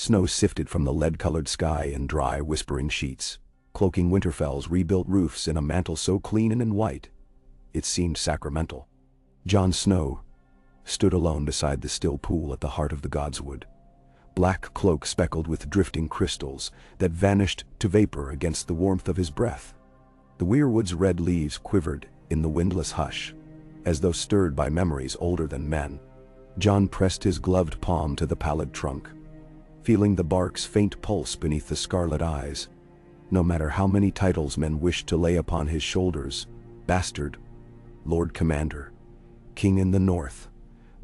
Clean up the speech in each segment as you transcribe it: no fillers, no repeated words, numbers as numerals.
Snow sifted from the lead-colored sky in dry, whispering sheets, cloaking Winterfell's rebuilt roofs in a mantle so clean and white, it seemed sacramental. Jon Snow stood alone beside the still pool at the heart of the Godswood, black cloak speckled with drifting crystals that vanished to vapor against the warmth of his breath. The weirwood's red leaves quivered in the windless hush, as though stirred by memories older than men. Jon pressed his gloved palm to the pallid trunk, feeling the bark's faint pulse beneath the scarlet eyes. No matter how many titles men wished to lay upon his shoulders, bastard, Lord Commander, King in the North,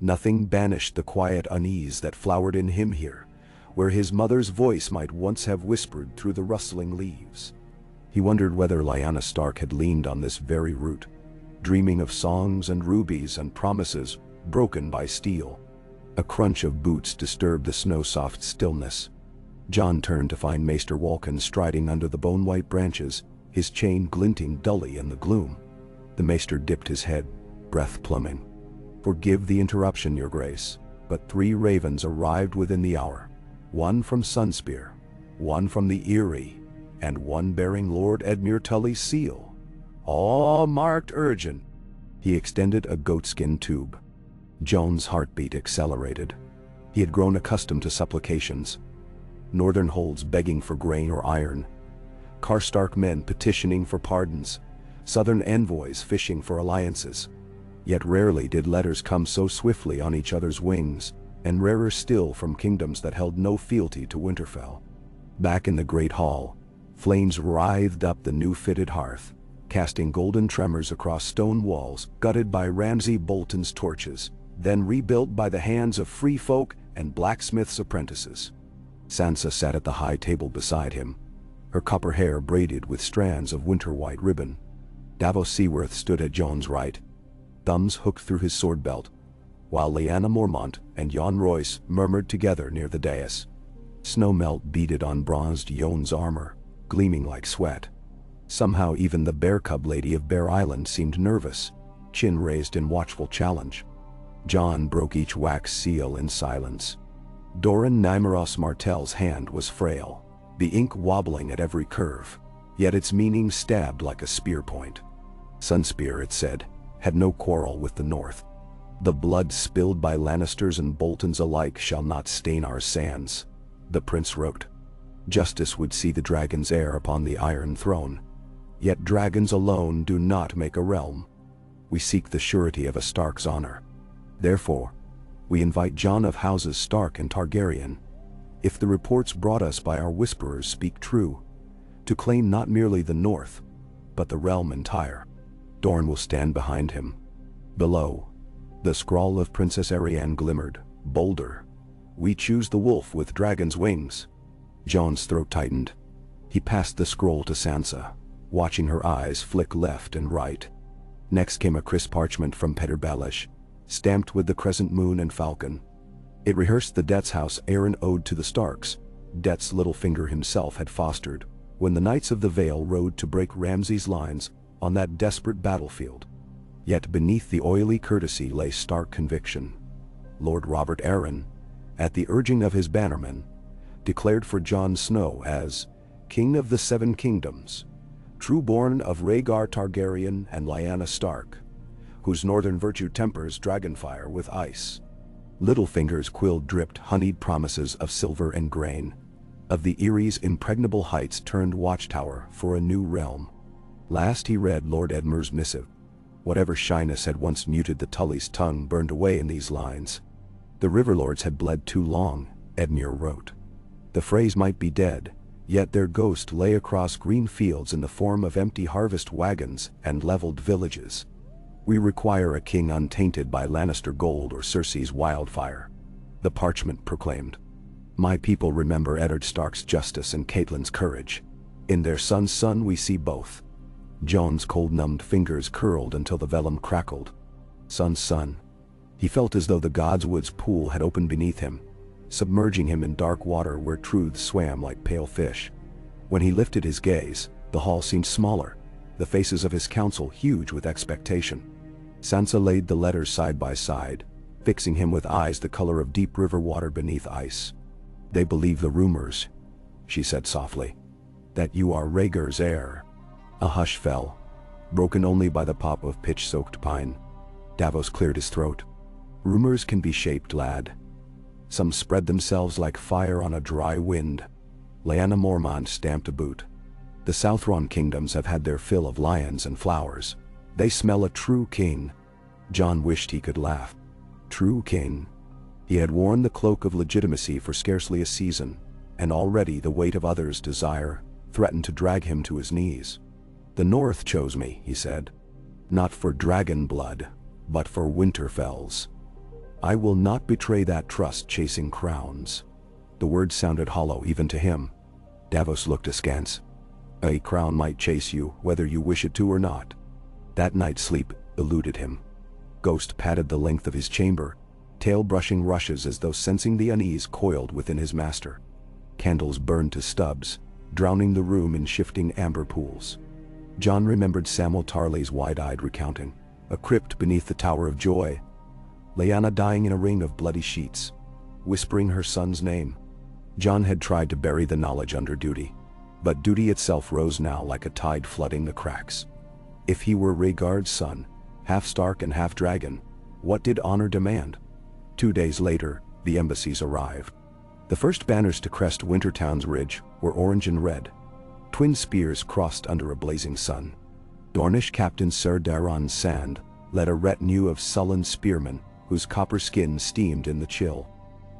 nothing banished the quiet unease that flowered in him here, where his mother's voice might once have whispered through the rustling leaves. He wondered whether Lyanna Stark had leaned on this very root, dreaming of songs and rubies and promises broken by steel. A crunch of boots disturbed the snow-soft stillness. Jon turned to find Maester Walken striding under the bone-white branches, his chain glinting dully in the gloom. The Maester dipped his head, breath plumbing. "Forgive the interruption, Your Grace, but 3 ravens arrived within the hour. One from Sunspear, one from the Eyrie, and one bearing Lord Edmure Tully's seal. All marked urgent." He extended a goatskin tube. Jon's heartbeat accelerated. He had grown accustomed to supplications. Northern holds begging for grain or iron, Karstark men petitioning for pardons, Southern envoys fishing for alliances. Yet rarely did letters come so swiftly on each other's wings, and rarer still from kingdoms that held no fealty to Winterfell. Back in the great hall, flames writhed up the new-fitted hearth, casting golden tremors across stone walls gutted by Ramsay Bolton's torches, then rebuilt by the hands of free folk and blacksmith's apprentices. Sansa sat at the high table beside him, her copper hair braided with strands of winter-white ribbon. Davos Seaworth stood at Jon's right, thumbs hooked through his sword belt, while Lyanna Mormont and Jon Royce murmured together near the dais. Snowmelt beaded on bronzed Jon's armor, gleaming like sweat. Somehow even the bear cub lady of Bear Island seemed nervous, chin raised in watchful challenge. Jon broke each wax seal in silence. Doran Nymeros Martell's hand was frail, the ink wobbling at every curve, yet its meaning stabbed like a spear point. Sunspear, it said, had no quarrel with the North. "The blood spilled by Lannisters and Boltons alike shall not stain our sands," the prince wrote. Justice would see the dragon's heir upon the Iron Throne. Yet dragons alone do not make a realm. We seek the surety of a Stark's honor. Therefore, we invite Jon of houses Stark and Targaryen, if the reports brought us by our whisperers speak true, to claim not merely the North, but the realm entire. Dorne will stand behind him. Below, the scrawl of Princess Arianne glimmered, bolder. "We choose the wolf with dragon's wings." Jon's throat tightened. He passed the scroll to Sansa, watching her eyes flick left and right. Next came a crisp parchment from Petyr Baelish, stamped with the crescent moon and falcon. It rehearsed the Death's House Aaron ode to the Starks, Death's Littlefinger himself had fostered, when the Knights of the Vale rode to break Ramsay's lines on that desperate battlefield. Yet beneath the oily courtesy lay stark conviction. Lord Robert Arryn, at the urging of his bannermen, declared for Jon Snow as King of the Seven Kingdoms, true-born of Rhaegar Targaryen and Lyanna Stark, whose northern virtue tempers dragonfire with ice. Littlefinger's quill dripped honeyed promises of silver and grain, of the Erie's impregnable heights turned watchtower for a new realm. Last he read Lord Edmure's missive. Whatever shyness had once muted the Tully's tongue burned away in these lines. The Riverlords had bled too long, Edmure wrote. The phrase might be dead, yet their ghost lay across green fields in the form of empty harvest wagons and leveled villages. "We require a king untainted by Lannister gold or Cersei's wildfire," the parchment proclaimed. "My people remember Eddard Stark's justice and Catelyn's courage. In their son's son we see both." Jon's cold-numbed fingers curled until the vellum crackled. Son's son. He felt as though the Godswood's pool had opened beneath him, submerging him in dark water where truths swam like pale fish. When he lifted his gaze, the hall seemed smaller, the faces of his council huge with expectation. Sansa laid the letters side by side, fixing him with eyes the color of deep river water beneath ice. They believe the rumors, she said softly, that you are Rhaegar's heir. A hush fell, broken only by the pop of pitch-soaked pine. Davos cleared his throat. Rumors can be shaped, lad. Some spread themselves like fire on a dry wind. Lyanna Mormont stamped a boot. The Southron kingdoms have had their fill of lions and flowers. They smell a true king. Jon wished he could laugh. True king. He had worn the cloak of legitimacy for scarcely a season, and already the weight of others' desire threatened to drag him to his knees. The North chose me, he said. Not for dragon blood, but for Winterfell's. I will not betray that trust chasing crowns. The words sounded hollow even to him. Davos looked askance. A crown might chase you, whether you wish it to or not. That night's sleep eluded him. Ghost padded the length of his chamber, tail brushing rushes as though sensing the unease coiled within his master. Candles burned to stubs, drowning the room in shifting amber pools. Jon remembered Samwell Tarly's wide-eyed recounting. A crypt beneath the Tower of Joy. Lyanna dying in a ring of bloody sheets, whispering her son's name. Jon had tried to bury the knowledge under duty, but duty itself rose now like a tide flooding the cracks. If he were Rhaegar's son, half Stark and half dragon, what did honor demand? 2 days later, the embassies arrived. The first banners to crest Wintertown's ridge were orange and red. Twin spears crossed under a blazing sun. Dornish captain Ser Daron Sand led a retinue of sullen spearmen whose copper skin steamed in the chill.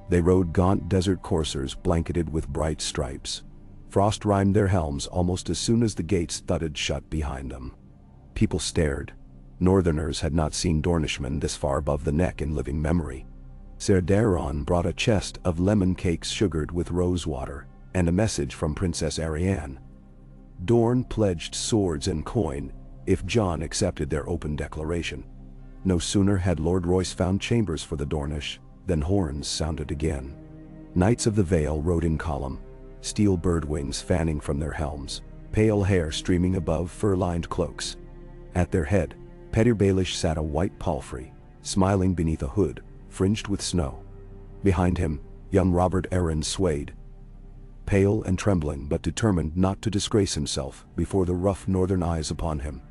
They rode gaunt desert coursers blanketed with bright stripes. Frost rimed their helms almost as soon as the gates thudded shut behind them. People stared. Northerners had not seen Dornishmen this far above the neck in living memory. Ser Daron brought a chest of lemon cakes sugared with rose water, and a message from Princess Arianne. Dorne pledged swords and coin if Jon accepted their open declaration. No sooner had Lord Royce found chambers for the Dornish than horns sounded again. Knights of the Vale rode in column, steel bird wings fanning from their helms, pale hair streaming above fur-lined cloaks. At their head, Petyr Baelish sat a white palfrey, smiling beneath a hood fringed with snow. Behind him, young Robert Arryn swayed, pale and trembling but determined not to disgrace himself before the rough northern eyes upon him.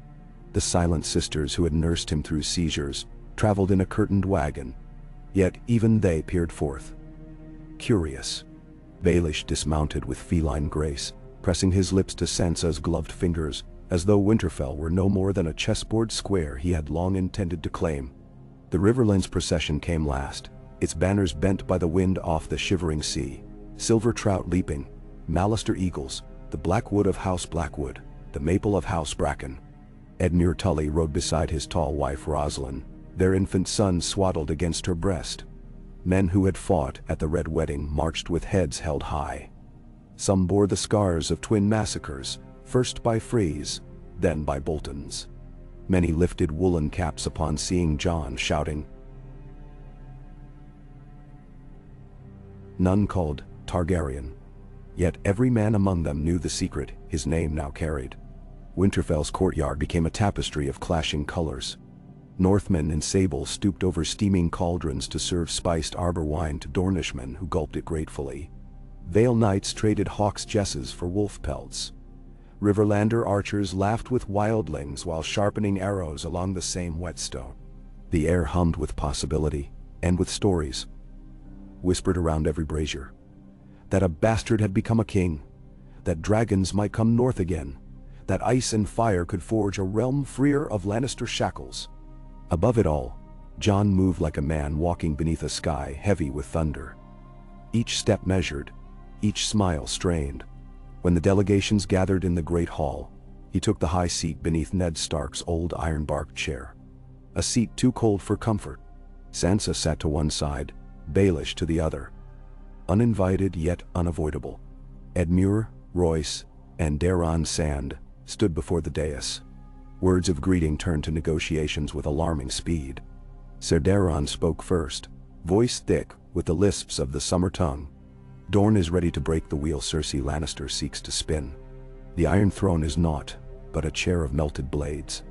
The silent sisters who had nursed him through seizures traveled in a curtained wagon, yet even they peered forth. Curious. Baelish dismounted with feline grace, pressing his lips to Sansa's gloved fingers, as though Winterfell were no more than a chessboard square he had long intended to claim. The Riverlands procession came last, its banners bent by the wind off the shivering sea, silver trout leaping, Mallister eagles, the blackwood of House Blackwood, the maple of House Bracken. Edmure Tully rode beside his tall wife Rosalind, their infant son swaddled against her breast. Men who had fought at the Red Wedding marched with heads held high. Some bore the scars of twin massacres, first by Freys, then by Boltons. Many lifted woolen caps upon seeing Jon, shouting. None called Targaryen. Yet every man among them knew the secret his name now carried. Winterfell's courtyard became a tapestry of clashing colors. Northmen in sable stooped over steaming cauldrons to serve spiced arbor wine to Dornishmen who gulped it gratefully. Vale knights traded hawks' jesses for wolf pelts. Riverlander archers laughed with wildlings while sharpening arrows along the same whetstone. The air hummed with possibility, and with stories. Whispered around every brazier. That a bastard had become a king. That dragons might come north again. That ice and fire could forge a realm freer of Lannister shackles. Above it all, Jon moved like a man walking beneath a sky heavy with thunder. Each step measured, each smile strained. When the delegations gathered in the Great Hall, he took the high seat beneath Ned Stark's old iron-barked chair. A seat too cold for comfort. Sansa sat to one side, Baelish to the other. Uninvited yet unavoidable. Edmure, Royce, and Daron Sand stood before the dais. Words of greeting turned to negotiations with alarming speed. Ser Daron spoke first, voice thick with the lisps of the summer tongue. Dorne is ready to break the wheel Cersei Lannister seeks to spin. The Iron Throne is naught but a chair of melted blades.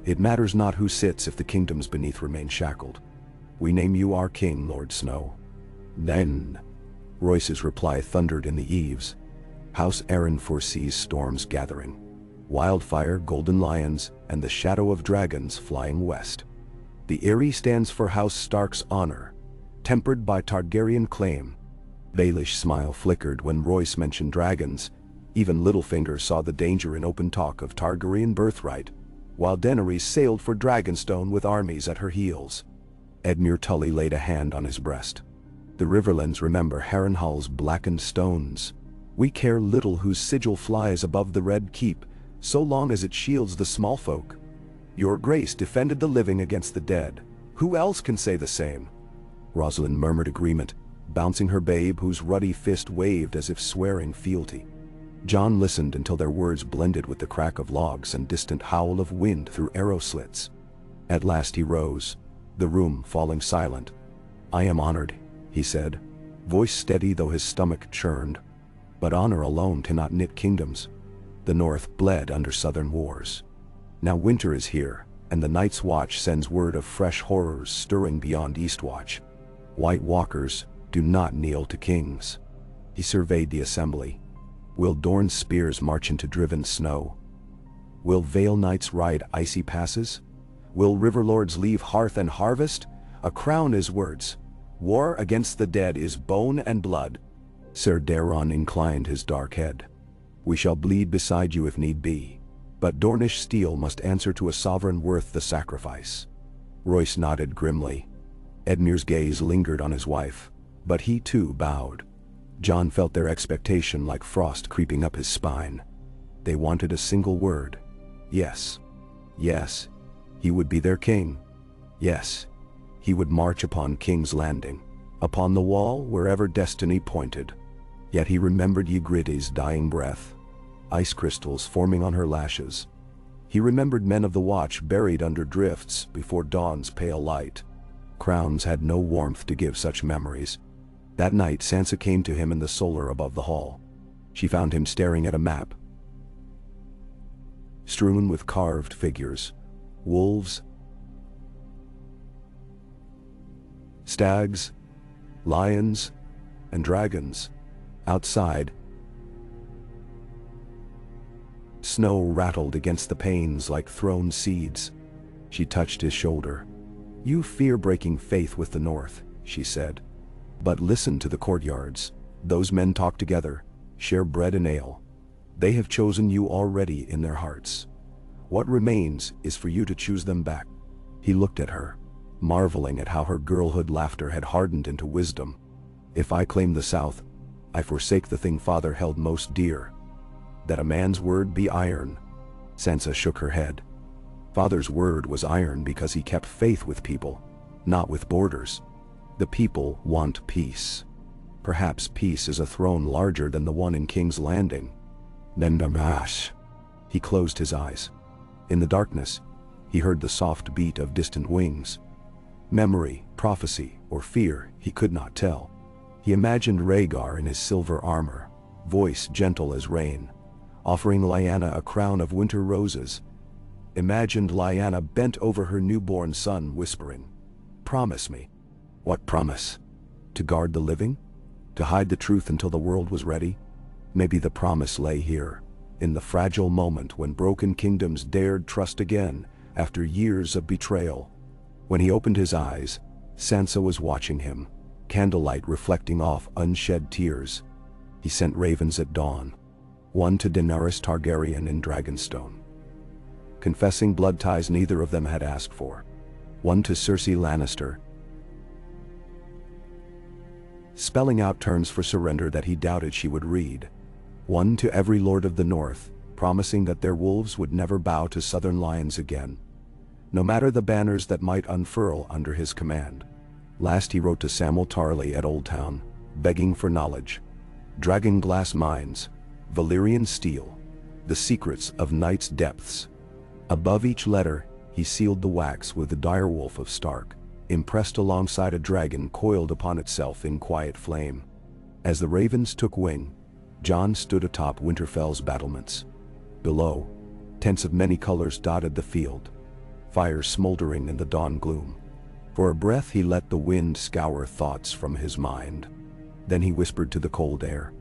It matters not who sits if the kingdoms beneath remain shackled. We name you our king, Lord Snow. Then, Royce's reply thundered in the eaves. House Aaron foresees storms gathering. Wildfire, golden lions, and the shadow of dragons flying west. The Eyrie stands for House Stark's honor, tempered by Targaryen claim. Baelish smile flickered when Royce mentioned dragons. Even Littlefinger saw the danger in open talk of Targaryen birthright, while Daenerys sailed for Dragonstone with armies at her heels. Edmure Tully laid a hand on his breast. The Riverlands remember Harrenhal's blackened stones. We care little whose sigil flies above the Red Keep, so long as it shields the small folk. Your Grace defended the living against the dead. Who else can say the same? Rosalind murmured agreement, bouncing her babe whose ruddy fist waved as if swearing fealty. Jon listened until their words blended with the crack of logs and distant howl of wind through arrow slits. At last he rose, the room falling silent. I am honored, he said, voice steady though his stomach churned. But honor alone cannot knit kingdoms. The North bled under southern wars. Now winter is here, and the Night's Watch sends word of fresh horrors stirring beyond Eastwatch. White Walkers do not kneel to kings. He surveyed the assembly. Will Dorne's spears march into driven snow? Will Vale Knights ride icy passes? Will Riverlords leave hearth and harvest? A crown is words. War against the dead is bone and blood. Ser Daeron inclined his dark head. We shall bleed beside you if need be, but Dornish steel must answer to a sovereign worth the sacrifice. Royce nodded grimly. Edmure's gaze lingered on his wife, but he too bowed. Jon felt their expectation like frost creeping up his spine. They wanted a single word. Yes. Yes. He would be their king. Yes. He would march upon King's Landing, upon the wall wherever destiny pointed. Yet he remembered Ygritte's dying breath, ice crystals forming on her lashes. He remembered men of the Watch buried under drifts before dawn's pale light. Crowns had no warmth to give such memories. That night Sansa came to him in the solar above the hall. She found him staring at a map, strewn with carved figures, wolves, stags, lions, and dragons. Outside, snow rattled against the panes like thrown seeds. She touched his shoulder. You fear breaking faith with the North, she said. But listen to the courtyards. Those men talk together, share bread and ale. They have chosen you already in their hearts. What remains is for you to choose them back. He looked at her, marveling at how her girlhood laughter had hardened into wisdom. If I claim the South, I forsake the thing Father held most dear. That a man's word be iron. Sansa shook her head. Father's word was iron because he kept faith with people, not with borders. The people want peace. Perhaps peace is a throne larger than the one in King's Landing. Nendamash. He closed his eyes. In the darkness, he heard the soft beat of distant wings. Memory, prophecy, or fear, he could not tell. He imagined Rhaegar in his silver armor, voice gentle as rain, offering Lyanna a crown of winter roses. Imagined Lyanna bent over her newborn son, whispering, "Promise me." What promise? To guard the living? To hide the truth until the world was ready? Maybe the promise lay here, in the fragile moment when broken kingdoms dared trust again after years of betrayal. When he opened his eyes, Sansa was watching him, candlelight reflecting off unshed tears. He sent ravens at dawn, one to Daenerys Targaryen in Dragonstone, confessing blood ties neither of them had asked for, one to Cersei Lannister, spelling out terms for surrender that he doubted she would read, one to every lord of the North, promising that their wolves would never bow to southern lions again, no matter the banners that might unfurl under his command. Last he wrote to Samwell Tarly at Old Town, begging for knowledge. Dragon glass mines, Valyrian steel, the secrets of night's depths. Above each letter, he sealed the wax with the direwolf of Stark, impressed alongside a dragon coiled upon itself in quiet flame. As the ravens took wing, Jon stood atop Winterfell's battlements. Below, tents of many colors dotted the field, fires smoldering in the dawn gloom. For a breath he let the wind scour thoughts from his mind. Then he whispered to the cold air,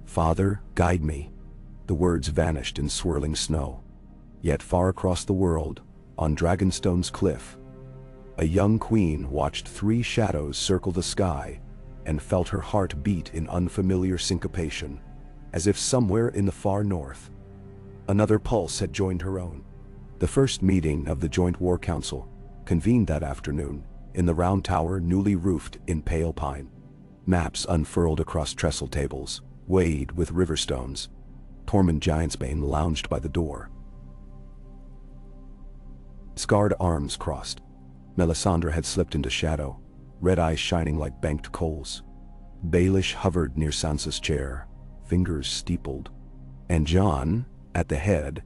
"Father, guide me." The words vanished in swirling snow. Yet far across the world, on Dragonstone's cliff, a young queen watched 3 shadows circle the sky and felt her heart beat in unfamiliar syncopation, as if somewhere in the far north, another pulse had joined her own. The first meeting of the Joint War Council convened that afternoon in the round tower newly roofed in pale pine. Maps unfurled across trestle tables, weighed with river stones. Tormund Giantsbane lounged by the door, scarred arms crossed. Melisandre had slipped into shadow, red eyes shining like banked coals. Baelish hovered near Sansa's chair, fingers steepled. And Jon, at the head,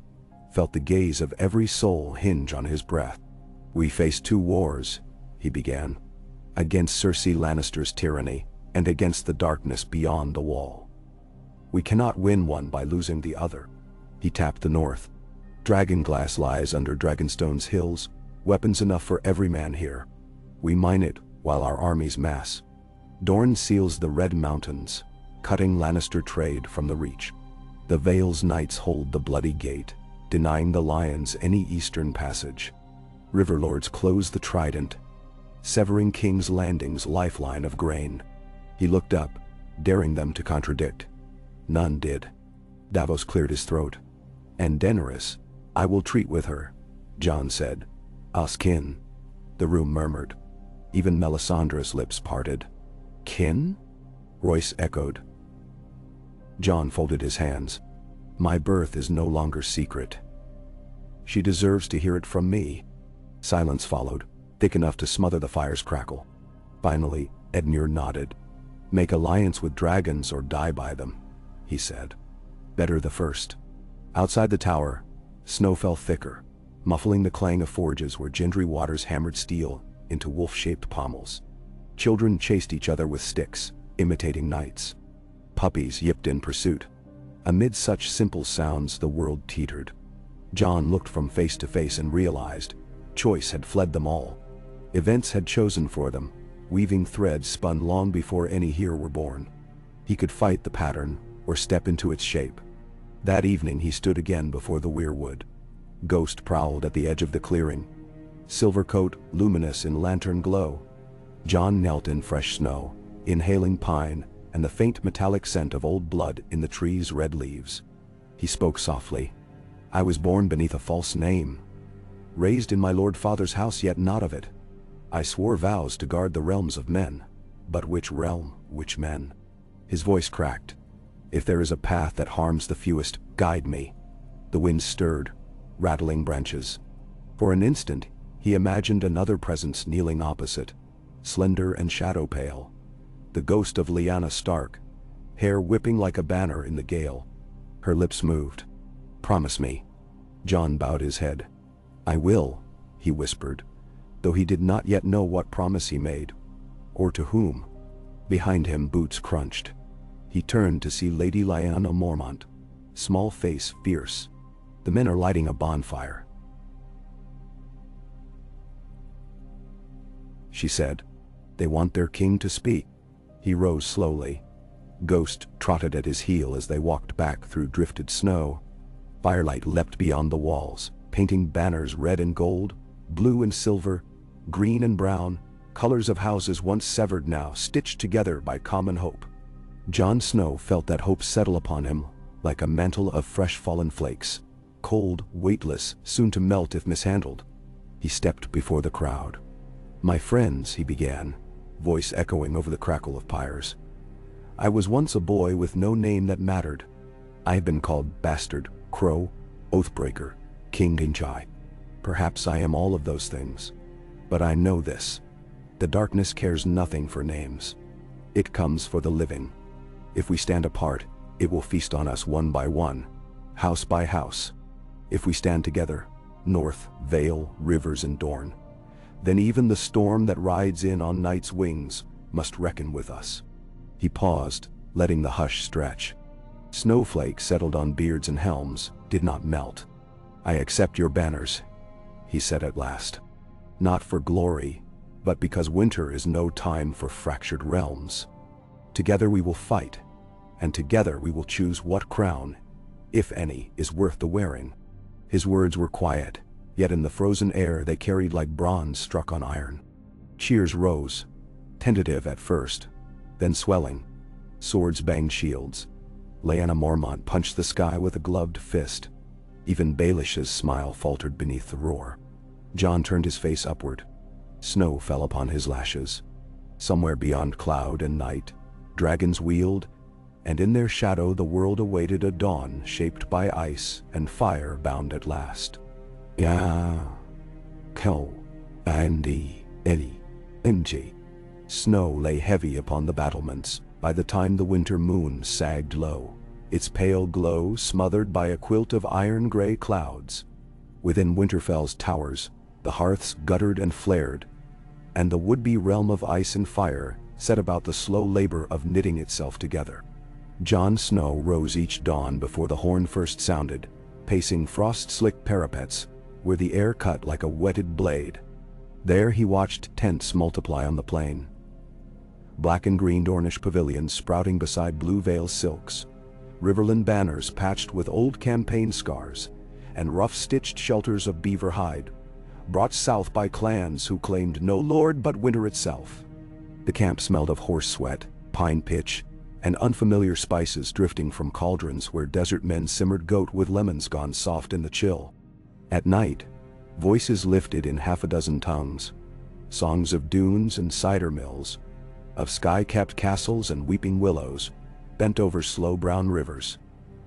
felt the gaze of every soul hinge on his breath. "We face 2 wars," he began, "against Cersei Lannister's tyranny and against the darkness beyond the wall. We cannot win one by losing the other." He tapped the north. "Dragonglass lies under Dragonstone's hills, weapons enough for every man here. We mine it while our armies mass. Dorne seals the Red Mountains, cutting Lannister trade from the Reach. The Vale's knights hold the Bloody Gate, denying the Lions any eastern passage. Riverlords close the Trident, severing King's Landing's lifeline of grain." He looked up, daring them to contradict. None did. Davos cleared his throat. "And Daenerys, I will treat with her," Jon said. "Us kin." The room murmured. Even Melisandre's lips parted. "Kin?" Royce echoed. Jon folded his hands. "My birth is no longer secret. She deserves to hear it from me." Silence followed, thick enough to smother the fire's crackle. Finally, Edmure nodded. "Make alliance with dragons or die by them," he said. "Better the first." Outside the tower, snow fell thicker, muffling the clang of forges where Gendry waters hammered steel into wolf-shaped pommels. Children chased each other with sticks, imitating knights. Puppies yipped in pursuit. Amid such simple sounds, the world teetered. Jon looked from face to face and realized choice had fled them all. Events had chosen for them, weaving threads spun long before any here were born. He could fight the pattern or step into its shape. That evening he stood again before the weirwood. Ghost prowled at the edge of the clearing, Silvercoat luminous in lantern glow. Jon knelt in fresh snow, inhaling pine and the faint metallic scent of old blood in the tree's red leaves. He spoke softly. "I was born beneath a false name, raised in my Lord Father's house, yet not of it. I swore vows to guard the realms of men. But which realm, which men?" His voice cracked. "If there is a path that harms the fewest, guide me." The wind stirred, rattling branches. For an instant, he imagined another presence kneeling opposite, slender and shadow pale. The ghost of Lyanna Stark, hair whipping like a banner in the gale. Her lips moved. "Promise me." Jon bowed his head. "I will," he whispered, though he did not yet know what promise he made, or to whom. Behind him boots crunched. He turned to see Lady Lyanna Mormont, small face fierce. "The men are lighting a bonfire," she said. "They want their king to speak." He rose slowly. Ghost trotted at his heel as they walked back through drifted snow. Firelight leapt beyond the walls, painting banners red and gold, blue and silver, green and brown, colors of houses once severed now stitched together by common hope. Jon Snow felt that hope settle upon him like a mantle of fresh fallen flakes, cold, weightless, soon to melt if mishandled. He stepped before the crowd. "My friends," he began, voice echoing over the crackle of pyres. "I was once a boy with no name that mattered. I have been called bastard, crow, oathbreaker, king Dinchai. Perhaps I am all of those things. But I know this. The darkness cares nothing for names. It comes for the living. If we stand apart, it will feast on us one by one, house by house. If we stand together, North, Vale, Rivers and Dorne, then even the storm that rides in on night's wings must reckon with us." He paused, letting the hush stretch. Snowflakes settled on beards and helms, did not melt. "I accept your banners," he said at last. "Not for glory, but because winter is no time for fractured realms. Together we will fight, and together we will choose what crown, if any, is worth the wearing." His words were quiet, yet in the frozen air they carried like bronze struck on iron. Cheers rose, tentative at first, then swelling. Swords banged shields. Lyanna Mormont punched the sky with a gloved fist. Even Baelish's smile faltered beneath the roar. Jon turned his face upward. Snow fell upon his lashes. Somewhere beyond cloud and night, dragons wheeled, and in their shadow the world awaited a dawn shaped by ice and fire bound at last. Ya, Ko, Andi, Eli, Mj. Snow lay heavy upon the battlements by the time the winter moon sagged low, its pale glow smothered by a quilt of iron-gray clouds. Within Winterfell's towers, the hearths guttered and flared, and the would-be realm of ice and fire set about the slow labor of knitting itself together. Jon Snow rose each dawn before the horn first sounded, pacing frost-slick parapets, where the air cut like a whetted blade. There he watched tents multiply on the plain. Black and green Dornish pavilions sprouting beside Blue Vale silks, Riverland banners patched with old campaign scars, and rough-stitched shelters of beaver hide, brought south by clans who claimed no lord but winter itself. The camp smelled of horse sweat, pine pitch, and unfamiliar spices drifting from cauldrons where desert men simmered goat with lemons gone soft in the chill. At night, voices lifted in half a dozen tongues, songs of dunes and cider mills, of sky-capped castles and weeping willows, bent over slow brown rivers.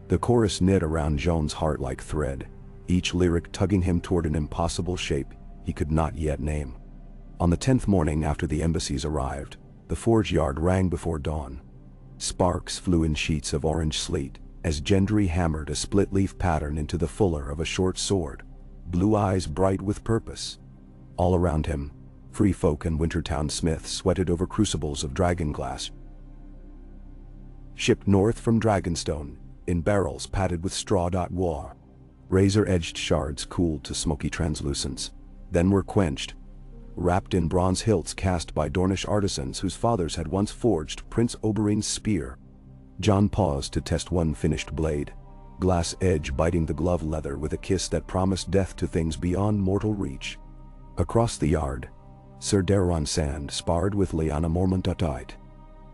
The chorus knit around Jon's heart like thread, each lyric tugging him toward an impossible shape he could not yet name. On the 10th morning after the embassies arrived, the forge yard rang before dawn. Sparks flew in sheets of orange sleet as Gendry hammered a split-leaf pattern into the fuller of a short sword, blue eyes bright with purpose. All around him, free folk and Wintertown smiths sweated over crucibles of dragonglass, shipped north from Dragonstone, in barrels padded with straw. War. Razor-edged shards cooled to smoky translucence, then were quenched, wrapped in bronze hilts cast by Dornish artisans whose fathers had once forged Prince Oberyn's spear. Jon paused to test one finished blade, glass edge biting the glove leather with a kiss that promised death to things beyond mortal reach. Across the yard, Ser Daron Sand sparred with Lyanna Mormont.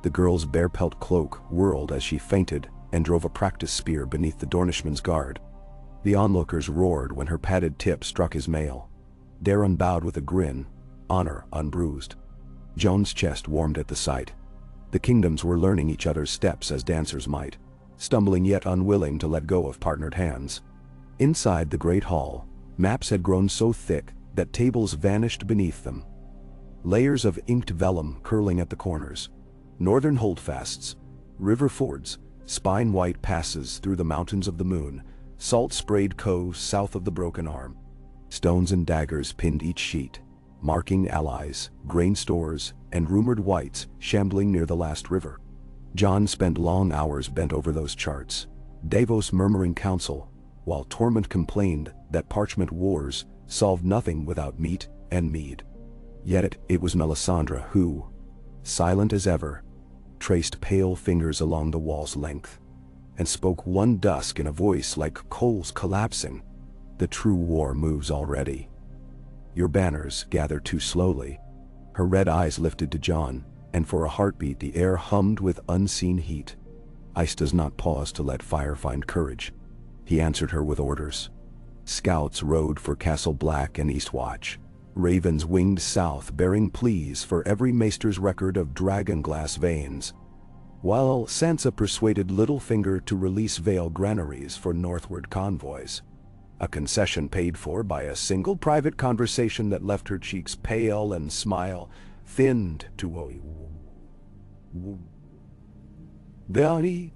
The girl's bare pelt cloak whirled as she feinted and drove a practice spear beneath the Dornishman's guard. The onlookers roared when her padded tip struck his mail. Daron bowed with a grin, honor unbruised. Jon's chest warmed at the sight. The kingdoms were learning each other's steps as dancers might, stumbling yet unwilling to let go of partnered hands. Inside the great hall, maps had grown so thick that tables vanished beneath them. Layers of inked vellum curling at the corners. Northern holdfasts, river fords, spine-white passes through the mountains of the moon, salt-sprayed coves south of the Broken Arm. Stones and daggers pinned each sheet, marking allies, grain stores, and rumored whites shambling near the last river. Jon spent long hours bent over those charts, Davos murmuring counsel, while Tormund complained that parchment wars solved nothing without meat and mead. Yet it was Melisandre who, silent as ever, traced pale fingers along the wall's length, and spoke one dusk in a voice like coals collapsing. "The true war moves already. Your banners gather too slowly." Her red eyes lifted to Jon, and for a heartbeat the air hummed with unseen heat. "Ice does not pause to let fire find courage," he answered her with orders. Scouts rode for Castle Black and Eastwatch. Ravens winged south bearing pleas for every maester's record of dragonglass veins, while Sansa persuaded Littlefinger to release Vale granaries for northward convoys. A concession paid for by a single private conversation that left her cheeks pale and smile thinned to a Vale.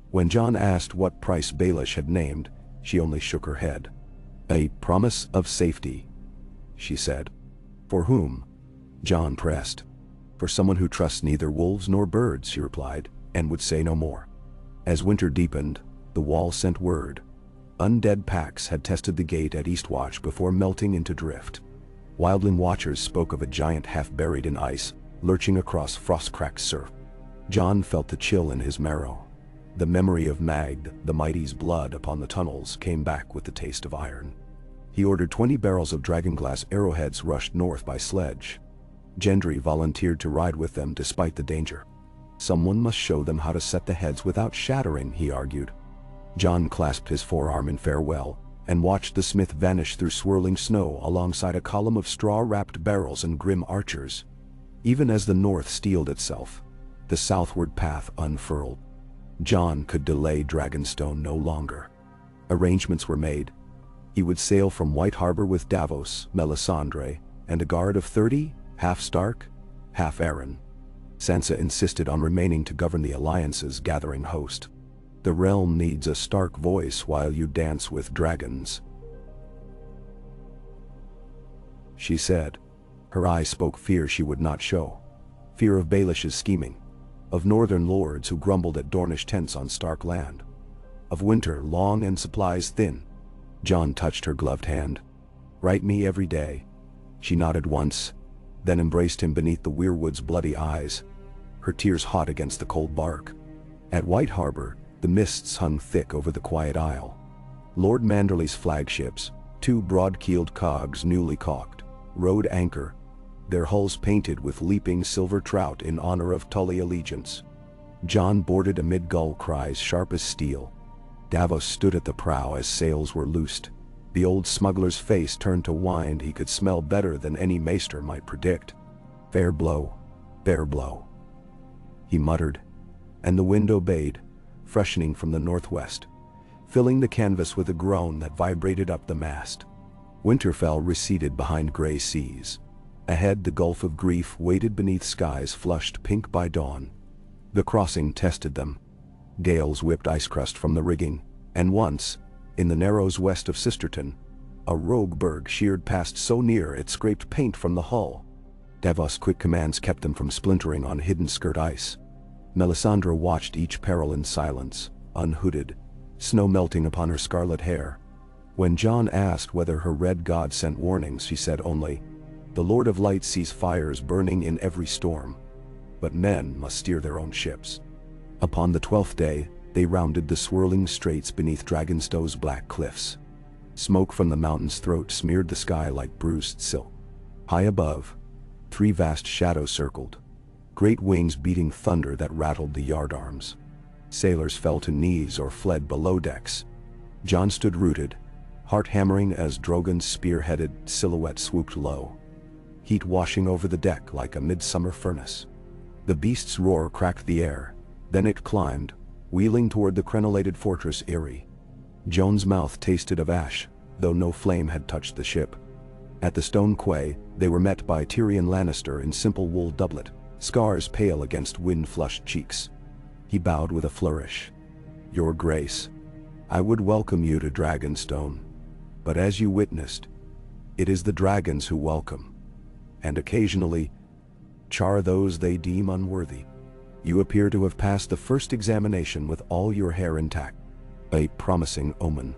When Jon asked what price Baelish had named, she only shook her head. "A promise of safety," she said. "For whom?" Jon pressed. "For someone who trusts neither wolves nor birds," she replied, and would say no more. As winter deepened, the wall sent word. Undead packs had tested the gate at Eastwatch before melting into drift. Wildling watchers spoke of a giant half buried in ice, lurching across frost-cracked surf. Jon felt the chill in his marrow. The memory of Magd, the mighty's blood upon the tunnels, came back with the taste of iron. He ordered 20 barrels of dragonglass arrowheads rushed north by sledge. Gendry volunteered to ride with them despite the danger. Someone must show them how to set the heads without shattering, he argued. Jon clasped his forearm in farewell and watched the smith vanish through swirling snow alongside a column of straw-wrapped barrels and grim archers. Even as the north steeled itself, the southward path unfurled. Jon could delay Dragonstone no longer. Arrangements were made. He would sail from White Harbor with Davos, Melisandre, and a guard of 30, half Stark, half Arryn. Sansa insisted on remaining to govern the Alliance's gathering host. The realm needs a Stark voice while you dance with dragons, she said. Her eyes spoke fear she would not show. Fear of Baelish's scheming, of northern lords who grumbled at Dornish tents on Stark land, of winter long and supplies thin. Jon touched her gloved hand. "Write me every day." She nodded once, then embraced him beneath the weirwood's bloody eyes, her tears hot against the cold bark. At White Harbor, the mists hung thick over the quiet isle. Lord Manderley's flagships, 2 broad-keeled cogs newly caulked, rode anchor, their hulls painted with leaping silver trout in honor of Tully allegiance. Jon boarded amid gull cries sharp as steel. Davos stood at the prow as sails were loosed. The old smuggler's face turned to wine he could smell better than any maester might predict. "Fair blow, fair blow," he muttered, and the wind obeyed, freshening from the northwest, filling the canvas with a groan that vibrated up the mast. Winterfell receded behind gray seas. Ahead, the Gulf of Grief waited beneath skies flushed pink by dawn. The crossing tested them. Gales whipped ice crust from the rigging, and once, in the narrows west of Sisterton, a rogue berg sheared past so near it scraped paint from the hull. Davos' quick commands kept them from splintering on hidden skirt ice. Melisandre watched each peril in silence, unhooded, snow melting upon her scarlet hair. When Jon asked whether her red god sent warnings, she said only, "The Lord of Light sees fires burning in every storm, but men must steer their own ships." Upon the 12th day, they rounded the swirling straits beneath Dragonstone's black cliffs. Smoke from the mountain's throat smeared the sky like bruised silk. High above, 3 vast shadows circled, great wings beating thunder that rattled the yardarms. Sailors fell to knees or fled below decks. Jon stood rooted, heart hammering as Drogon's spear-headed silhouette swooped low, heat washing over the deck like a midsummer furnace. The beast's roar cracked the air, then it climbed, wheeling toward the crenellated fortress Eyrie. Jon's mouth tasted of ash, though no flame had touched the ship. At the stone quay, they were met by Tyrion Lannister in simple wool doublet, scars pale against wind-flushed cheeks. He bowed with a flourish. "Your Grace, I would welcome you to Dragonstone, but as you witnessed, it is the dragons who welcome, and occasionally char those they deem unworthy. You appear to have passed the first examination with all your hair intact, a promising omen."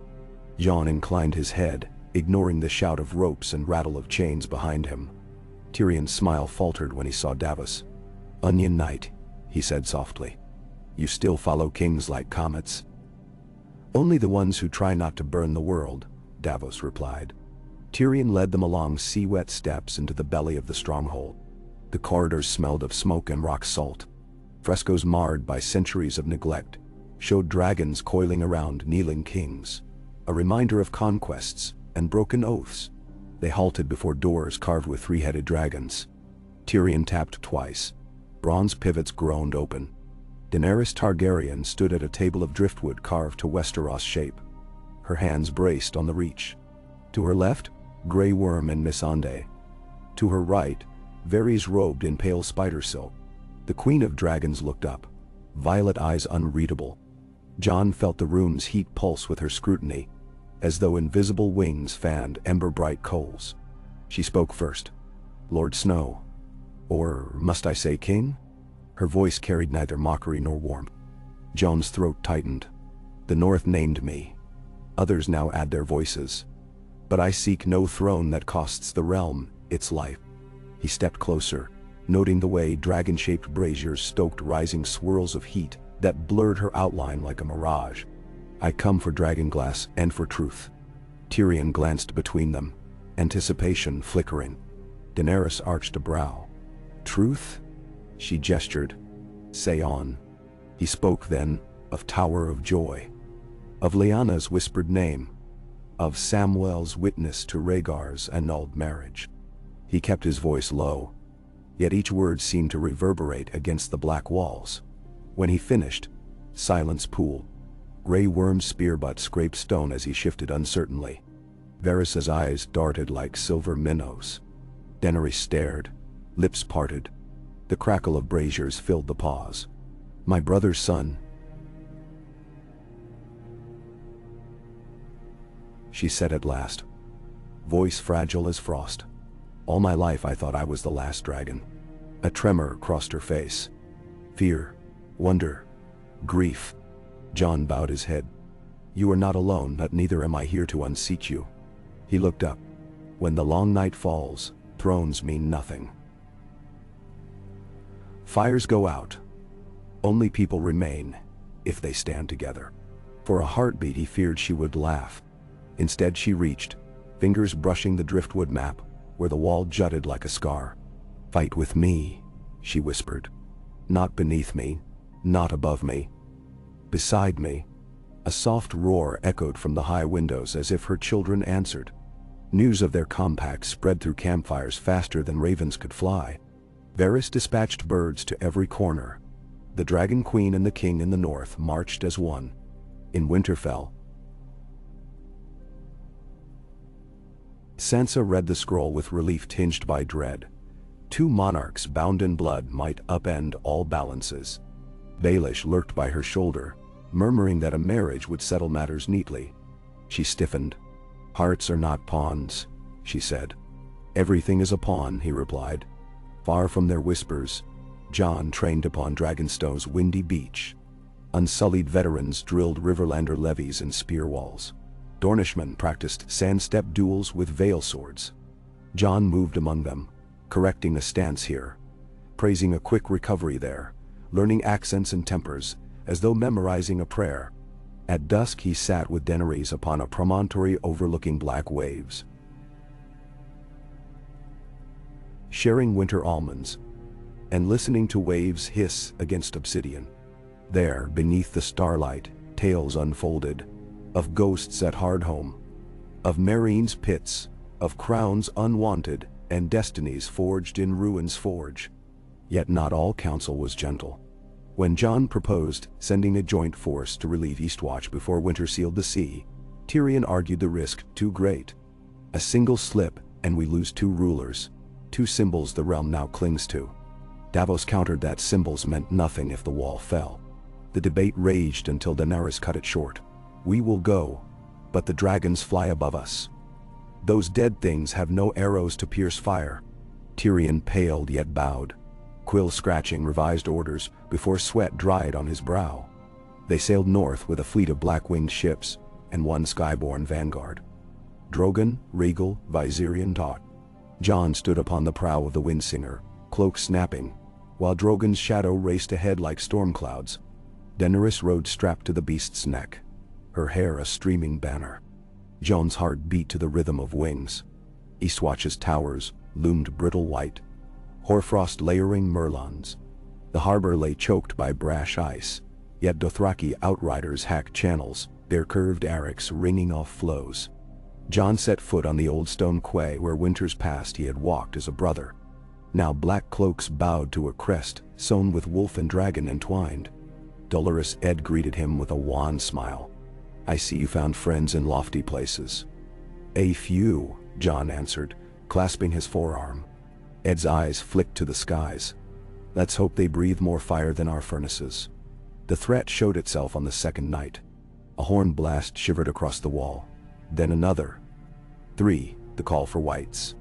Jon inclined his head, ignoring the shout of ropes and rattle of chains behind him. Tyrion's smile faltered when he saw Davos. "Onion Knight," he said softly. "You still follow kings like comets?" "Only the ones who try not to burn the world," Davos replied. Tyrion led them along sea-wet steps into the belly of the stronghold. The corridors smelled of smoke and rock salt. Frescoes marred by centuries of neglect showed dragons coiling around kneeling kings, a reminder of conquests and broken oaths. They halted before doors carved with 3-headed dragons. Tyrion tapped twice. Bronze pivots groaned open. Daenerys Targaryen stood at a table of driftwood carved to Westeros shape. Her hands braced on the reach. To her left, Grey Worm and Missandei. To her right, Varys robed in pale spider silk. The Queen of Dragons looked up, violet eyes unreadable. Jon felt the room's heat pulse with her scrutiny, as though invisible wings fanned ember-bright coals. She spoke first. "Lord Snow. Or must I say King?" Her voice carried neither mockery nor warmth. Jon's throat tightened. "The North named me. Others now add their voices. But I seek no throne that costs the realm its life." He stepped closer, noting the way dragon-shaped braziers stoked rising swirls of heat that blurred her outline like a mirage. "I come for dragonglass and for truth." Tyrion glanced between them, anticipation flickering. Daenerys arched a brow. "Truth?" She gestured. "Say on." He spoke then of Tower of Joy, of Lyanna's whispered name, of Samwell's witness to Rhaegar's annulled marriage. He kept his voice low, yet each word seemed to reverberate against the black walls. When he finished, silence pooled. Grey Worm's spear butt scraped stone as he shifted uncertainly. Varys's eyes darted like silver minnows. Daenerys stared, lips parted. The crackle of braziers filled the pause. "My brother's son," she said at last, voice fragile as frost. "All my life I thought I was the last dragon." A tremor crossed her face. Fear, wonder, grief. Jon bowed his head. "You are not alone, but neither am I here to unseat you." He looked up. "When the long night falls, thrones mean nothing. Fires go out. Only people remain, if they stand together." For a heartbeat he feared she would laugh. Instead she reached, fingers brushing the driftwood map, where the wall jutted like a scar. "Fight with me," she whispered. "Not beneath me, not above me. Beside me." A soft roar echoed from the high windows as if her children answered. News of their compact spread through campfires faster than ravens could fly. Varys dispatched birds to every corner. The Dragon Queen and the King in the north marched as one. In Winterfell, Sansa read the scroll with relief tinged by dread. Two monarchs bound in blood might upend all balances. Baelish lurked by her shoulder, murmuring that a marriage would settle matters neatly. She stiffened. "Hearts are not pawns," she said. "Everything is a pawn," he replied. Far from their whispers, Jon trained upon Dragonstone's windy beach. Unsullied veterans drilled Riverlander levees and spear walls. Dornishmen practiced sand-step duels with Vale swords. Jon moved among them, correcting a stance here, praising a quick recovery there, learning accents and tempers, as though memorizing a prayer. At dusk he sat with Daenerys upon a promontory overlooking black waves, sharing winter almonds, and listening to waves hiss against obsidian. There, beneath the starlight, tales unfolded, of ghosts at Hardhome, of Meereen's pits, of crowns unwanted, and destinies forged in ruin's forge. Yet not all counsel was gentle. When Jon proposed sending a joint force to relieve Eastwatch before winter sealed the sea, Tyrion argued the risk too great. A single slip, and we lose two rulers, two symbols the realm now clings to. Davos countered that symbols meant nothing if the wall fell. The debate raged until Daenerys cut it short. "We will go, but the dragons fly above us. Those dead things have no arrows to pierce fire." Tyrion paled yet bowed, quill scratching revised orders before sweat dried on his brow. They sailed north with a fleet of black-winged ships and one skyborne vanguard. Drogon, regal, Viserion taut. Jon stood upon the prow of the Windsinger, cloak snapping, while Drogon's shadow raced ahead like storm clouds. Daenerys rode strapped to the beast's neck, her hair a streaming banner. Jon's heart beat to the rhythm of wings. Eastwatch's towers loomed brittle white, hoarfrost layering merlons. The harbor lay choked by brash ice, yet Dothraki outriders hacked channels, their curved arcs ringing off flows. Jon set foot on the old stone quay where winters past he had walked as a brother. Now black cloaks bowed to a crest sewn with wolf and dragon entwined. Dolorous Ed greeted him with a wan smile. "I see you found friends in lofty places." "A few," Jon answered, clasping his forearm. Ed's eyes flicked to the skies. "Let's hope they breathe more fire than our furnaces." The threat showed itself on the second night. A horn blast shivered across the wall. Then another. 3, the call for whites.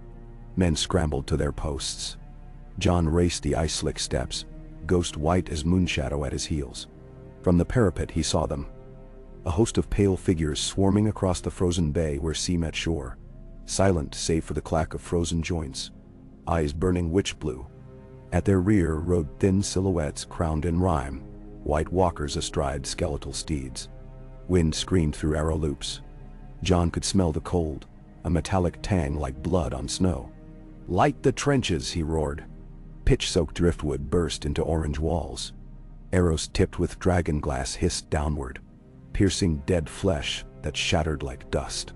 Men scrambled to their posts. Jon raced the ice-slick steps, ghost white as moonshadow at his heels. From the parapet he saw them. A host of pale figures swarming across the frozen bay where sea met shore, silent save for the clack of frozen joints, eyes burning witch blue. At their rear rode thin silhouettes crowned in rime, white walkers astride skeletal steeds. Wind screamed through arrow loops. Jon could smell the cold, a metallic tang like blood on snow. "Light the trenches," he roared. Pitch-soaked driftwood burst into orange walls. Arrows tipped with dragon glass hissed downward, piercing dead flesh that shattered like dust.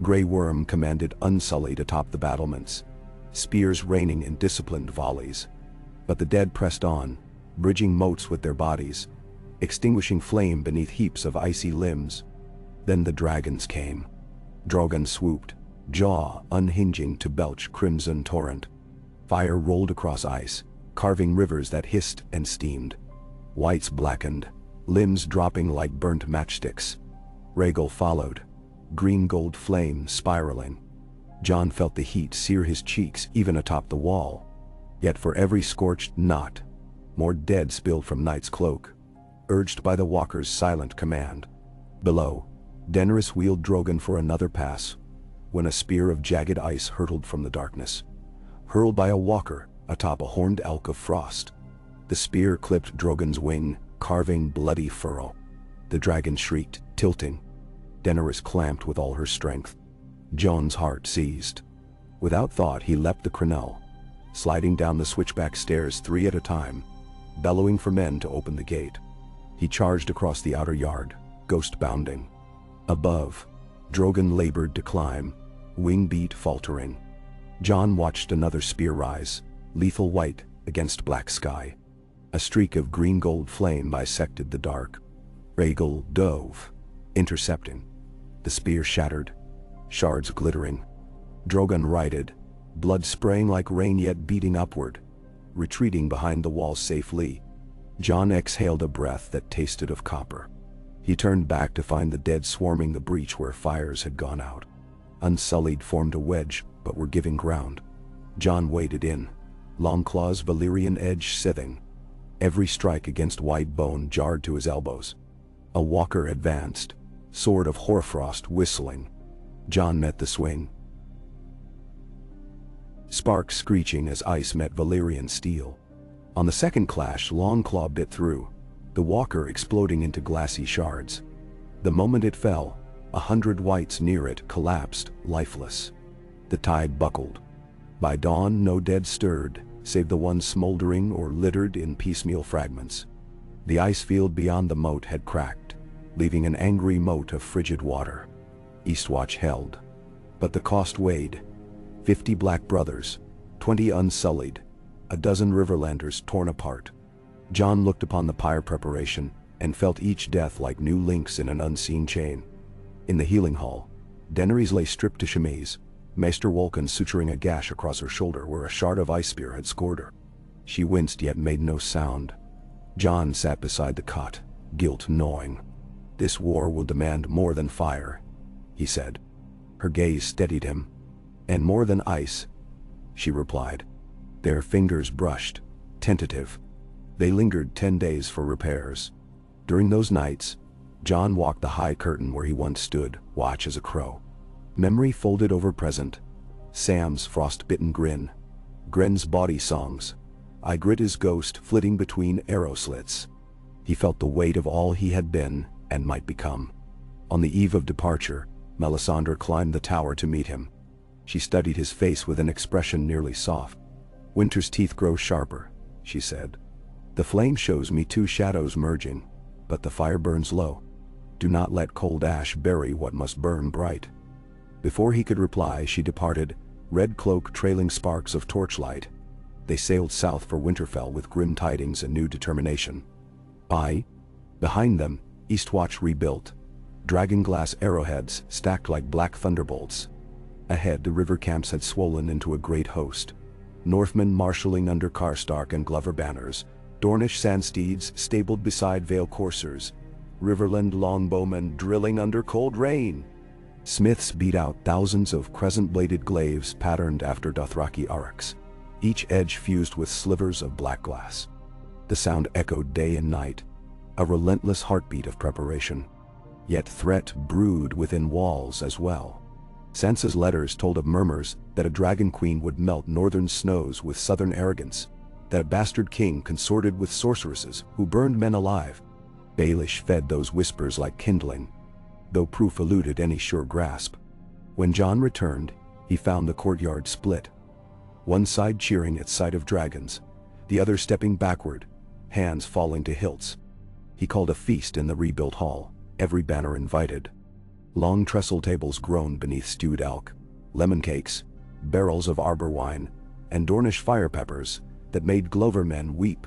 Grey Worm commanded unsullied atop the battlements, spears raining in disciplined volleys. But the dead pressed on, bridging moats with their bodies, extinguishing flame beneath heaps of icy limbs. Then the dragons came. Drogon swooped, jaw unhinging to belch crimson torrent. Fire rolled across ice, carving rivers that hissed and steamed. Whites blackened, limbs dropping like burnt matchsticks. Rhaegal followed, green-gold flame spiraling. Jon felt the heat sear his cheeks even atop the wall. Yet for every scorched knot, more dead spilled from Night's cloak, urged by the walker's silent command. Below, Daenerys wheeled Drogon for another pass, when a spear of jagged ice hurtled from the darkness. Hurled by a walker atop a horned elk of frost. The spear clipped Drogon's wing, carving bloody furrow. The dragon shrieked, tilting. Daenerys clamped with all her strength. Jon's heart seized. Without thought, he leapt the crenelle, sliding down the switchback stairs 3 at a time, bellowing for men to open the gate. He charged across the outer yard, ghost bounding. Above, Drogon labored to climb, wing beat faltering. Jon watched another spear rise, lethal white against black sky. A streak of green-gold flame bisected the dark. Rhaegal dove, intercepting. The spear shattered, shards glittering. Drogon righted, blood spraying like rain yet beating upward, retreating behind the wall safely. Jon exhaled a breath that tasted of copper. He turned back to find the dead swarming the breach where fires had gone out. Unsullied formed a wedge, but were giving ground. Jon waded in, Longclaw's Valyrian edge sithing. Every strike against white bone jarred to his elbows. A walker advanced, sword of hoarfrost whistling. Jon met the swing. Sparks screeching as ice met Valyrian steel. On the second clash, Longclaw bit through, the walker exploding into glassy shards. The moment it fell, 100 whites near it collapsed, lifeless. The tide buckled. By dawn, no dead stirred, save the ones smoldering or littered in piecemeal fragments. The ice field beyond the moat had cracked, leaving an angry moat of frigid water. Eastwatch held. But the cost weighed. 50 black brothers, 20 unsullied, a dozen Riverlanders torn apart. Jon looked upon the pyre preparation and felt each death like new links in an unseen chain. In the healing hall, Daenerys lay stripped to chemise, Maester Wolkan suturing a gash across her shoulder where a shard of ice spear had scored her. She winced yet made no sound. Jon sat beside the cot, guilt gnawing. "This war will demand more than fire," he said. Her gaze steadied him. "And more than ice," she replied. Their fingers brushed, tentative. They lingered 10 days for repairs. During those nights, Jon walked the high curtain where he once stood, watch as a crow. Memory folded over present. Sam's frost-bitten grin. Gren's bawdy songs. Ygritte's ghost flitting between arrow slits. He felt the weight of all he had been and might become. On the eve of departure, Melisandre climbed the tower to meet him. She studied his face with an expression nearly soft. "Winter's teeth grow sharper," she said. "The flame shows me 2 shadows merging, but the fire burns low. Do not let cold ash bury what must burn bright." Before he could reply, she departed, red cloak trailing sparks of torchlight. They sailed south for Winterfell with grim tidings and new determination. Behind them, Eastwatch rebuilt. Dragonglass arrowheads stacked like black thunderbolts. Ahead, the river camps had swollen into a great host. Northmen marshalling under Karstark and Glover banners, Dornish sandsteeds stabled beside Vale coursers, Riverland longbowmen drilling under cold rain. Smiths beat out thousands of crescent-bladed glaives patterned after Dothraki arcs, each edge fused with slivers of black glass. The sound echoed day and night, a relentless heartbeat of preparation. Yet threat brewed within walls as well. Sansa's letters told of murmurs that a dragon queen would melt northern snows with southern arrogance, that bastard king consorted with sorceresses who burned men alive. Baelish fed those whispers like kindling, though proof eluded any sure grasp. When Jon returned, he found the courtyard split. One side cheering at sight of dragons, the other stepping backward, hands falling to hilts. He called a feast in the rebuilt hall, every banner invited. Long trestle tables groaned beneath stewed elk, lemon cakes, barrels of arbor wine, and Dornish fire peppers that made Glover men weep.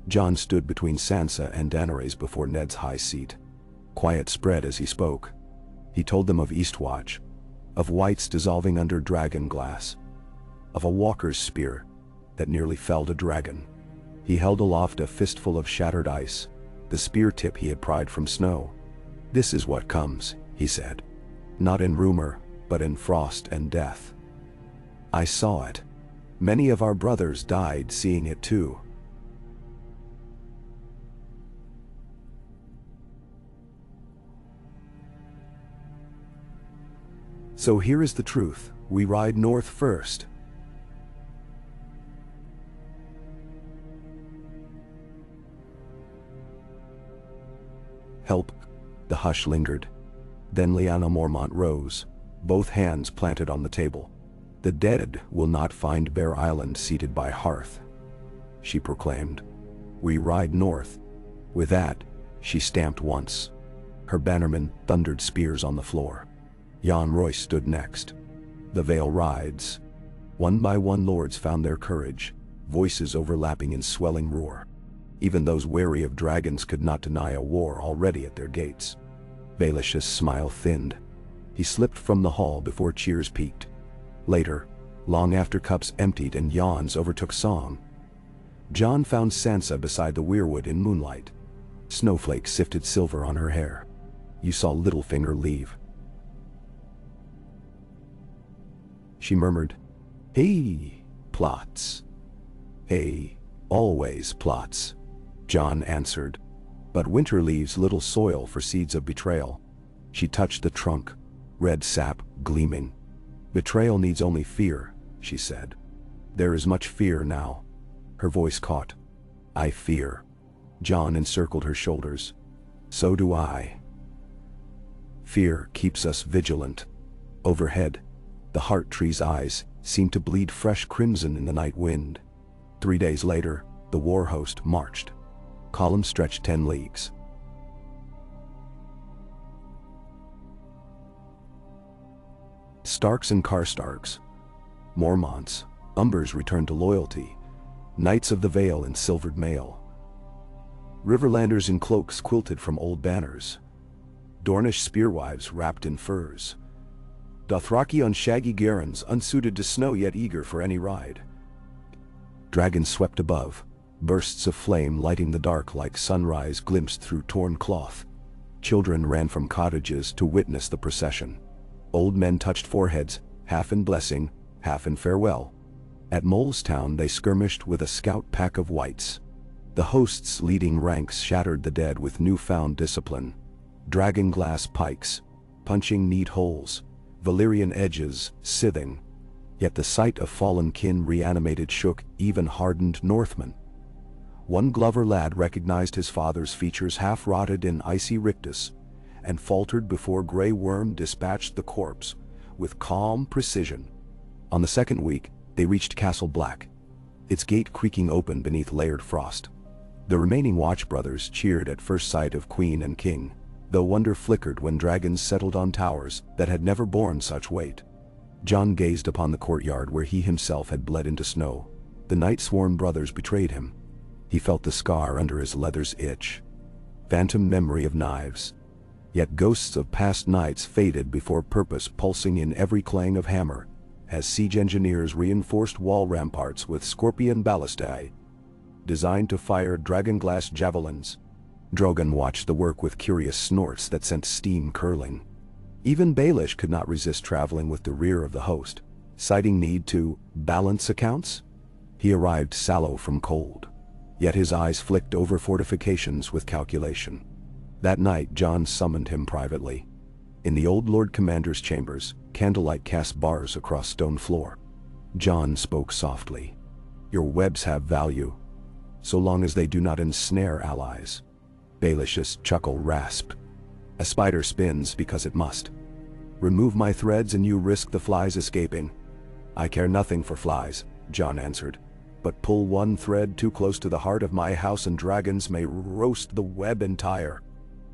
Jon stood between Sansa and Daenerys before Ned's high seat. Quiet spread as he spoke. He told them of Eastwatch, of whites dissolving under dragon glass, of a walker's spear that nearly felled a dragon. He held aloft a fistful of shattered ice, the spear tip he had pried from snow. "This is what comes," he said. "Not in rumor, but in frost and death. I saw it. Many of our brothers died seeing it too." So here is the truth. We ride north first. Help. The hush lingered. Then Lyanna Mormont rose, both hands planted on the table. "The dead will not find Bear Island seated by hearth," she proclaimed. "We ride north." With that, she stamped once. Her bannermen thundered spears on the floor. Jon Royce stood next. "The Vale rides." One by one lords found their courage, voices overlapping in swelling roar. Even those wary of dragons could not deny a war already at their gates. Baelish's smile thinned. He slipped from the hall before cheers peaked. Later, long after cups emptied and yawns overtook song, Jon found Sansa beside the weirwood in moonlight. Snowflakes sifted silver on her hair. You saw Littlefinger leave. She murmured, "Hey, plots." "Hey, always plots," Jon answered. "But winter leaves little soil for seeds of betrayal." She touched the trunk, red sap gleaming. "Betrayal needs only fear," she said. "There is much fear now." Her voice caught. "I fear." Jon encircled her shoulders. "So do I." Fear keeps us vigilant. Overhead, the heart tree's eyes seemed to bleed fresh crimson in the night wind. 3 days later, the war host marched. Columns stretched 10 leagues. Starks and Karstarks, Mormonts, Umbers returned to loyalty, Knights of the Vale in silvered mail, Riverlanders in cloaks quilted from old banners, Dornish spearwives wrapped in furs, Dothraki on shaggy garrons unsuited to snow yet eager for any ride. Dragons swept above, bursts of flame lighting the dark like sunrise glimpsed through torn cloth. Children ran from cottages to witness the procession. Old men touched foreheads, half in blessing, half in farewell. At Molestown they skirmished with a scout pack of whites. The host's leading ranks shattered the dead with newfound discipline. Dragonglass pikes, punching neat holes, Valyrian edges scything. Yet the sight of fallen kin reanimated shook even hardened Northmen. One Glover lad recognized his father's features half-rotted in icy rictus, and faltered before Grey Worm dispatched the corpse with calm precision. On the second week, they reached Castle Black, its gate creaking open beneath layered frost. The remaining Watch brothers cheered at first sight of Queen and King, though wonder flickered when dragons settled on towers that had never borne such weight. Jon gazed upon the courtyard where he himself had bled into snow. The night-sworn brothers betrayed him. He felt the scar under his leather's itch. Phantom memory of knives. Yet ghosts of past nights faded before purpose pulsing in every clang of hammer, as siege engineers reinforced wall ramparts with scorpion ballistae, designed to fire dragonglass javelins. Drogon watched the work with curious snorts that sent steam curling. Even Baelish could not resist traveling with the rear of the host, citing need to balance accounts. He arrived sallow from cold, yet his eyes flicked over fortifications with calculation. That night Jon summoned him privately. In the old Lord Commander's chambers, candlelight cast bars across stone floor. Jon spoke softly. Your webs have value, so long as they do not ensnare allies. Baelish's chuckle rasped. A spider spins because it must. Remove my threads and you risk the flies escaping. I care nothing for flies, Jon answered. But pull one thread too close to the heart of my house and dragons may roast the web entire.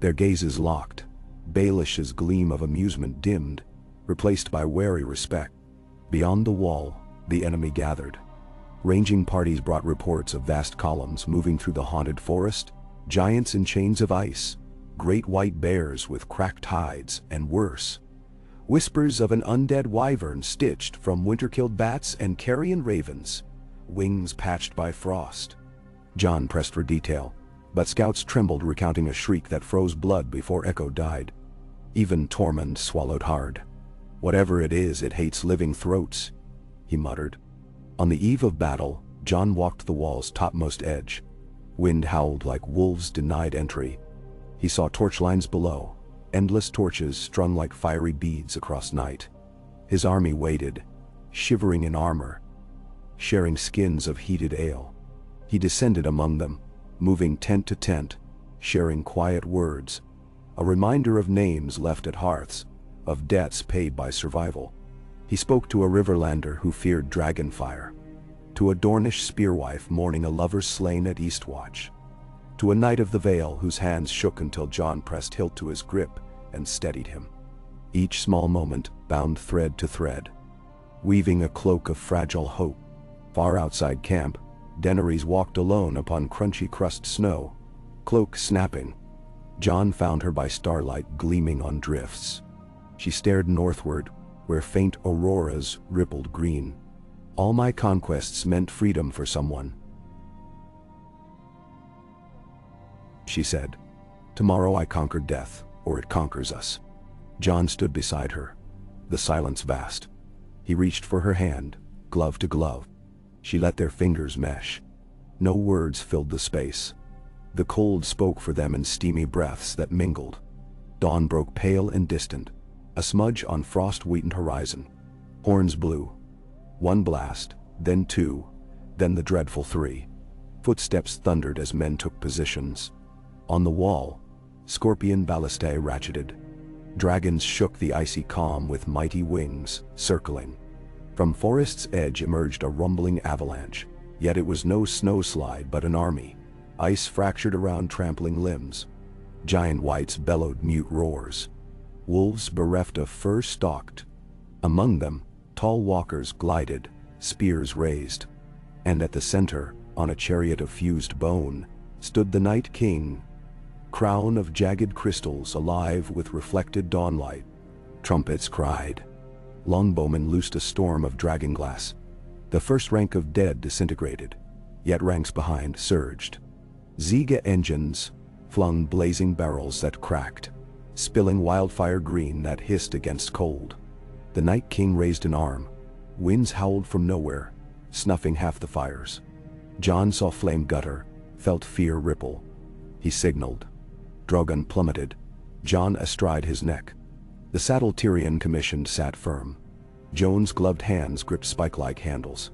Their gazes locked. Baelish's gleam of amusement dimmed, replaced by wary respect. Beyond the wall, the enemy gathered. Ranging parties brought reports of vast columns moving through the haunted forest, giants in chains of ice, great white bears with cracked hides, and worse, whispers of an undead wyvern stitched from winter-killed bats and carrion ravens, wings patched by frost. Jon pressed for detail, but scouts trembled, recounting a shriek that froze blood before echo died. Even Tormund swallowed hard. Whatever it is, it hates living throats, he muttered. On the eve of battle, Jon walked the wall's topmost edge. Wind howled like wolves denied entry. He saw torchlines below, endless torches strung like fiery beads across night. His army waited, shivering in armor, sharing skins of heated ale. He descended among them, moving tent to tent, sharing quiet words, a reminder of names left at hearths, of debts paid by survival. He spoke to a Riverlander who feared dragonfire, to a Dornish spearwife mourning a lover slain at Eastwatch, to a knight of the Vale whose hands shook until Jon pressed hilt to his grip and steadied him. Each small moment bound thread to thread, weaving a cloak of fragile hope. Far outside camp, Daenerys walked alone upon crunchy crust snow, cloak snapping. Jon found her by starlight gleaming on drifts. She stared northward, where faint auroras rippled green. All my conquests meant freedom for someone, she said. Tomorrow I conquer death, or it conquers us. Jon stood beside her, the silence vast. He reached for her hand, glove to glove. She let their fingers mesh. No words filled the space. The cold spoke for them in steamy breaths that mingled. Dawn broke pale and distant, a smudge on frost-wheatened horizon. Horns blew. One blast, then two, then the dreadful three. Footsteps thundered as men took positions. On the wall, scorpion ballistae ratcheted. Dragons shook the icy calm with mighty wings, circling. From forest's edge emerged a rumbling avalanche, yet it was no snowslide but an army. Ice fractured around trampling limbs. Giant whites bellowed mute roars. Wolves bereft of fur stalked. Among them, tall walkers glided, spears raised. And at the center, on a chariot of fused bone, stood the Night King, crown of jagged crystals alive with reflected dawnlight. Trumpets cried. Longbowmen loosed a storm of dragonglass. The first rank of dead disintegrated, yet ranks behind surged. Ziga engines flung blazing barrels that cracked, spilling wildfire green that hissed against cold. The Night King raised an arm. Winds howled from nowhere, snuffing half the fires. Jon saw flame gutter, felt fear ripple. He signaled. Drogon plummeted, Jon astride his neck. The saddle Tyrion commissioned sat firm. Jon's gloved hands gripped spike-like handles.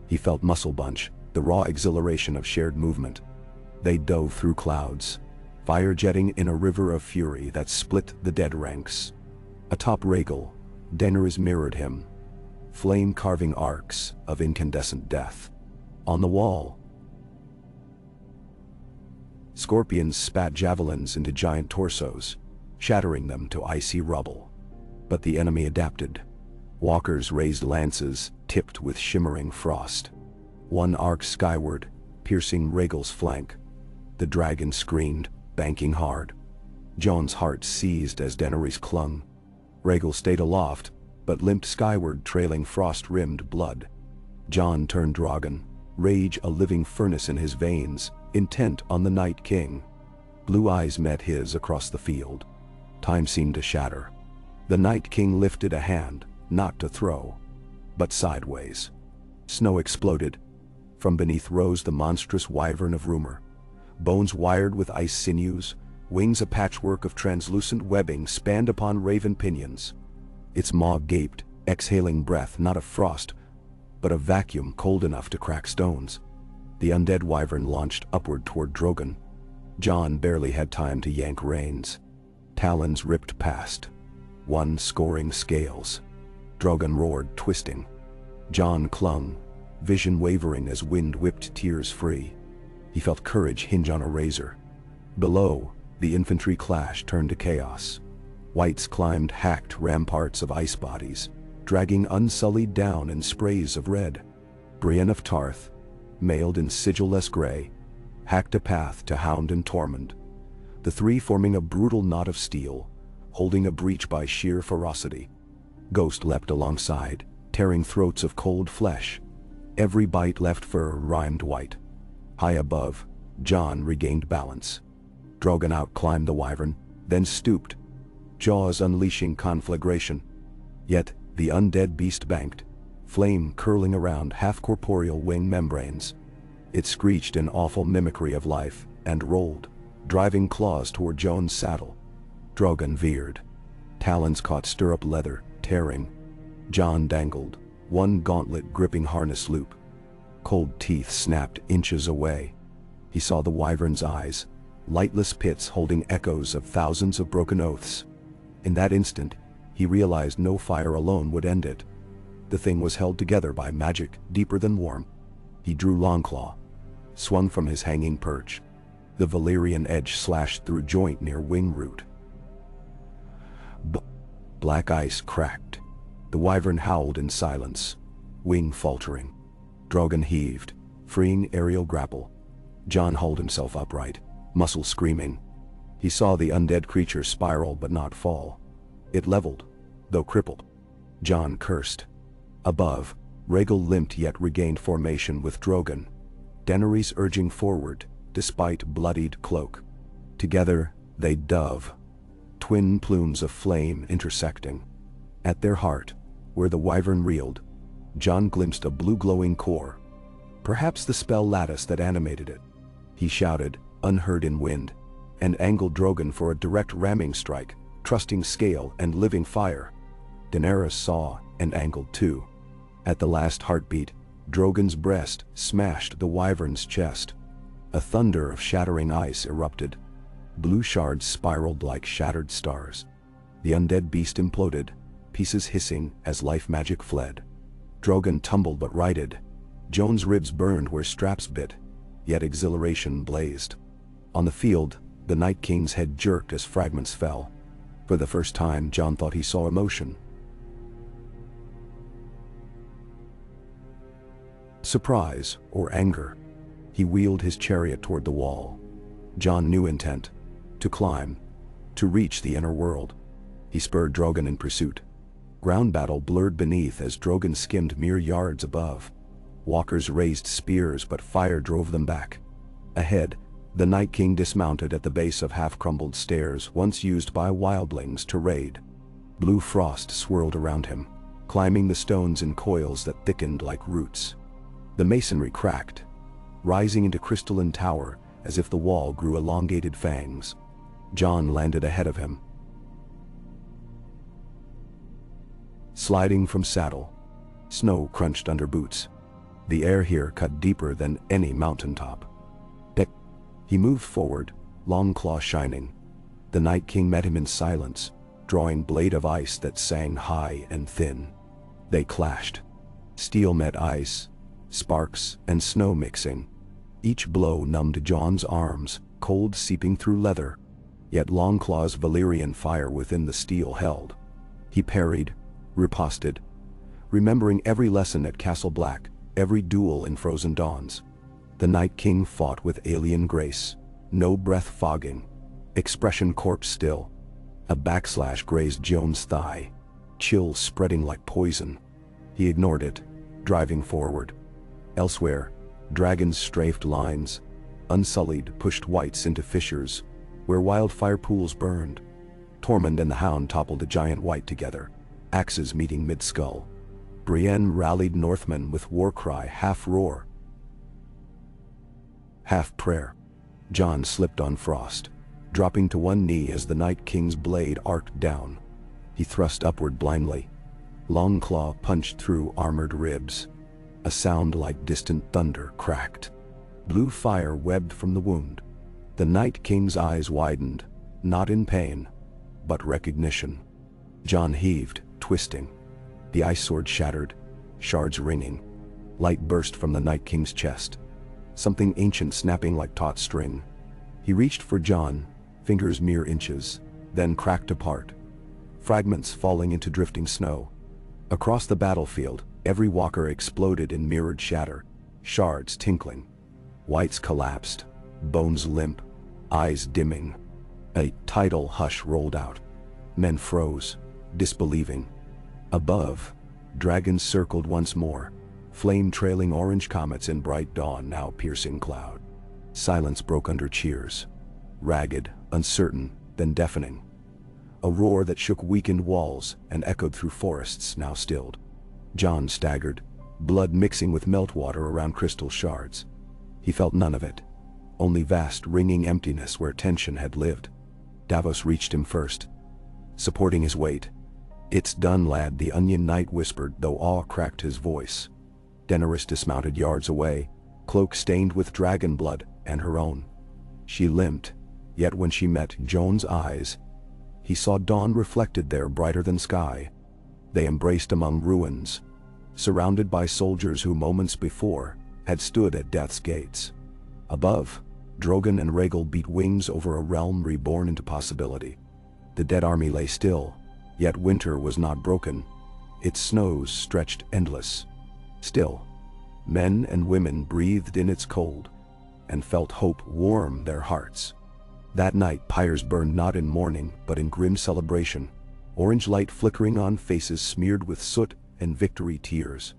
He felt muscle bunch, the raw exhilaration of shared movement. They dove through clouds, fire jetting in a river of fury that split the dead ranks. Atop Rhaegal, Daenerys mirrored him, flame-carving arcs of incandescent death. On the wall, scorpions spat javelins into giant torsos, shattering them to icy rubble. But the enemy adapted. Walkers raised lances, tipped with shimmering frost. One arced skyward, piercing Rhaegal's flank. The dragon screamed, banking hard. Jon's heart seized as Daenerys clung. Rhaegal stayed aloft, but limped skyward, trailing frost-rimmed blood. Jon turned Drogon, rage a living furnace in his veins, intent on the Night King. Blue eyes met his across the field. Time seemed to shatter. The Night King lifted a hand, not to throw, but sideways. Snow exploded. From beneath rose the monstrous wyvern of rumor. Bones wired with ice sinews, wings a patchwork of translucent webbing spanned upon raven pinions. Its maw gaped, exhaling breath not of frost, but a vacuum cold enough to crack stones. The undead wyvern launched upward toward Drogon. Jon barely had time to yank reins. Talons ripped past. One scoring scales. Drogon roared, twisting. Jon clung, vision wavering as wind whipped tears free. He felt courage hinge on a razor. Below, the infantry clash turned to chaos. Wights climbed hacked ramparts of ice bodies, dragging unsullied down in sprays of red. Brienne of Tarth, mailed in sigil-less gray, hacked a path to Hound and Tormund, the three forming a brutal knot of steel, holding a breach by sheer ferocity. Ghost leapt alongside, tearing throats of cold flesh. Every bite left fur rimed white. High above, Jon regained balance. Drogon out-climbed the wyvern, then stooped, jaws unleashing conflagration. Yet, the undead beast banked, flame curling around half-corporeal wing membranes. It screeched in awful mimicry of life, and rolled, driving claws toward Jon's saddle. Drogon veered. Talons caught stirrup leather, tearing. Jon dangled, one gauntlet gripping harness loop. Cold teeth snapped inches away. He saw the wyvern's eyes, lightless pits holding echoes of thousands of broken oaths. In that instant, he realized no fire alone would end it. The thing was held together by magic deeper than warmth. He drew Longclaw, swung from his hanging perch. The Valyrian edge slashed through joint near wing root. Black ice cracked. The wyvern howled in silence, wing faltering. Drogon heaved, freeing aerial grapple. Jon hauled himself upright, muscle screaming. He saw the undead creature spiral but not fall. It leveled, though crippled. Jon cursed. Above, Rhaegal limped yet regained formation with Drogon, Daenerys urging forward, despite bloodied cloak. Together, they dove, twin plumes of flame intersecting. At their heart, where the wyvern reeled, Jon glimpsed a blue-glowing core. Perhaps the spell lattice that animated it. He shouted, unheard in wind, and angled Drogon for a direct ramming strike, trusting scale and living fire. Daenerys saw and angled too. At the last heartbeat, Drogon's breast smashed the wyvern's chest. A thunder of shattering ice erupted. Blue shards spiraled like shattered stars. The undead beast imploded, pieces hissing as life magic fled. Drogon tumbled but righted. Jon's ribs burned where straps bit, yet exhilaration blazed. On the field, the Night King's head jerked as fragments fell. For the first time, Jon thought he saw emotion. Surprise or anger. He wheeled his chariot toward the wall. Jon knew intent. To climb. To reach the inner world. He spurred Drogon in pursuit. Ground battle blurred beneath as Drogon skimmed mere yards above. Walkers raised spears but fire drove them back. Ahead, the Night King dismounted at the base of half-crumbled stairs once used by wildlings to raid. Blue frost swirled around him, climbing the stones in coils that thickened like roots. The masonry cracked, rising into crystalline tower as if the wall grew elongated fangs. Jon landed ahead of him. Sliding from saddle, snow crunched under boots. The air here cut deeper than any mountaintop. He moved forward, Longclaw shining. The Night King met him in silence, drawing blade of ice that sang high and thin. They clashed. Steel met ice, sparks and snow mixing. Each blow numbed Jon's arms, cold seeping through leather. Yet Longclaw's Valyrian fire within the steel held. He parried, riposted, remembering every lesson at Castle Black, every duel in Frozen Dawns. The Night King fought with alien grace, no breath fogging, expression corpse still. A backslash grazed Jon's thigh, chills spreading like poison. He ignored it, driving forward. Elsewhere, dragons strafed lines, unsullied pushed wights into fissures, where wildfire pools burned. Tormund and the Hound toppled a giant wight together, axes meeting mid-skull. Brienne rallied Northmen with war cry half-roar, half-prayer. Jon slipped on frost, dropping to one knee as the Night King's blade arced down. He thrust upward blindly. Longclaw punched through armored ribs. A sound like distant thunder cracked. Blue fire webbed from the wound. The Night King's eyes widened, not in pain, but recognition. Jon heaved, twisting. The ice sword shattered, shards ringing. Light burst from the Night King's chest, something ancient snapping like taut string. He reached for Jon, fingers mere inches, then cracked apart, fragments falling into drifting snow. Across the battlefield, every walker exploded in mirrored shatter, shards tinkling. Whites collapsed, bones limp, eyes dimming. A tidal hush rolled out. Men froze, disbelieving. Above, dragons circled once more, flame-trailing orange comets in bright dawn now piercing cloud. Silence broke under cheers. Ragged, uncertain, then deafening. A roar that shook weakened walls and echoed through forests now stilled. Jon staggered, blood mixing with meltwater around crystal shards. He felt none of it, only vast ringing emptiness where tension had lived. Davos reached him first, supporting his weight. "It's done, lad," the Onion Knight whispered, though awe cracked his voice. Daenerys dismounted yards away, cloak stained with dragon blood and her own. She limped, yet when she met Jon's eyes, he saw dawn reflected there brighter than sky. They embraced among ruins, surrounded by soldiers who moments before had stood at death's gates. Above, Drogon and Rhaegal beat wings over a realm reborn into possibility. The dead army lay still, yet winter was not broken. Its snows stretched endless. Still, men and women breathed in its cold, and felt hope warm their hearts. That night pyres burned not in mourning but in grim celebration, orange light flickering on faces smeared with soot and victory tears.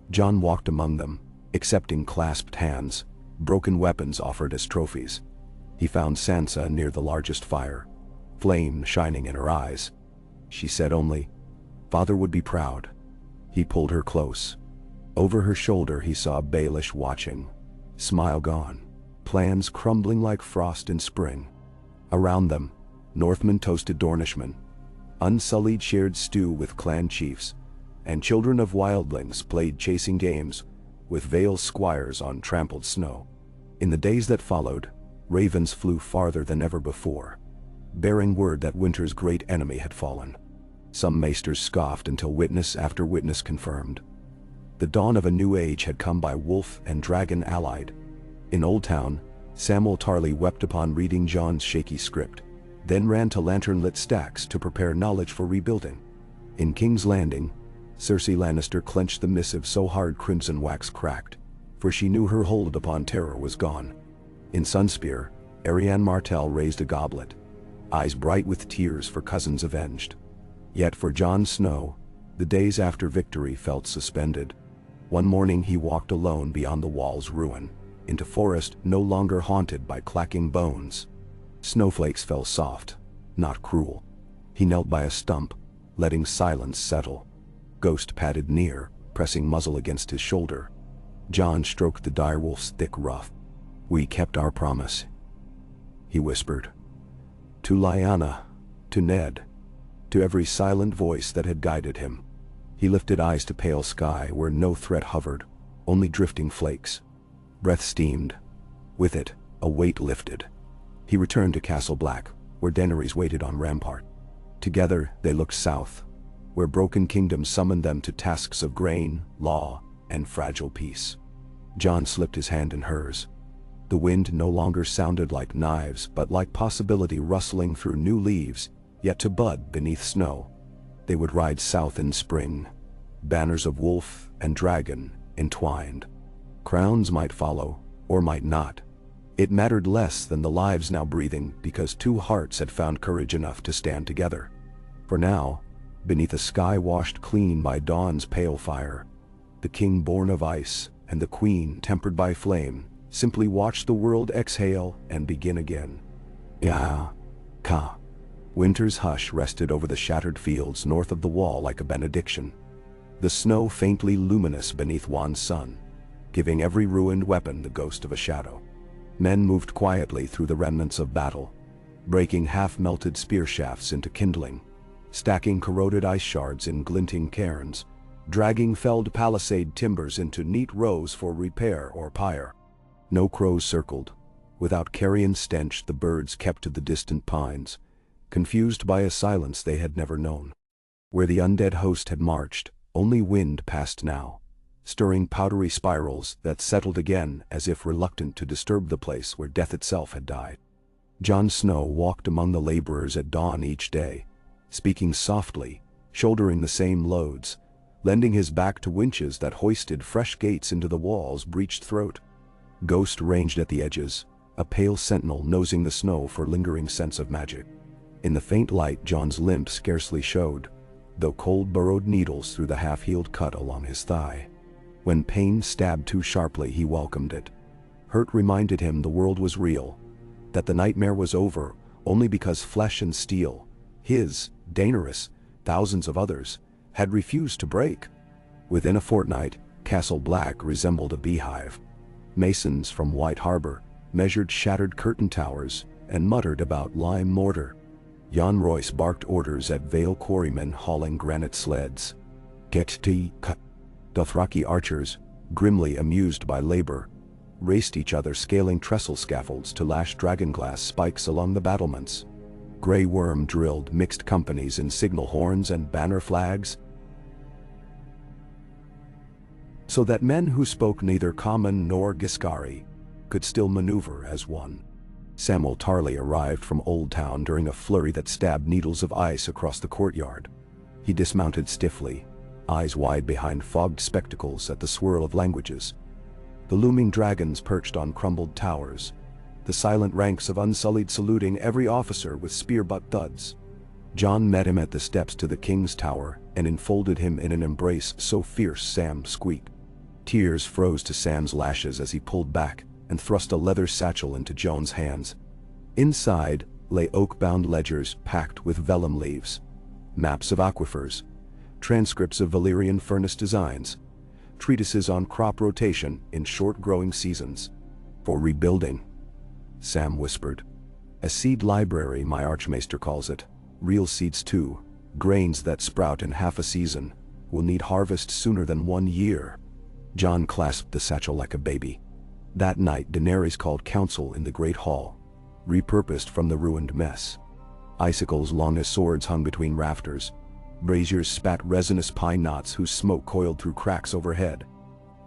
Jon walked among them, accepting clasped hands, broken weapons offered as trophies. He found Sansa near the largest fire, flame shining in her eyes. She said only, "Father would be proud." He pulled her close. Over her shoulder he saw Baelish watching, smile gone, plans crumbling like frost in spring. Around them, Northmen toasted Dornishmen, unsullied shared stew with clan chiefs, and children of wildlings played chasing games with Vale squires on trampled snow. In the days that followed, ravens flew farther than ever before, bearing word that winter's great enemy had fallen. Some maesters scoffed until witness after witness confirmed. The dawn of a new age had come by wolf and dragon allied. In Old Town, Samwell Tarly wept upon reading Jon's shaky script, then ran to lantern-lit stacks to prepare knowledge for rebuilding. In King's Landing, Cersei Lannister clenched the missive so hard crimson wax cracked, for she knew her hold upon terror was gone. In Sunspear, Arianne Martell raised a goblet, eyes bright with tears for cousins avenged. Yet for Jon Snow, the days after victory felt suspended. One morning he walked alone beyond the wall's ruin, into forest no longer haunted by clacking bones. Snowflakes fell soft, not cruel. He knelt by a stump, letting silence settle. Ghost padded near, pressing muzzle against his shoulder. Jon stroked the direwolf's thick ruff. "We kept our promise," he whispered. To Lyanna, to Ned, to every silent voice that had guided him. He lifted eyes to pale sky where no threat hovered, only drifting flakes. Breath steamed. With it, a weight lifted. He returned to Castle Black, where Daenerys waited on rampart. Together they looked south, where broken kingdoms summoned them to tasks of grain, law, and fragile peace. Jon slipped his hand in hers. The wind no longer sounded like knives but like possibility rustling through new leaves, yet to bud beneath snow. They would ride south in spring, banners of wolf and dragon entwined. Crowns might follow, or might not. It mattered less than the lives now breathing because two hearts had found courage enough to stand together. For now, beneath a sky washed clean by dawn's pale fire, the king born of ice and the queen tempered by flame simply watched the world exhale and begin again. Ka. Winter's hush rested over the shattered fields north of the wall like a benediction. The snow faintly luminous beneath Wan's sun, giving every ruined weapon the ghost of a shadow. Men moved quietly through the remnants of battle, breaking half-melted spear shafts into kindling, stacking corroded ice shards in glinting cairns, dragging felled palisade timbers into neat rows for repair or pyre. No crows circled. Without carrion stench, the birds kept to the distant pines, confused by a silence they had never known. Where the undead host had marched, only wind passed now, stirring powdery spirals that settled again as if reluctant to disturb the place where death itself had died. Jon Snow walked among the laborers at dawn each day, speaking softly, shouldering the same loads, lending his back to winches that hoisted fresh gates into the wall's breached throat. Ghost ranged at the edges, a pale sentinel nosing the snow for lingering sense of magic. In the faint light, Jon's limp scarcely showed, though cold burrowed needles through the half-healed cut along his thigh. When pain stabbed too sharply, he welcomed it. Hurt reminded him the world was real, that the nightmare was over only because flesh and steel, his, Daenerys, thousands of others, had refused to break. Within a fortnight, Castle Black resembled a beehive. Masons from White Harbor measured shattered curtain towers and muttered about lime mortar. Jan Royce barked orders at Vale quarrymen hauling granite sleds. Get tea cut. Dothraki archers, grimly amused by labor, raced each other scaling trestle scaffolds to lash dragonglass spikes along the battlements. Grey Worm drilled mixed companies in signal horns and banner flags, so that men who spoke neither Common nor Giscari could still maneuver as one. Samwell Tarly arrived from Old Town during a flurry that stabbed needles of ice across the courtyard. He dismounted stiffly, eyes wide behind fogged spectacles at the swirl of languages. The looming dragons perched on crumbled towers, the silent ranks of Unsullied saluting every officer with spear-butt thuds. Jon met him at the steps to the king's tower and enfolded him in an embrace so fierce Sam squeaked. Tears froze to Sam's lashes as he pulled back and thrust a leather satchel into Jon's hands. Inside lay oak-bound ledgers packed with vellum leaves, maps of aquifers, transcripts of Valyrian furnace designs, treatises on crop rotation in short-growing seasons. For rebuilding, Sam whispered. A seed library, my archmaester calls it. Real seeds too, grains that sprout in half a season, will need harvest sooner than 1 year. Jon clasped the satchel like a baby. That night Daenerys called council in the great hall, repurposed from the ruined mess. Icicles long as swords hung between rafters. Braziers spat resinous pine knots whose smoke coiled through cracks overhead.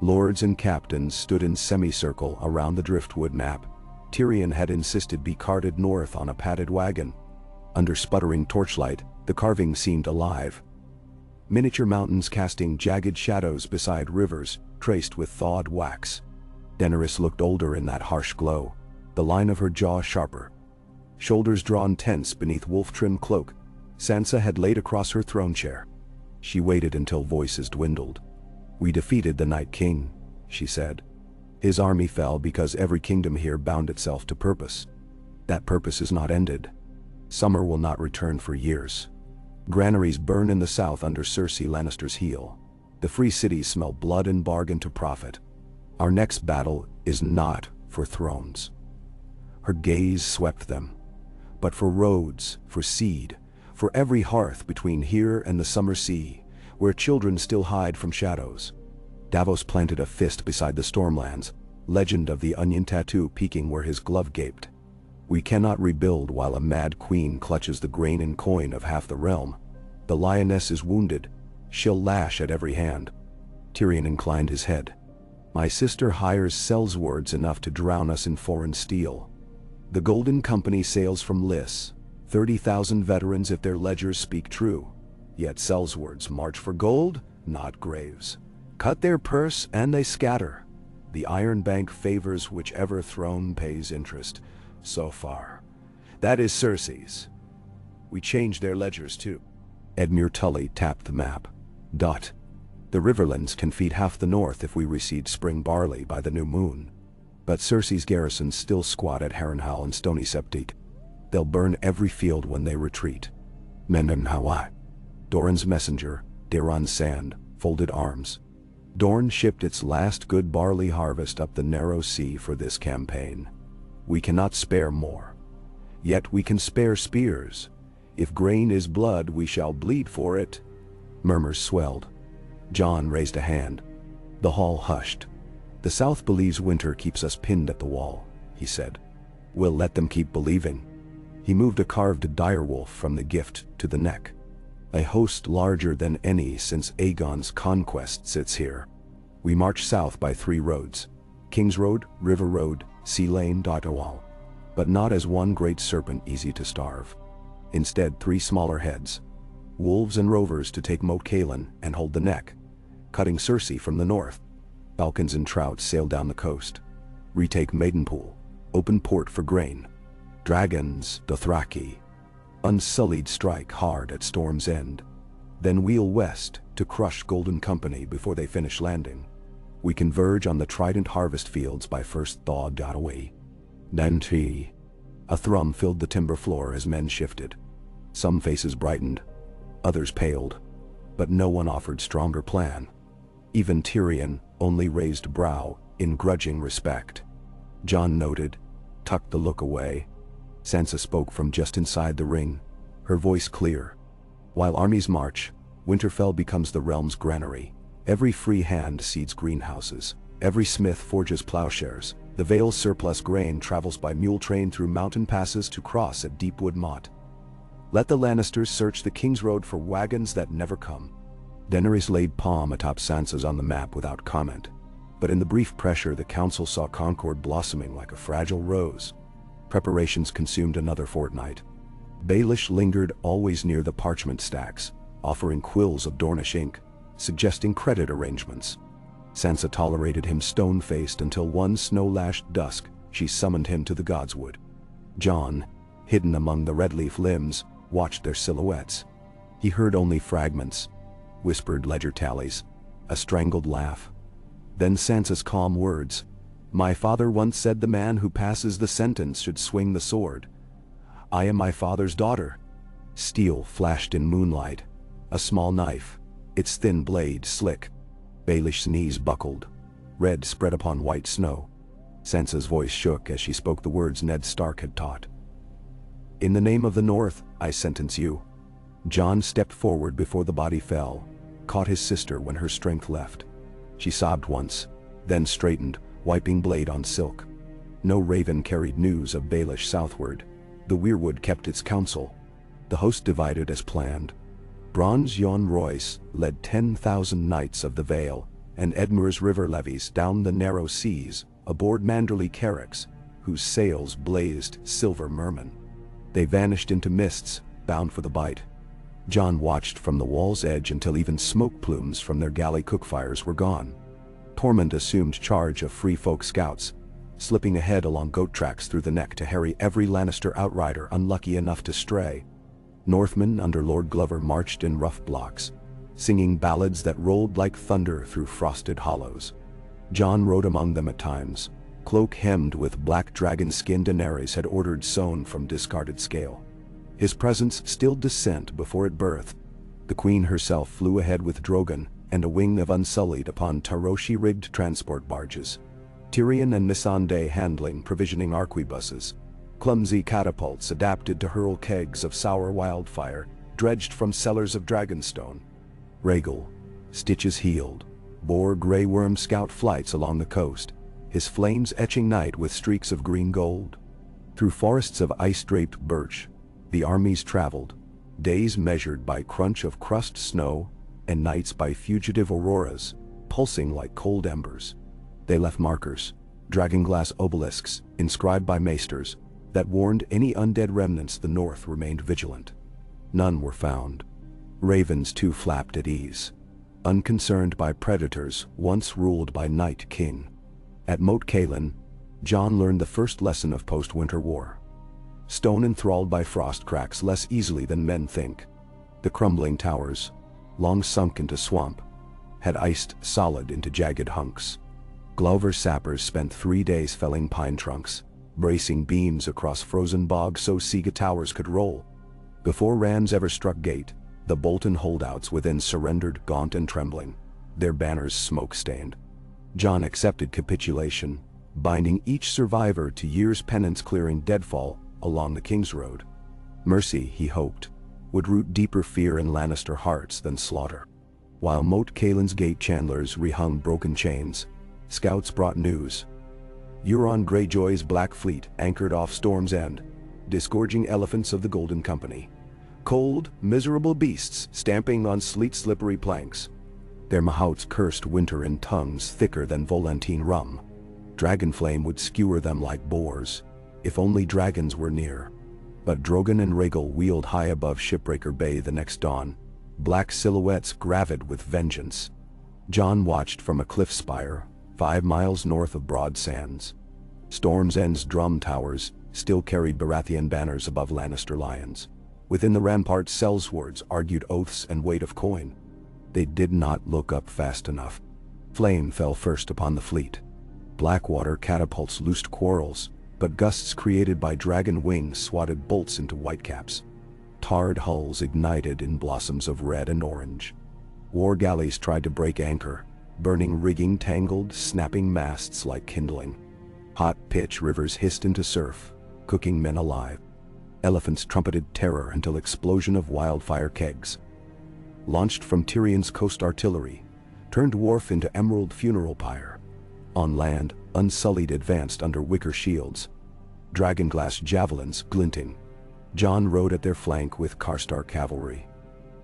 Lords and captains stood in semicircle around the driftwood map Tyrion had insisted be carted north on a padded wagon. Under sputtering torchlight, the carving seemed alive. Miniature mountains casting jagged shadows beside rivers traced with thawed wax. Daenerys looked older in that harsh glow, the line of her jaw sharper. Shoulders drawn tense beneath wolf-trimmed cloak, Sansa had laid across her throne chair. She waited until voices dwindled. We defeated the Night King, she said. His army fell because every kingdom here bound itself to purpose. That purpose is not ended. Summer will not return for years. Granaries burn in the south under Cersei Lannister's heel. The free cities smell blood and bargain to profit. Our next battle is not for thrones. Her gaze swept them. But for roads, for seed, for every hearth between here and the summer sea, where children still hide from shadows. Davos planted a fist beside the Stormlands, legend of the onion tattoo peeking where his glove gaped. We cannot rebuild while a mad queen clutches the grain and coin of half the realm. The lioness is wounded. She'll lash at every hand. Tyrion inclined his head. My sister hires sellswords enough to drown us in foreign steel. The Golden Company sails from Lys, 30,000 veterans if their ledgers speak true. Yet sellswords march for gold, not graves. Cut their purse and they scatter. The Iron Bank favors whichever throne pays interest. So far. That is Cersei's. We changed their ledgers too. Edmure Tully tapped the map. Dot. The Riverlands can feed half the north if we reseed spring barley by the new moon. But Cersei's garrisons still squat at Harrenhal and Stony Septik. They'll burn every field when they retreat. Menden Hawaii. Doran's messenger, Daeron Sand, folded arms. Dorne shipped its last good barley harvest up the narrow sea for this campaign. We cannot spare more. Yet we can spare spears. If grain is blood, we shall bleed for it. Murmurs swelled. Jon raised a hand. The hall hushed. "The South believes winter keeps us pinned at the wall," he said. "We'll let them keep believing." He moved a carved direwolf from the gift to the neck. "A host larger than any since Aegon's conquest sits here. We march south by 3 roads. King's Road, River Road, Sea Lane, Wall. But not as one great serpent easy to starve. Instead 3 smaller heads. Wolves and rovers to take Moat Cailin and hold the neck. Cutting Cersei from the north. Falcons and trout sail down the coast. Retake Maidenpool. Open port for grain. Dragons, Dothraki. Unsullied strike hard at Storm's End. Then wheel west to crush Golden Company before they finish landing. We converge on the Trident harvest fields by first thaw. Away. Nanti. A thrum filled the timber floor as men shifted. Some faces brightened. Others paled. But no one offered stronger plan. Even Tyrion only raised brow in grudging respect. Jon noted, tucked the look away. Sansa spoke from just inside the ring, her voice clear. "While armies march, Winterfell becomes the realm's granary. Every free hand seeds greenhouses. Every smith forges plowshares. The Vale's surplus grain travels by mule train through mountain passes to cross at Deepwood Motte. Let the Lannisters search the King's Road for wagons that never come." Daenerys laid palm atop Sansa's on the map without comment. But in the brief pressure, the council saw Concord blossoming like a fragile rose. Preparations consumed another fortnight. Baelish lingered always near the parchment stacks, offering quills of Dornish ink, suggesting credit arrangements. Sansa tolerated him stone-faced until one snow-lashed dusk she summoned him to the Godswood. Jon, hidden among the red-leaf limbs, watched their silhouettes. He heard only fragments, whispered ledger tallies, a strangled laugh. Then Sansa's calm words. "My father once said the man who passes the sentence should swing the sword. I am my father's daughter." Steel flashed in moonlight, a small knife, its thin blade slick. Baelish's knees buckled. Red spread upon white snow. Sansa's voice shook as she spoke the words Ned Stark had taught. "In the name of the North, I sentence you." Jon stepped forward before the body fell, caught his sister when her strength left. She sobbed once, then straightened, wiping blade on silk. No raven carried news of Baelish southward. The weirwood kept its counsel. The host divided as planned. Bronze Jon Royce led 10,000 knights of the Vale and Edmure's river levies down the narrow seas aboard Manderley carracks, whose sails blazed silver merman. They vanished into mists, bound for the Bight. Jon watched from the wall's edge until even smoke plumes from their galley cookfires were gone. Tormund assumed charge of Free Folk scouts, slipping ahead along goat tracks through the neck to harry every Lannister outrider unlucky enough to stray. Northmen under Lord Glover marched in rough blocks, singing ballads that rolled like thunder through frosted hollows. Jon rode among them at times, cloak hemmed with black dragon skin Daenerys had ordered sewn from discarded scale. His presence stilled dissent before it birthed. The queen herself flew ahead with Drogon and a wing of Unsullied upon Taroshi-rigged transport barges. Tyrion and Missandei handling provisioning arquebuses. Clumsy catapults adapted to hurl kegs of sour wildfire, dredged from cellars of Dragonstone. Rhaegal, stitches healed, bore Grey Worm scout flights along the coast, his flames etching night with streaks of green gold. Through forests of ice-draped birch, the armies traveled, days measured by crunch of crust snow and nights by fugitive auroras, pulsing like cold embers. They left markers, dragonglass obelisks inscribed by maesters, that warned any undead remnants the north remained vigilant. None were found. Ravens too flapped at ease, unconcerned by predators once ruled by Night King. At Moat Cailin, Jon learned the first lesson of post-winter war. Stone enthralled by frost cracks less easily than men think. The crumbling towers, long sunk into swamp, had iced solid into jagged hunks. Glover's sappers spent 3 days felling pine trunks, bracing beams across frozen bog so Siga towers could roll. Before rams ever struck gate, the Bolton holdouts within surrendered gaunt and trembling, their banners smoke-stained. Jon accepted capitulation, binding each survivor to years' penance-clearing deadfall along the King's Road. Mercy, he hoped, would root deeper fear in Lannister hearts than slaughter. While Moat Caelan's gate chandlers rehung broken chains, scouts brought news. Euron Greyjoy's Black Fleet anchored off Storm's End, disgorging elephants of the Golden Company. Cold, miserable beasts stamping on sleet-slippery planks. Their mahouts cursed winter in tongues thicker than Volantine rum. Dragonflame would skewer them like boars, if only dragons were near. But Drogon and Rhaegal wheeled high above Shipbreaker Bay the next dawn, black silhouettes gravid with vengeance. Jon watched from a cliff spire, 5 miles north of Broad Sands. Storm's End's drum towers still carried Baratheon banners above Lannister lions. Within the ramparts, sellswords argued oaths and weight of coin. They did not look up fast enough. Flame fell first upon the fleet. Blackwater catapults loosed quarrels, but gusts created by dragon wings swatted bolts into whitecaps. Tarred hulls ignited in blossoms of red and orange. War galleys tried to break anchor, burning rigging tangled, snapping masts like kindling. Hot pitch rivers hissed into surf, cooking men alive. Elephants trumpeted terror until explosion of wildfire kegs. Launched from Tyrion's coast artillery, turned wharf into emerald funeral pyre. On land, Unsullied advanced under wicker shields, dragonglass javelins glinting. Jon rode at their flank with Karstar cavalry.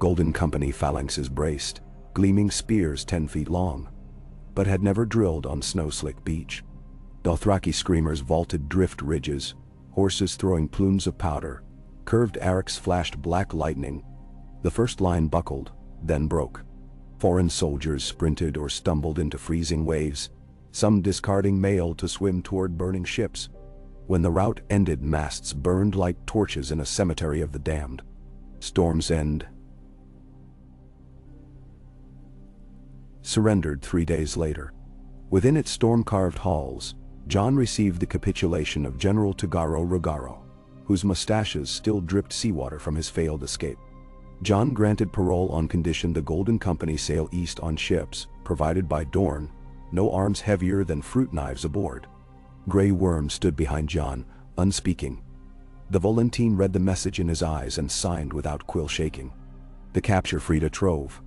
Golden Company phalanxes braced, gleaming spears 10 feet long, but had never drilled on snow-slick beach. Dothraki screamers vaulted drift ridges, horses throwing plumes of powder. Curved arcs flashed black lightning. The first line buckled, then broke. Foreign soldiers sprinted or stumbled into freezing waves, some discarding mail to swim toward burning ships. When the rout ended, masts burned like torches in a cemetery of the damned. Storm's End surrendered 3 days later. Within its storm-carved halls, Jon received the capitulation of General Togaro Rogaro, whose mustaches still dripped seawater from his failed escape. Jon granted parole on condition the Golden Company sail east on ships provided by Dorne, no arms heavier than fruit knives aboard. Grey Worm stood behind Jon, unspeaking. The Volantine read the message in his eyes and signed without quill shaking. The capture freed a trove.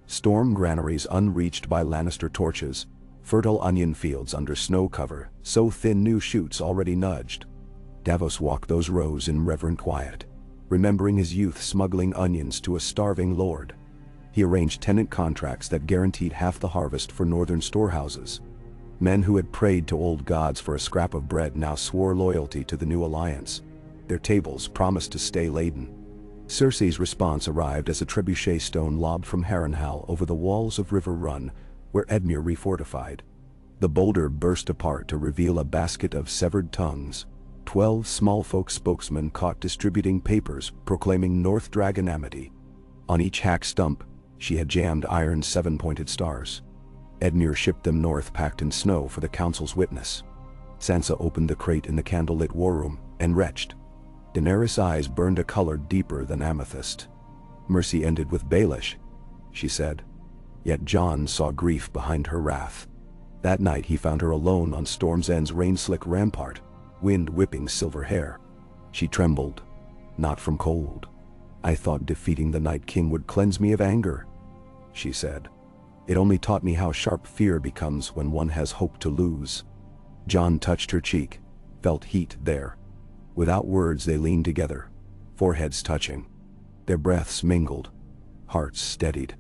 Storm granaries unreached by Lannister torches, fertile onion fields under snow cover, so thin new shoots already nudged. Davos walked those rows in reverent quiet, remembering his youth smuggling onions to a starving lord. He arranged tenant contracts that guaranteed half the harvest for northern storehouses. Men who had prayed to old gods for a scrap of bread now swore loyalty to the new alliance. Their tables promised to stay laden. Cersei's response arrived as a trebuchet stone lobbed from Harrenhal over the walls of River Run, where Edmure refortified. The boulder burst apart to reveal a basket of severed tongues. 12 small folk spokesmen caught distributing papers proclaiming North Dragon amity. On each hack stump, she had jammed iron 7-pointed stars. Edmure shipped them north packed in snow for the council's witness. Sansa opened the crate in the candlelit war room and retched. Daenerys' eyes burned a color deeper than amethyst. Mercy ended with Baelish, she said. Yet Jon saw grief behind her wrath. That night he found her alone on Storm's End's rain-slick rampart, wind whipping silver hair. She trembled, not from cold. I thought defeating the Night King would cleanse me of anger, she said. It only taught me how sharp fear becomes when one has hope to lose. Jon touched her cheek, felt heat there. Without words they leaned together, foreheads touching. Their breaths mingled, hearts steadied.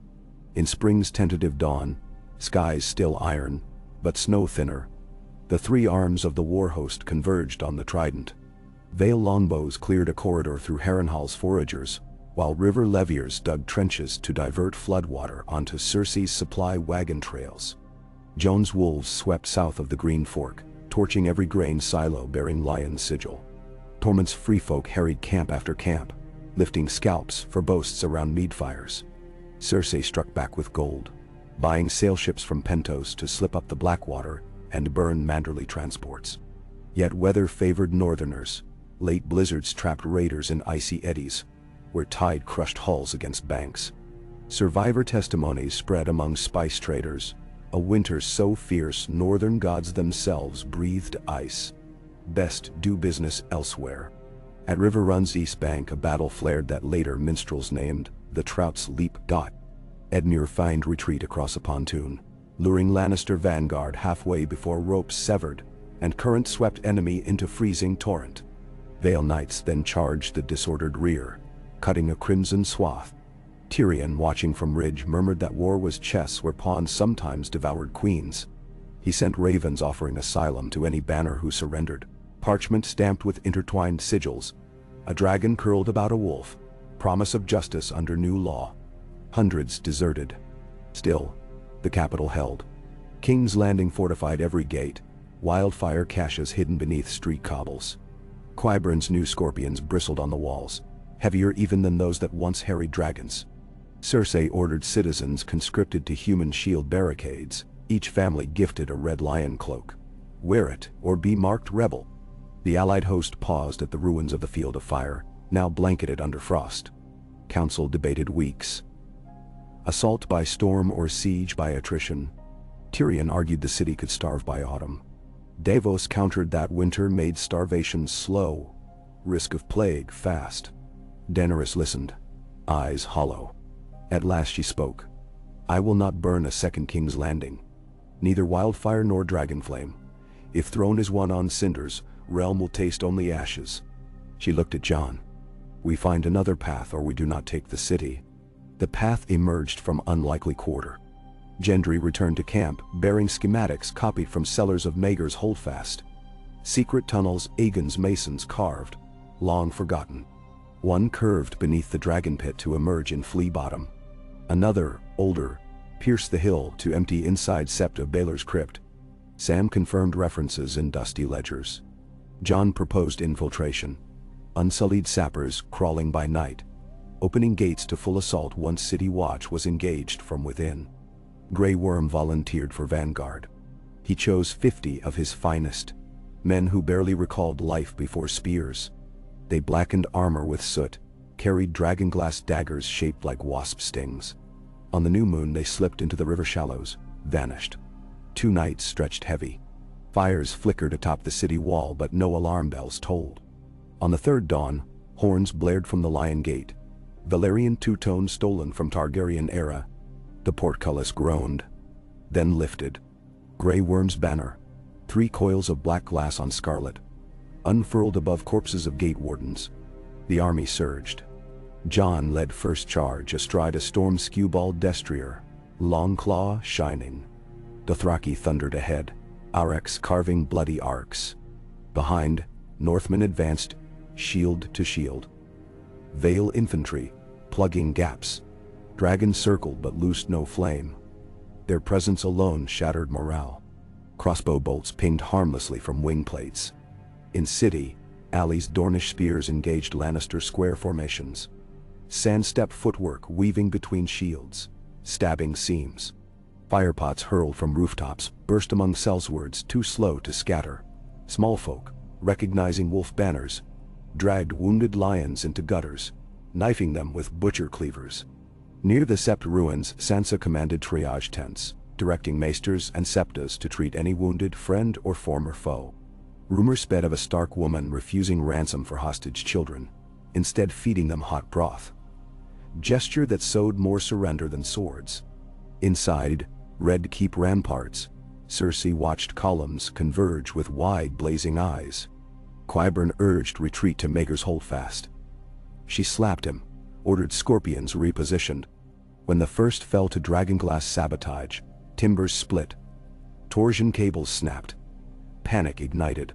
In spring's tentative dawn, skies still iron, but snow thinner, the 3 arms of the war host converged on the Trident. Vale longbows cleared a corridor through Harrenhal's foragers, while river leviers dug trenches to divert floodwater onto Cersei's supply wagon trails. Jon's wolves swept south of the Green Fork, torching every grain silo bearing Lion's sigil. Torment's free folk harried camp after camp, lifting scalps for boasts around mead fires. Cersei struck back with gold, buying sail ships from Pentos to slip up the Blackwater and burn Manderley transports. Yet weather favored northerners. Late blizzards trapped raiders in icy eddies, where tide crushed hulls against banks. Survivor testimonies spread among spice traders, a winter so fierce northern gods themselves breathed ice. Best do business elsewhere. At River Run's east bank a battle flared that later minstrels named the Trout's Leap. Edmure feigned retreat across a pontoon, luring Lannister vanguard halfway before ropes severed and current swept enemy into freezing torrent. Vale Knights then charged the disordered rear, cutting a crimson swath. Tyrion, watching from ridge, murmured that war was chess where pawns sometimes devoured queens. He sent ravens offering asylum to any banner who surrendered, parchment stamped with intertwined sigils, a dragon curled about a wolf, promise of justice under new law. Hundreds deserted. Still, the capital held. King's Landing fortified every gate, wildfire caches hidden beneath street cobbles. Qyburn's new scorpions bristled on the walls, heavier even than those that once harried dragons. Cersei ordered citizens conscripted to human shield barricades, each family gifted a red lion cloak. Wear it, or be marked rebel. The allied host paused at the ruins of the field of fire, now blanketed under frost. Council debated weeks. Assault by storm or siege by attrition. Tyrion argued the city could starve by autumn. Davos countered that winter made starvation slow, risk of plague fast. Daenerys listened, eyes hollow. At last she spoke. I will not burn a second King's Landing. Neither wildfire nor dragonflame. If throne is won on cinders, realm will taste only ashes. She looked at Jon. We find another path or we do not take the city. The path emerged from unlikely quarter. Gendry returned to camp, bearing schematics copied from cellars of Maegor's holdfast. Secret tunnels Aegon's masons carved, long forgotten. One curved beneath the dragon pit to emerge in Flea Bottom. Another, older, pierced the hill to empty inside Sept of Baelor's crypt. Sam confirmed references in dusty ledgers. Jon proposed infiltration. Unsullied sappers crawling by night, opening gates to full assault once City Watch was engaged from within. Grey Worm volunteered for vanguard. He chose 50 of his finest, men who barely recalled life before spears. They blackened armor with soot, carried dragonglass daggers shaped like wasp stings. On the new moon they slipped into the river shallows, vanished. 2 nights stretched heavy. Fires flickered atop the city wall but no alarm bells tolled. On the third dawn, horns blared from the Lion Gate. Valyrian two-tone stolen from Targaryen era. The portcullis groaned, then lifted. Grey Worm's banner, 3 coils of black glass on scarlet, unfurled above corpses of gate wardens. The army surged. Jon led first charge astride a storm skewbald destrier, Longclaw shining. Dothraki thundered ahead, Aurex carving bloody arcs. Behind, Northmen advanced, shield to shield. Vale infantry, plugging gaps. Dragons circled but loosed no flame. Their presence alone shattered morale. Crossbow bolts pinged harmlessly from wing plates. In city, Ally's Dornish spears engaged Lannister square formations. Sandstep footwork weaving between shields, stabbing seams. Firepots hurled from rooftops burst among sellswards too slow to scatter. Small folk, recognizing wolf banners, dragged wounded lions into gutters, knifing them with butcher cleavers. Near the Sept ruins, Sansa commanded triage tents, directing maesters and septas to treat any wounded friend or former foe. Rumor sped of a Stark woman refusing ransom for hostage children, instead feeding them hot broth. Gesture that sowed more surrender than swords. Inside, Red Keep ramparts, Cersei watched columns converge with wide blazing eyes. Qyburn urged retreat to Maegor's holdfast. She slapped him, ordered scorpions repositioned. When the first fell to dragonglass sabotage, timbers split. Torsion cables snapped. Panic ignited.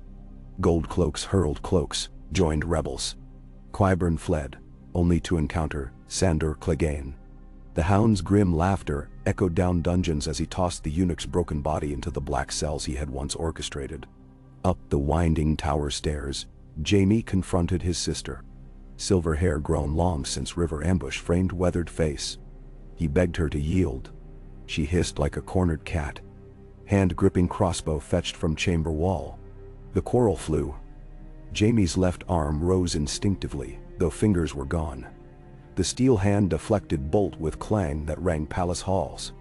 Gold cloaks hurled cloaks, joined rebels. Qyburn fled, only to encounter Sandor Clegane. The Hound's grim laughter echoed down dungeons as he tossed the eunuch's broken body into the black cells he had once orchestrated. Up the winding tower stairs, Jaime confronted his sister. Silver hair grown long since river ambush framed weathered face. He begged her to yield. She hissed like a cornered cat. Hand-gripping crossbow fetched from chamber wall. The quarrel flew. Jaime's left arm rose instinctively, though fingers were gone. The steel hand deflected bolt with clang that rang palace halls.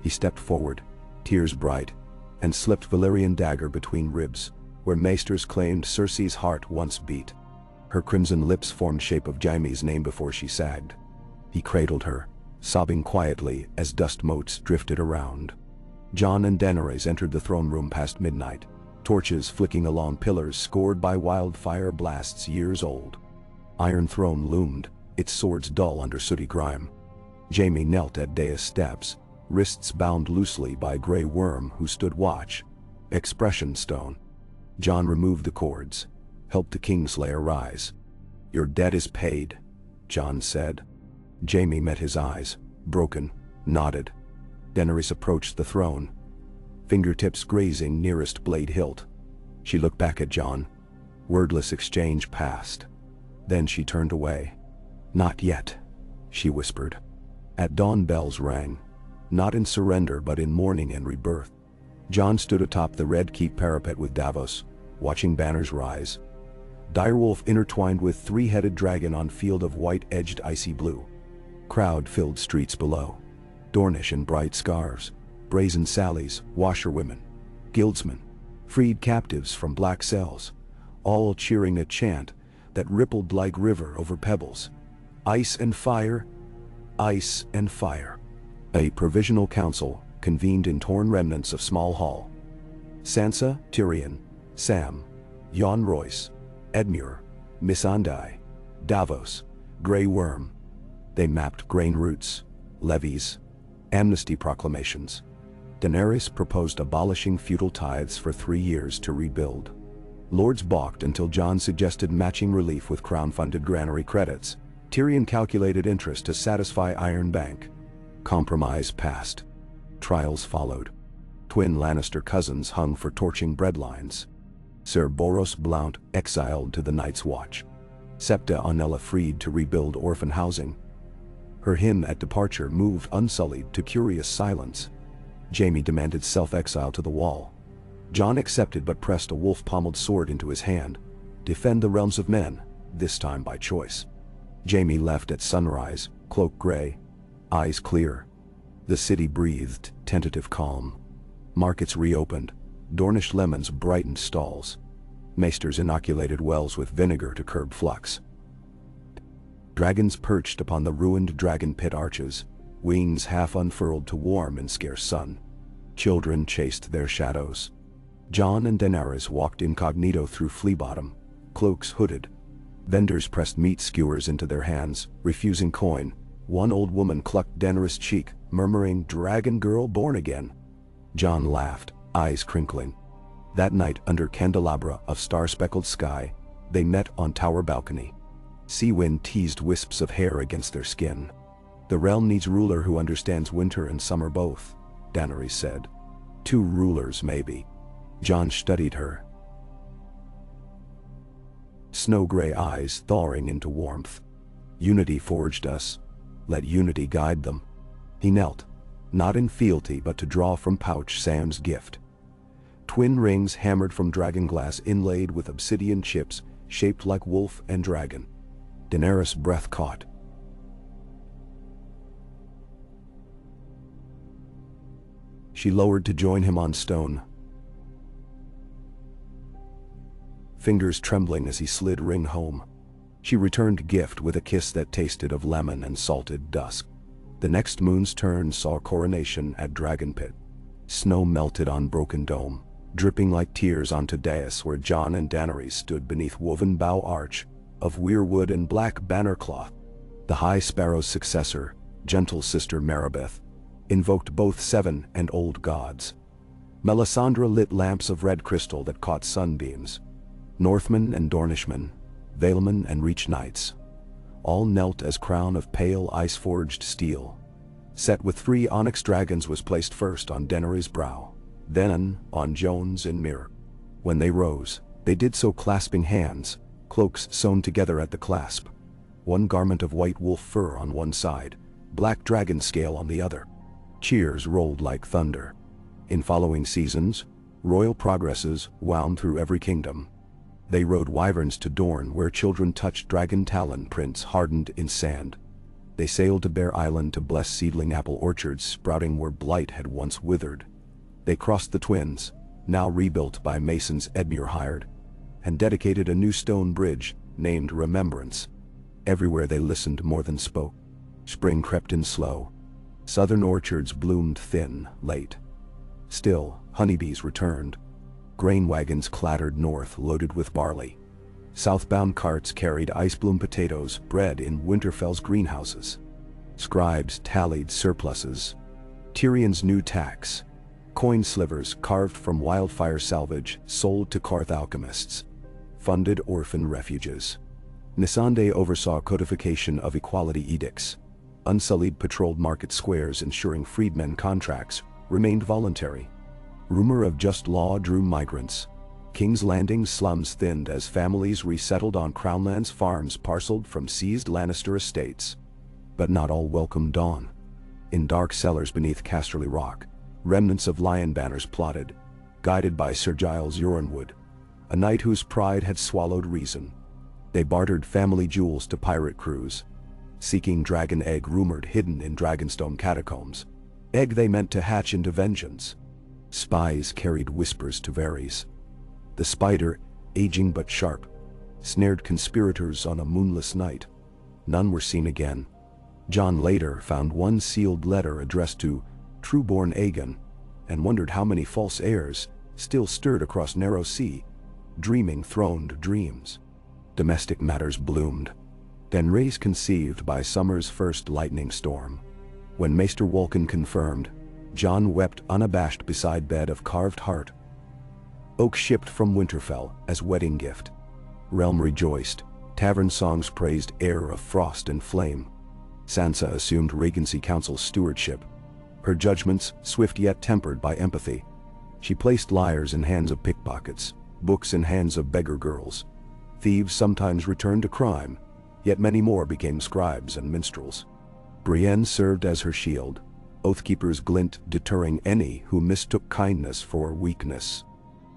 He stepped forward, tears bright, and slipped Valyrian dagger between ribs, where maesters claimed Cersei's heart once beat. Her crimson lips formed shape of Jaime's name before she sagged. He cradled her, sobbing quietly as dust motes drifted around. Jon and Daenerys entered the throne room past midnight, torches flicking along pillars scored by wildfire blasts years old. Iron Throne loomed, its swords dull under sooty grime. Jaime knelt at dais steps, wrists bound loosely by Grey Worm who stood watch. Expression stone. Jon removed the cords, helped the Kingslayer rise. "Your debt is paid," Jon said. Jaime met his eyes, broken, nodded. Daenerys approached the throne, fingertips grazing nearest blade hilt. She looked back at Jon. Wordless exchange passed. Then she turned away. "Not yet," she whispered. At dawn bells rang, not in surrender but in mourning and rebirth. Jon stood atop the Red Keep parapet with Davos, watching banners rise. Direwolf intertwined with three-headed dragon on field of white-edged icy blue. Crowd-filled streets below. Dornish in bright scarves, brazen sallies, washerwomen, guildsmen, freed captives from black cells, all cheering a chant that rippled like river over pebbles. Ice and fire, ice and fire. A provisional council convened in torn remnants of Small Hall. Sansa, Tyrion, Sam, Jon Royce, Edmure, Missandei, Davos, Grey Worm. They mapped grain routes, levies, amnesty proclamations. Daenerys proposed abolishing feudal tithes for 3 years to rebuild. Lords balked until Jon suggested matching relief with crown-funded granary credits. Tyrion calculated interest to satisfy Iron Bank. Compromise passed. Trials followed. Twin Lannister cousins hung for torching breadlines. Ser Boros Blount exiled to the Night's Watch. Septa Onella freed to rebuild orphan housing. Her hymn at departure moved unsullied to curious silence. Jaime demanded self-exile to the Wall. Jon accepted but pressed a wolf-pommeled sword into his hand. Defend the realms of men, this time by choice. Jaime left at sunrise, cloak gray, eyes clear. The city breathed tentative calm. Markets reopened. Dornish lemons brightened stalls. Maesters inoculated wells with vinegar to curb flux. Dragons perched upon the ruined dragon pit arches, wings half unfurled to warm and scarce sun. Children chased their shadows. Jon and Daenerys walked incognito through Flea Bottom, cloaks hooded. Vendors pressed meat skewers into their hands, refusing coin. One old woman clucked Daenerys' cheek, murmuring, "Dragon girl born again." Jon laughed, eyes crinkling. That night, under candelabra of star-speckled sky, they met on tower balcony. Sea wind teased wisps of hair against their skin. "The realm needs ruler who understands winter and summer both," Daenerys said. "2 rulers, maybe." Jon studied her. Snow-gray eyes thawing into warmth. "Unity forged us. Let unity guide them." He knelt, not in fealty but to draw from pouch Sam's gift. Twin rings hammered from dragonglass inlaid with obsidian chips shaped like wolf and dragon. Daenerys' breath caught. She lowered to join him on stone, fingers trembling as he slid ring home. She returned gift with a kiss that tasted of lemon and salted dusk. The next moon's turn saw coronation at Dragon Pit. Snow melted on Broken Dome, dripping like tears onto dais where Jon and Daenerys stood beneath woven bow arch of weirwood and black banner cloth. The High Sparrow's successor, gentle sister Maribeth, invoked both Seven and Old Gods. Melisandre lit lamps of red crystal that caught sunbeams. Northmen and Dornishmen, Valemen and Reach Knights, all knelt as crown of pale ice-forged steel. Set with 3 onyx dragons was placed first on Daenerys' brow, then on Jon's and Mir. When they rose, they did so clasping hands, cloaks sewn together at the clasp. One garment of white wolf fur on one side, black dragon scale on the other. Cheers rolled like thunder. In following seasons, royal progresses wound through every kingdom. They rode wyverns to Dorne where children touched dragon talon prints hardened in sand. They sailed to Bear Island to bless seedling apple orchards sprouting where blight had once withered. They crossed the Twins, now rebuilt by masons Edmure hired, and dedicated a new stone bridge named Remembrance. Everywhere they listened more than spoke. Spring crept in slow. Southern orchards bloomed thin, late. Still, honeybees returned. Grain wagons clattered north loaded with barley. Southbound carts carried ice-bloom potatoes bred in Winterfell's greenhouses. Scribes tallied surpluses. Tyrion's new tax. Coin slivers carved from wildfire salvage sold to Karth alchemists. Funded orphan refuges. Missandei oversaw codification of equality edicts. Unsullied patrolled market squares ensuring freedmen contracts remained voluntary. Rumor of just law drew migrants. King's Landing's slums thinned as families resettled on Crownland's farms parceled from seized Lannister estates. But not all welcomed dawn. In dark cellars beneath Casterly Rock, remnants of lion banners plotted, guided by Sir Giles Yorenwood, a knight whose pride had swallowed reason. They bartered family jewels to pirate crews, seeking dragon egg rumored hidden in Dragonstone catacombs. Egg they meant to hatch into vengeance. Spies carried whispers to Varys. The spider, aging but sharp, snared conspirators on a moonless night. None were seen again. Jon later found one sealed letter addressed to Trueborn Aegon, and wondered how many false heirs still stirred across narrow sea, dreaming throned dreams. Domestic matters bloomed. Denrys conceived by summer's first lightning storm. When Maester Wolkan confirmed, Jon wept unabashed beside bed of carved heart. Oak shipped from Winterfell as wedding gift. Realm rejoiced. Tavern songs praised heir of frost and flame. Sansa assumed Regency Council's stewardship. Her judgments swift yet tempered by empathy. She placed liars in hands of pickpockets, books in hands of beggar girls. Thieves sometimes returned to crime, yet many more became scribes and minstrels. Brienne served as her shield, Oathkeeper's glint deterring any who mistook kindness for weakness.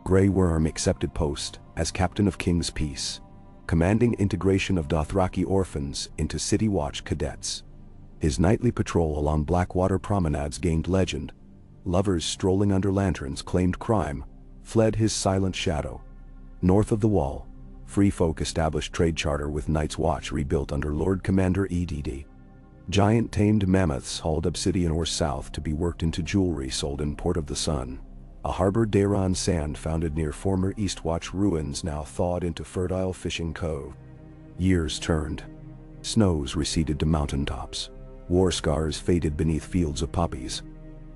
Grey Worm accepted post as captain of King's Peace, commanding integration of Dothraki orphans into City Watch cadets. His nightly patrol along Blackwater promenades gained legend. Lovers strolling under lanterns claimed crime, fled his silent shadow. North of the Wall, free folk established trade charter with Night's Watch rebuilt under Lord Commander Edd. Giant tamed mammoths hauled obsidian ore south to be worked into jewelry sold in Port of the Sun. A harbor Daron sand founded near former Eastwatch ruins now thawed into fertile fishing cove. Years turned. Snows receded to mountaintops. War scars faded beneath fields of poppies.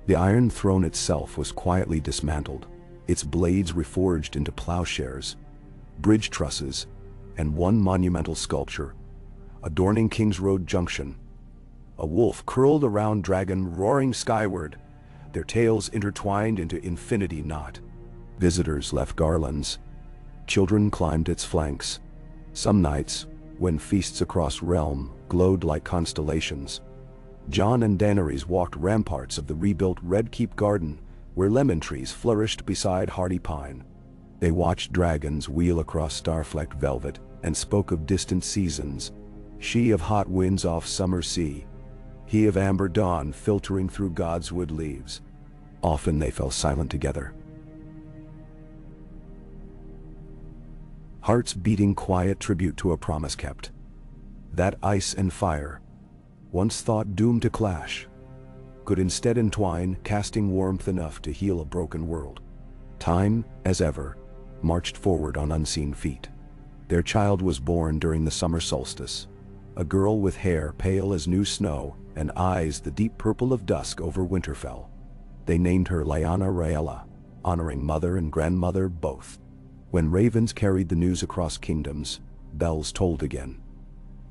The Iron Throne itself was quietly dismantled, its blades reforged into plowshares, bridge trusses, and one monumental sculpture, adorning King's Road Junction. A wolf curled around dragon roaring skyward, their tails intertwined into infinity knot. Visitors left garlands. Children climbed its flanks. Some nights, when feasts across realm glowed like constellations, Jon and Daenerys walked ramparts of the rebuilt Red Keep Garden, where lemon trees flourished beside hardy pine. They watched dragons wheel across star-flecked velvet and spoke of distant seasons, she of hot winds off summer sea, he of amber dawn filtering through godswood leaves. Often they fell silent together, hearts beating quiet tribute to a promise kept. That ice and fire, once thought doomed to clash, could instead entwine, casting warmth enough to heal a broken world. Time, as ever, marched forward on unseen feet. Their child was born during the summer solstice, a girl with hair pale as new snow and eyes the deep purple of dusk over Winterfell. They named her Lyanna Rhaella, honoring mother and grandmother both. When ravens carried the news across kingdoms, bells tolled again.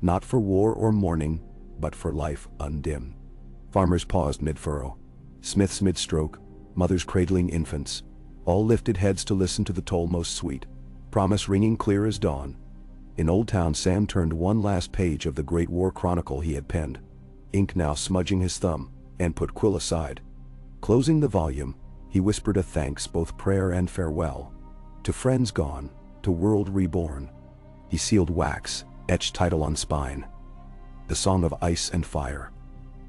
Not for war or mourning, but for life undimmed. Farmers paused mid-furrow, smiths mid-stroke, mothers cradling infants, all lifted heads to listen to the toll most sweet, promise ringing clear as dawn. In Old Town, Sam turned one last page of the Great War Chronicle he had penned, ink now smudging his thumb, and put quill aside. Closing the volume, he whispered a thanks, both prayer and farewell. To friends gone, to world reborn. He sealed wax, etched title on spine. The Song of Ice and Fire.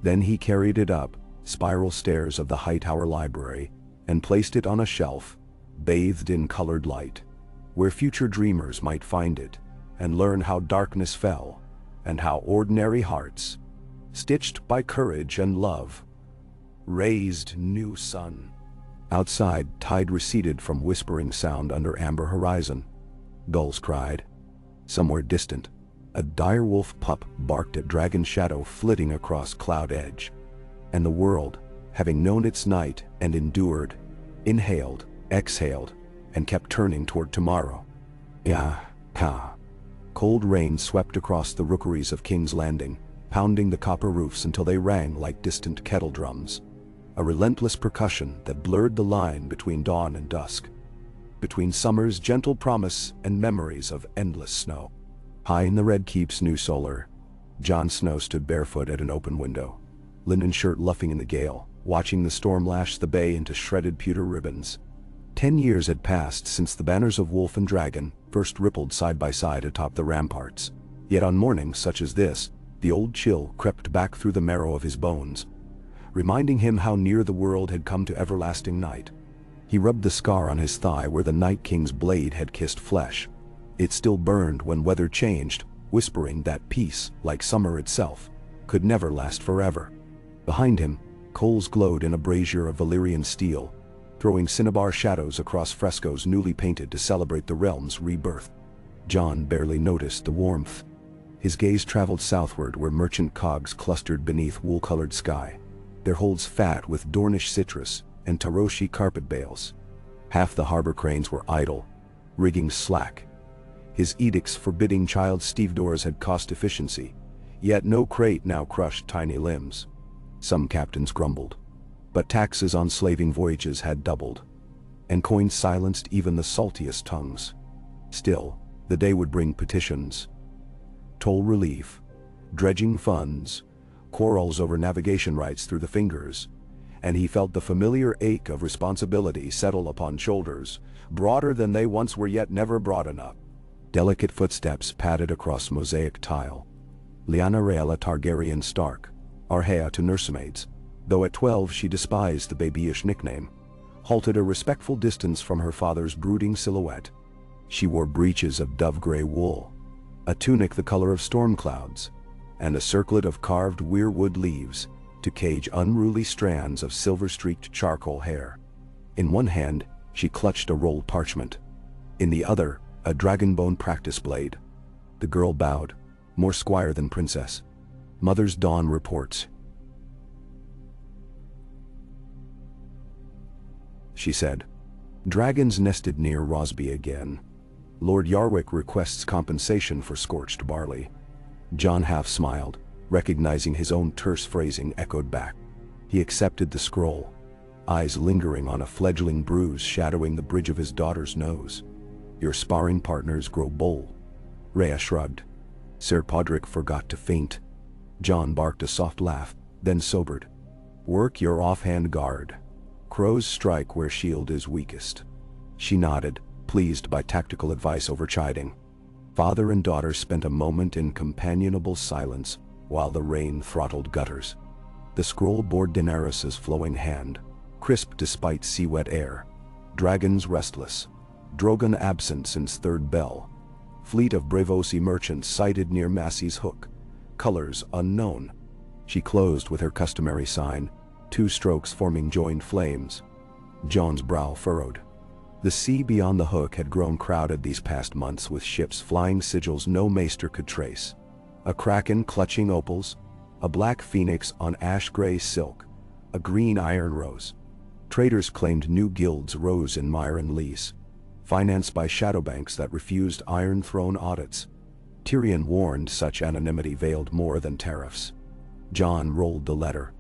Then he carried it up, spiral stairs of the Hightower Library, and placed it on a shelf, bathed in colored light, where future dreamers might find it, and learn how darkness fell, and how ordinary hearts stitched by courage and love. Raised new sun. Outside, tide receded from whispering sound under amber horizon. Gulls cried. Somewhere distant, a direwolf pup barked at dragon shadow flitting across cloud edge. And the world, having known its night and endured, inhaled, exhaled, and kept turning toward tomorrow. Ka. Cold rain swept across the rookeries of King's Landing, pounding the copper roofs until they rang like distant kettle drums. A relentless percussion that blurred the line between dawn and dusk, between summer's gentle promise and memories of endless snow. High in the Red Keep's new solar, Jon Snow stood barefoot at an open window, linen shirt luffing in the gale, watching the storm lash the bay into shredded pewter ribbons. 10 years had passed since the banners of wolf and dragon first rippled side by side atop the ramparts. Yet on mornings such as this, the old chill crept back through the marrow of his bones, reminding him how near the world had come to everlasting night. He rubbed the scar on his thigh where the Night King's blade had kissed flesh. It still burned when weather changed, whispering that peace, like summer itself, could never last forever. Behind him, coals glowed in a brazier of Valyrian steel, throwing cinnabar shadows across frescoes newly painted to celebrate the realm's rebirth. Jon barely noticed the warmth. His gaze traveled southward where merchant cogs clustered beneath wool-colored sky, their holds fat with Dornish citrus and Taroshi carpet bales. Half the harbor cranes were idle, rigging slack. His edicts forbidding child stevedores had cost efficiency, yet no crate now crushed tiny limbs. Some captains grumbled, but taxes on slaving voyages had doubled, and coins silenced even the saltiest tongues. Still, the day would bring petitions, toll relief, dredging funds, quarrels over navigation rights through the fingers, and he felt the familiar ache of responsibility settle upon shoulders, broader than they once were yet never broad enough. Delicate footsteps padded across mosaic tile. Lyanna Rhaella Targaryen Stark, Arhea to nursemaids, though at 12 she despised the babyish nickname, halted a respectful distance from her father's brooding silhouette. She wore breeches of dove-gray wool, a tunic the color of storm clouds, and a circlet of carved weirwood leaves to cage unruly strands of silver-streaked charcoal hair. In one hand, she clutched a rolled parchment. In the other, a dragonbone practice blade. The girl bowed, more squire than princess. Mother's Dawn reports, she said. Dragons nested near Rosby again. Lord Yarwick requests compensation for scorched barley. Jon half smiled, recognizing his own terse phrasing echoed back. He accepted the scroll, eyes lingering on a fledgling bruise shadowing the bridge of his daughter's nose. Your sparring partners grow bold. Rhea shrugged. Ser Podrick forgot to faint. Jon barked a soft laugh, then sobered. Work your offhand guard. Crows strike where shield is weakest. She nodded, pleased by tactical advice over chiding. Father and daughter spent a moment in companionable silence while the rain throttled gutters. The scroll bore Daenerys's flowing hand, crisp despite sea-wet air. Dragons restless. Drogon absent since third bell. Fleet of Braavosi merchants sighted near Massey's Hook. Colors unknown. She closed with her customary sign, 2 strokes forming joined flames. Jon's brow furrowed. The sea beyond the Hook had grown crowded these past months with ships flying sigils no maester could trace. A kraken clutching opals, a black phoenix on ash-gray silk, a green iron rose. Traders claimed new guilds rose in mire and lease, financed by shadow banks that refused Iron Throne audits. Tyrion warned such anonymity veiled more than tariffs. Jon rolled the letter.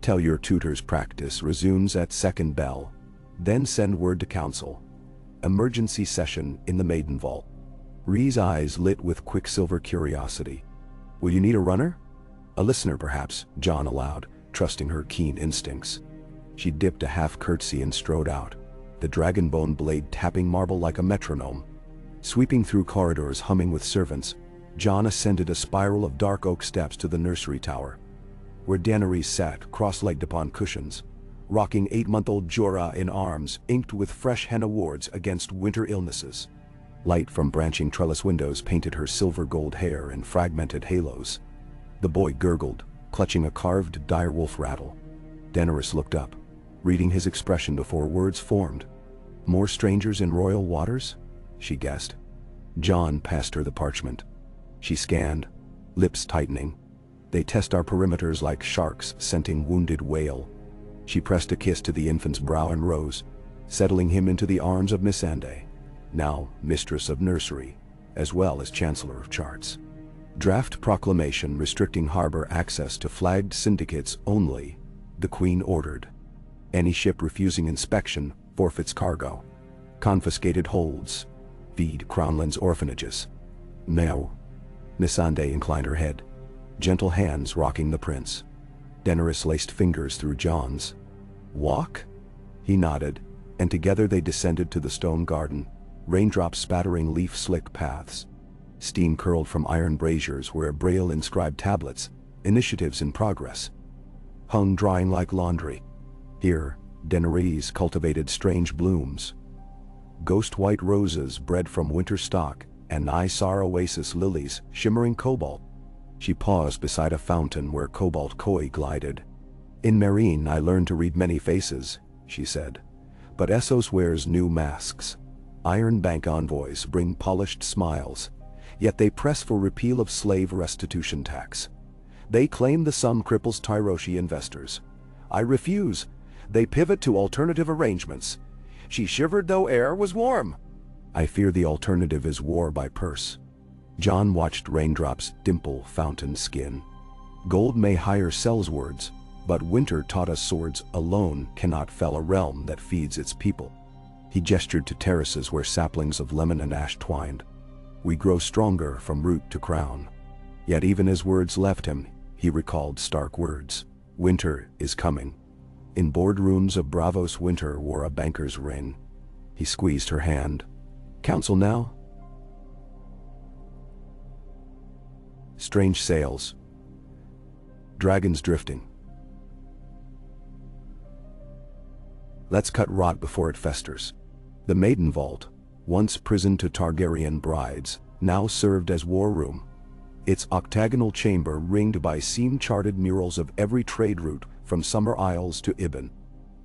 Tell your tutor's practice resumes at second bell. Then send word to council. Emergency session in the Maiden Vault. Rhee's eyes lit with quicksilver curiosity. Will you need a runner? A listener perhaps, Jon allowed, trusting her keen instincts. She dipped a half curtsy and strode out, the dragonbone blade tapping marble like a metronome. Sweeping through corridors humming with servants, Jon ascended a spiral of dark oak steps to the nursery tower, where Daenerys sat cross-legged upon cushions, rocking 8-month-old Jorah in arms inked with fresh henna wards against winter illnesses. Light from branching trellis windows painted her silver-gold hair in fragmented halos. The boy gurgled, clutching a carved direwolf rattle. Daenerys looked up, reading his expression before words formed. "More strangers in royal waters?" she guessed. Jon passed her the parchment. She scanned, lips tightening. "They test our perimeters like sharks scenting wounded whale." She pressed a kiss to the infant's brow and rose, settling him into the arms of Missandei, now mistress of nursery, as well as chancellor of charts. "Draft proclamation restricting harbor access to flagged syndicates only," the Queen ordered. "Any ship refusing inspection forfeits cargo. Confiscated holds. Feed Crownlands orphanages." "No." Missandei inclined her head, gentle hands rocking the prince. Daenerys laced fingers through Jon's. "Walk?" He nodded, and together they descended to the stone garden, raindrops spattering leaf-slick paths. Steam curled from iron braziers where Braille inscribed tablets, initiatives in progress, hung drying like laundry. Here, Daenerys cultivated strange blooms. Ghost-white roses bred from winter stock, and Isar oasis lilies shimmering cobalt. She paused beside a fountain where cobalt koi glided. "In Meereen I learned to read many faces," she said. "But Essos wears new masks. Iron Bank envoys bring polished smiles, yet they press for repeal of slave restitution tax. They claim the sum cripples Tyroshi investors. I refuse. They pivot to alternative arrangements." She shivered though air was warm. "I fear the alternative is war by purse." Jon watched raindrops dimple fountain skin. "Gold may hire sells words, but winter taught us swords alone cannot fell a realm that feeds its people." He gestured to terraces where saplings of lemon and ash twined. "We grow stronger from root to crown." Yet even as words left him, he recalled stark words. Winter is coming. In boardrooms of Braavos winter wore a banker's ring. He squeezed her hand. "Council now?" Strange sails. Dragons drifting. "Let's cut rot before it festers." The Maiden Vault, once prison to Targaryen brides, now served as war room. Its octagonal chamber ringed by seam-charted murals of every trade route from Summer Isles to Ibn.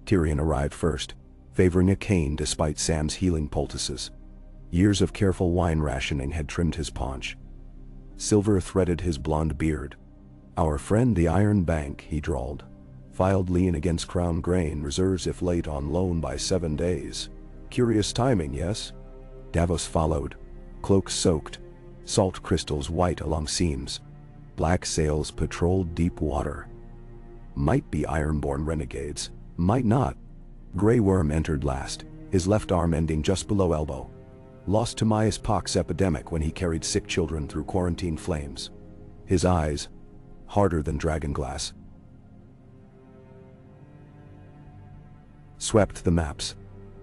Tyrion arrived first, favoring a cane despite Sam's healing poultices. Years of careful wine rationing had trimmed his paunch. Silver threaded his blonde beard. "Our friend the Iron Bank," he drawled. "Filed lien against Crown Grain reserves if late on loan by 7 days. Curious timing, yes?" Davos followed, cloak soaked, salt crystals white along seams. Black sails patrolled deep water. Might be Ironborn renegades, might not. Grey Worm entered last, his left arm ending just below elbow. Lost to Myas pox epidemic when he carried sick children through quarantine flames. His eyes, harder than dragonglass, swept the maps.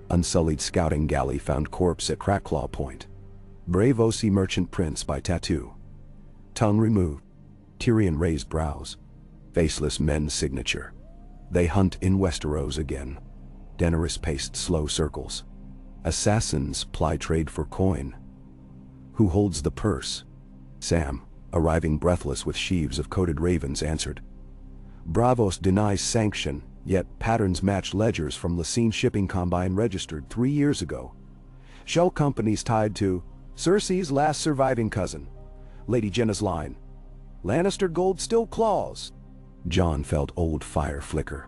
Unsullied scouting galley found corpse at Cracklaw Point. Braavosi merchant prince by tattoo. Tongue removed. Tyrion raised brows. Faceless men's signature. They hunt in Westeros again. Daenerys paced slow circles. Assassins ply trade for coin. Who holds the purse? Sam, arriving breathless with sheaves of coated ravens, answered. Braavos denies sanction, yet patterns match ledgers from Lacine Shipping Combine registered 3 years ago. Shell companies tied to Cersei's last surviving cousin, Lady Jenna's line. Lannister gold still claws. Jon felt old fire flicker.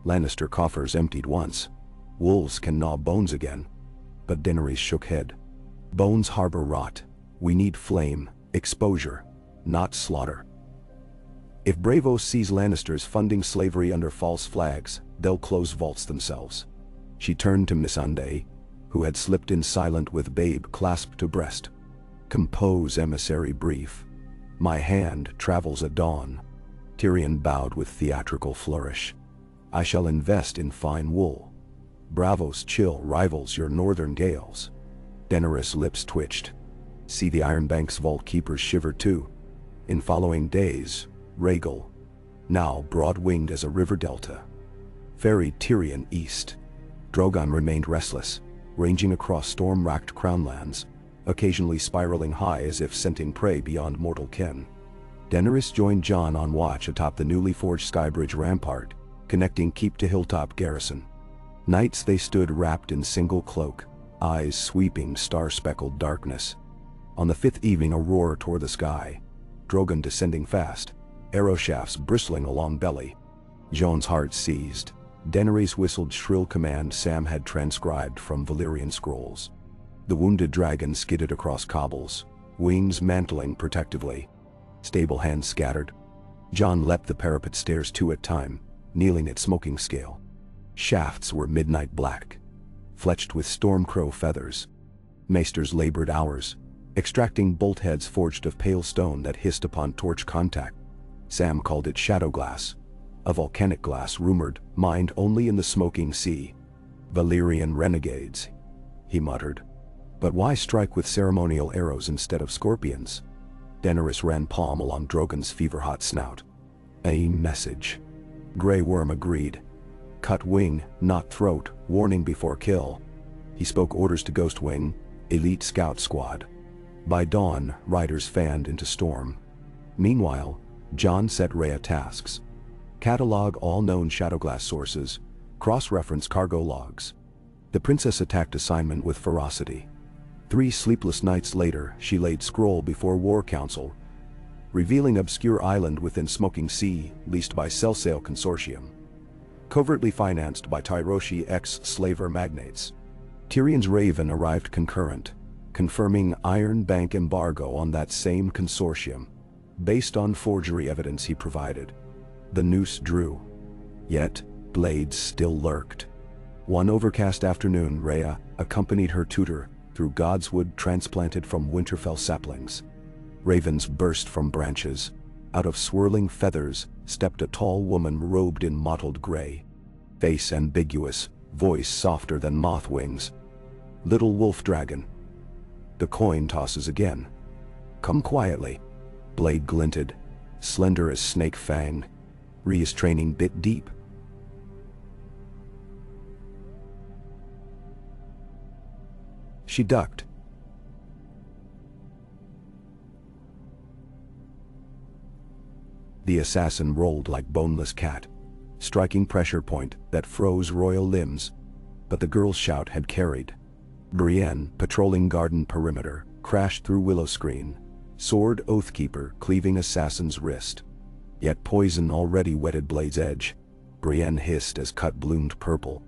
Lannister coffers emptied once. Wolves can gnaw bones again. But Daenerys shook head. Bones harbor rot. We need flame, exposure, not slaughter. If Braavos sees Lannisters funding slavery under false flags, they'll close vaults themselves. She turned to Missandei, who had slipped in silent with babe clasped to breast. Compose, emissary brief. My hand travels at dawn. Tyrion bowed with theatrical flourish. I shall invest in fine wool. Braavos chill rivals your northern gales. Daenerys' lips twitched. See the Iron Bank's vault keepers shiver too. In following days, Rhaegal, now broad-winged as a river delta, ferried Tyrion east. Drogon remained restless, ranging across storm-racked crownlands, occasionally spiraling high as if scenting prey beyond mortal ken. Daenerys joined Jon on watch atop the newly forged skybridge rampart, connecting keep to hilltop garrison. Nights they stood wrapped in single cloak, eyes sweeping star-speckled darkness. On the fifth evening a roar tore the sky, Drogon descending fast, arrow shafts bristling along belly. Jon's heart seized. Daenerys whistled shrill command Sam had transcribed from Valyrian scrolls. The wounded dragon skidded across cobbles, wings mantling protectively. Stable hands scattered. Jon leapt the parapet stairs two at a time, kneeling at smoking scale. Shafts were midnight black, fletched with stormcrow feathers. Maesters labored hours, extracting bolt heads forged of pale stone that hissed upon torch contact. Sam called it shadow glass, a volcanic glass rumored, mined only in the smoking sea. Valyrian renegades, he muttered. But why strike with ceremonial arrows instead of scorpions? Daenerys ran palm along Drogon's fever-hot snout. A message. Grey Worm agreed. Cut wing, not throat, warning before kill. He spoke orders to Ghost Wing, elite scout squad. By dawn, riders fanned into storm. Meanwhile, Jon set Rhea tasks. Catalog all known Shadowglass sources, cross-reference cargo logs. The princess attacked assignment with ferocity. 3 sleepless nights later, she laid scroll before War Council, revealing obscure island within Smoking Sea, leased by Celsail Consortium. Covertly financed by Tyroshi ex-slaver magnates. Tyrion's Raven arrived concurrent, confirming Iron Bank embargo on that same consortium, based on forgery evidence he provided. The noose drew. Yet, blades still lurked. One overcast afternoon, Rhea accompanied her tutor through godswood transplanted from Winterfell saplings. Ravens burst from branches. Out of swirling feathers stepped a tall woman robed in mottled gray. Face ambiguous, voice softer than moth wings. Little wolf dragon. The coin tosses again. Come quietly. Blade glinted, slender as snake fang. Rhea's training bit deep. She ducked. The assassin rolled like boneless cat, striking pressure point that froze royal limbs, but the girl's shout had carried. Brienne, patrolling garden perimeter, crashed through willow screen, sword Oathkeeper cleaving assassin's wrist. Yet poison already wetted blade's edge. Brienne hissed as cut bloomed purple.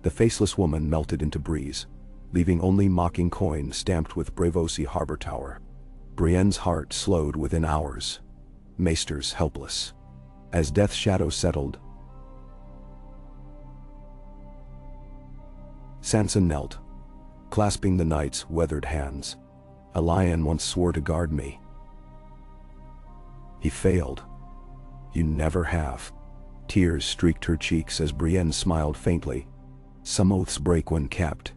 The faceless woman melted into breeze, leaving only mocking coin stamped with Braavosi Harbor Tower. Brienne's heart slowed within hours. Maesters helpless. As death's shadow settled, Sansa knelt, clasping the knight's weathered hands. A lion once swore to guard me. He failed. You never have. Tears streaked her cheeks as Brienne smiled faintly. Some oaths break when kept.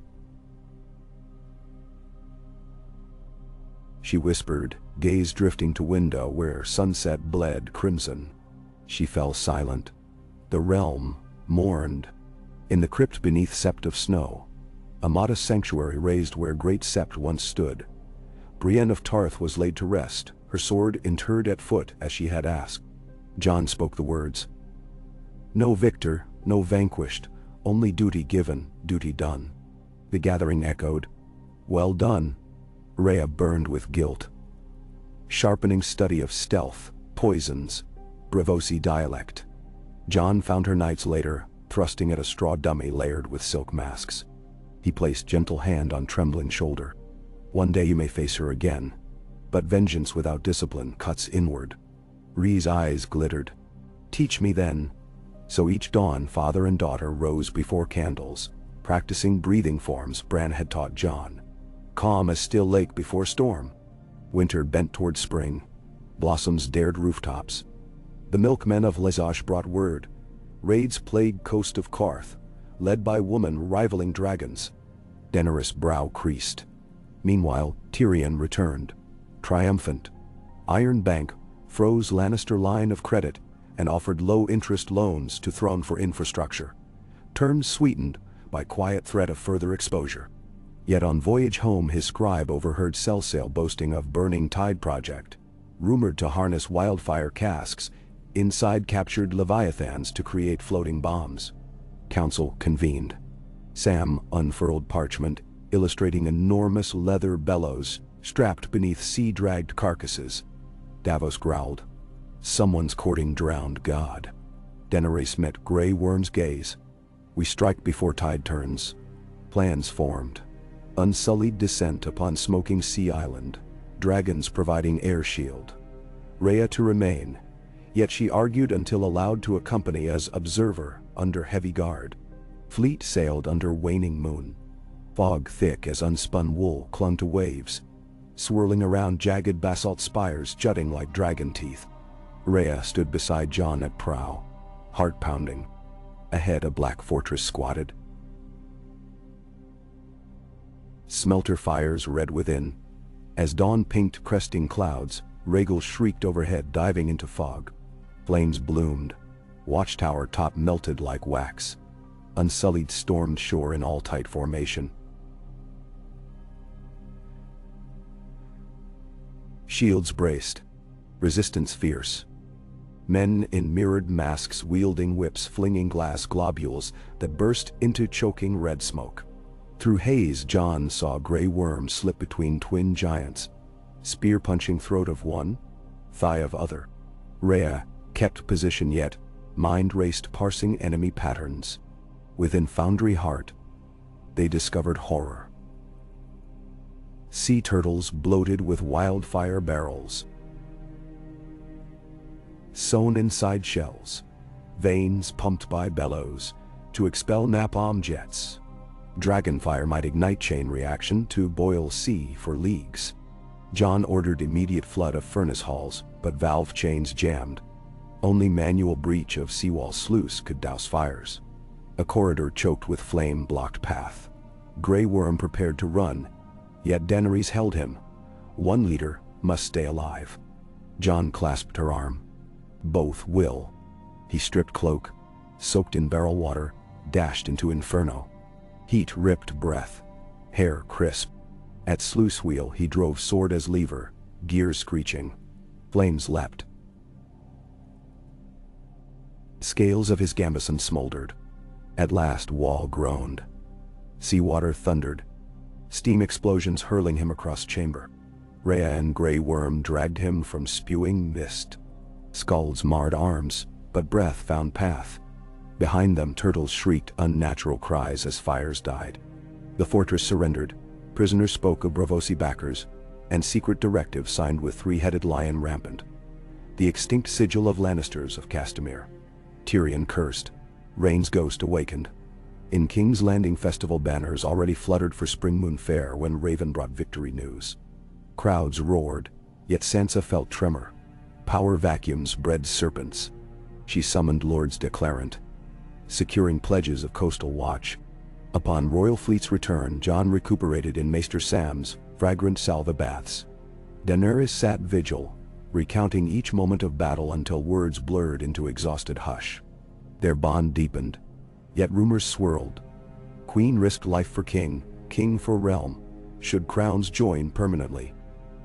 She whispered, gaze drifting to window where sunset bled crimson. She fell silent. The realm mourned. In the crypt beneath sept of snow, a modest sanctuary raised where great sept once stood, Brienne of Tarth was laid to rest, her sword interred at foot as she had asked. Jon spoke the words. No victor, no vanquished, only duty given, duty done. The gathering echoed. Well done. Rhea burned with guilt. Sharpening study of stealth, poisons, Braavosi dialect. Jon found her nights later, thrusting at a straw dummy layered with silk masks. He placed gentle hand on trembling shoulder. One day you may face her again, but vengeance without discipline cuts inward. Rhea's eyes glittered. Teach me then. So each dawn father and daughter rose before candles, practicing breathing forms Bran had taught Jon. Calm as still lake before storm. Winter bent toward spring. Blossoms dared rooftops. The milkmen of Lezash brought word. Raids plagued coast of Karth, led by woman rivaling dragons. Daenerys' brow creased. Meanwhile, Tyrion returned. Triumphant. Iron Bank froze Lannister line of credit and offered low-interest loans to throne for infrastructure. Terms sweetened by quiet threat of further exposure. Yet on voyage home his scribe overheard Celsail boasting of burning tide project. rumored to harness wildfire casks, inside captured leviathans to create floating bombs. Council convened. Sam unfurled parchment, illustrating enormous leather bellows strapped beneath sea-dragged carcasses. Davos growled. Someone's courting drowned god. Daenerys met Grey Worm's gaze. We strike before tide turns. Plans formed. Unsullied descent upon smoking sea island. Dragons providing air shield. Rhea to remain, yet she argued until allowed to accompany as observer under heavy guard. Fleet sailed under waning moon. Fog thick as unspun wool clung to waves, swirling around jagged basalt spires jutting like dragon teeth. Rhea stood beside Jon at prow, heart pounding. Ahead a black fortress squatted. Smelter fires red within. As dawn pinked cresting clouds, Rhaegal shrieked overhead, diving into fog. Flames bloomed. Watchtower top melted like wax. Unsullied stormed shore in all tight formation. Shields braced. Resistance fierce. Men in mirrored masks wielding whips flinging glass globules that burst into choking red smoke. Through haze Jon saw Grey Worm slip between twin giants, spear punching throat of one, thigh of other. Rhea kept position yet, mind raced parsing enemy patterns. Within Foundry Heart, they discovered horror. Sea turtles bloated with wildfire barrels, sewn inside shells, veins pumped by bellows to expel napalm jets. Dragonfire might ignite chain reaction to boil sea for leagues. Jon ordered immediate flood of furnace halls, but valve chains jammed. Only manual breach of seawall sluice could douse fires. A corridor choked with flame blocked path. Grey Worm prepared to run, yet Daenerys held him. One leader must stay alive. Jon clasped her arm. Both will. He stripped cloak, soaked in beryl water, dashed into inferno. Heat ripped breath, hair crisp. At sluice wheel he drove sword as lever, gears screeching. Flames leapt. Scales of his gambeson smoldered. At last wall groaned. Seawater thundered. Steam explosions hurling him across chamber. Rhea and Grey Worm dragged him from spewing mist. Skulls marred arms, but breath found path. Behind them turtles shrieked unnatural cries as fires died. The fortress surrendered. Prisoners spoke of Braavosi backers, and secret directives signed with three-headed lion rampant. The extinct sigil of Lannisters of Castamere. Tyrion cursed. Rhaen's ghost awakened. In King's Landing festival banners already fluttered for Spring Moon Fair when Raven brought victory news. Crowds roared, yet Sansa felt tremor. Power vacuums bred serpents. She summoned Lords Declarant, securing pledges of coastal watch. Upon royal fleet's return, Jon recuperated in Maester Sam's fragrant salva baths. Daenerys sat vigil, recounting each moment of battle until words blurred into exhausted hush. Their bond deepened, yet rumors swirled. Queen risked life for king, king for realm. Should crowns join permanently?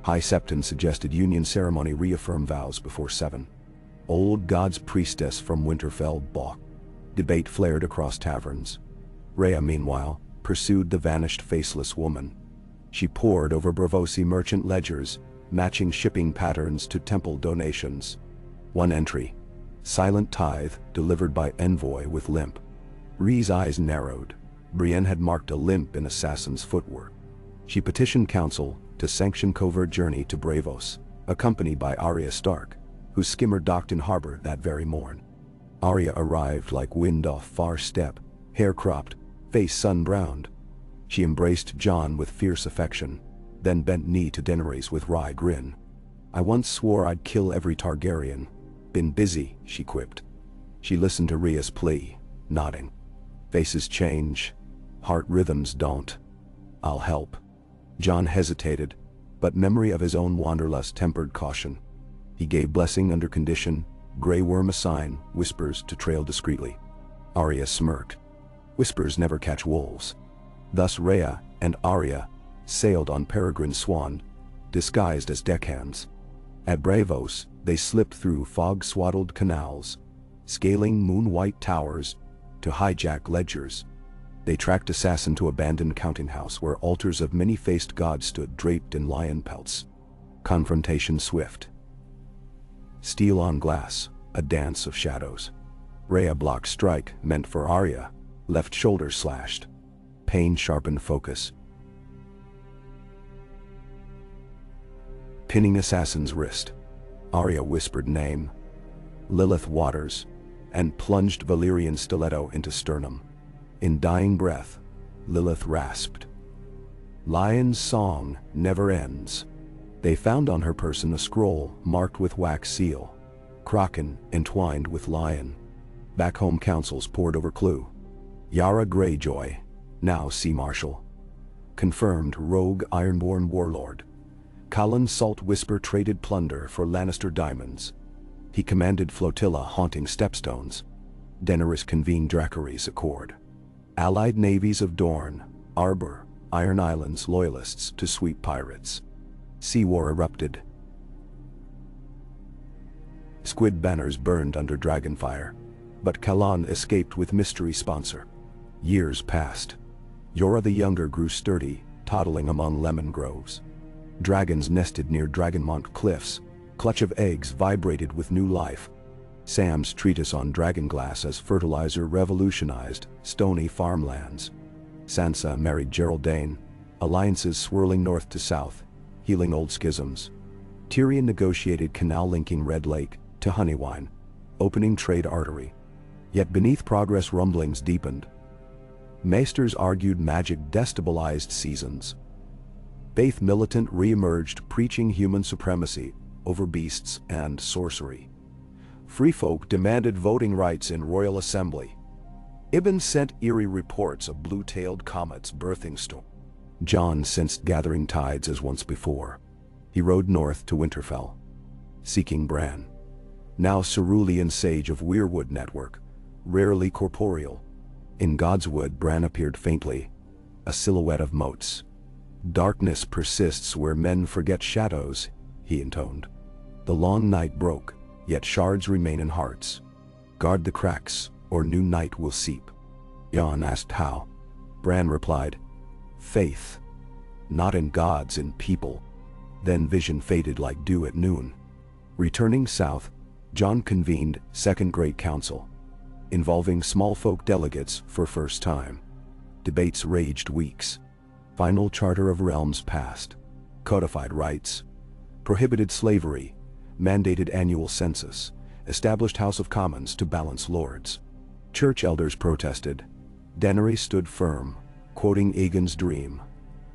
High Septon suggested union ceremony, reaffirm vows before 7. Old God's priestess from Winterfell balked. Debate flared across taverns. Rhea, meanwhile, pursued the vanished faceless woman. She pored over Braavosi merchant ledgers, matching shipping patterns to temple donations. One entry, silent tithe delivered by envoy with limp. Rhea's eyes narrowed. Brienne had marked a limp in assassin's footwork. She petitioned council to sanction covert journey to Braavos, accompanied by Arya Stark, whose skimmer docked in harbor that very morn. Arya arrived like wind off far steppe, hair cropped, face sun-browned. She embraced Jon with fierce affection, then bent knee to Daenerys with wry grin. I once swore I'd kill every Targaryen. Been busy, she quipped. She listened to Rhea's plea, nodding. Faces change, heart rhythms don't. I'll help. Jon hesitated, but memory of his own wanderlust tempered caution. He gave blessing under condition, Grey Worm a sign, whispers to trail discreetly. Arya smirked. Whispers never catch wolves. Thus Rhea and Arya sailed on Peregrine Swan, disguised as deckhands. At Bravos, they slipped through fog-swaddled canals, scaling moon-white towers to hijack ledgers. They tracked assassin to abandoned counting house where altars of many-faced gods stood draped in lion pelts. Confrontation swift. Steel on glass, a dance of shadows. Rhea blocked strike meant for Arya, left shoulder slashed. Pain sharpened focus. Pinning assassin's wrist. Arya whispered name. Lilith Waters, and plunged Valyrian stiletto into sternum. In dying breath, Lilith rasped. Lion's song never ends. They found on her person a scroll marked with wax seal. Kraken entwined with lion. Back home councils poured over clue. Yara Greyjoy, now Sea Marshal. Confirmed rogue Ironborn warlord. Callan Salt Whisper traded plunder for Lannister diamonds. He commanded flotilla haunting stepstones. Daenerys convened Dracarys Accord. Allied navies of Dorne, Arbor, Iron Islands loyalists to sweep pirates. Sea war erupted. Squid banners burned under dragonfire, but Callan escaped with mystery sponsor. Years passed. Yora the Younger grew sturdy, toddling among lemon groves. Dragons nested near Dragonmont cliffs. Clutch of eggs vibrated with new life. Sam's treatise on dragonglass as fertilizer revolutionized stony farmlands. Sansa married Geraldine, alliances swirling north to south, healing old schisms. Tyrion negotiated canal linking Red Lake to Honeywine, opening trade artery. Yet beneath progress rumblings deepened. Maesters argued magic destabilized seasons. Faith militant re-emerged preaching human supremacy over beasts and sorcery. Free folk demanded voting rights in royal assembly. Ibn sent eerie reports of blue-tailed comets birthing storm. Jon sensed gathering tides as once before. He rode north to Winterfell, seeking Bran. Now cerulean sage of Weirwood network, rarely corporeal. In Godswood Bran appeared faintly, a silhouette of moats. Darkness persists where men forget shadows, he intoned. The long night broke, yet shards remain in hearts. Guard the cracks, or new night will seep. Jon asked how. Bran replied, faith. Not in gods, in people. Then vision faded like dew at noon. Returning south, Jon convened Second Great Council, involving small folk delegates for first time. Debates raged weeks. Final Charter of Realms passed. Codified rights. Prohibited slavery. Mandated annual census. Established House of Commons to balance lords. Church elders protested. Daenerys stood firm, quoting Aegon's dream.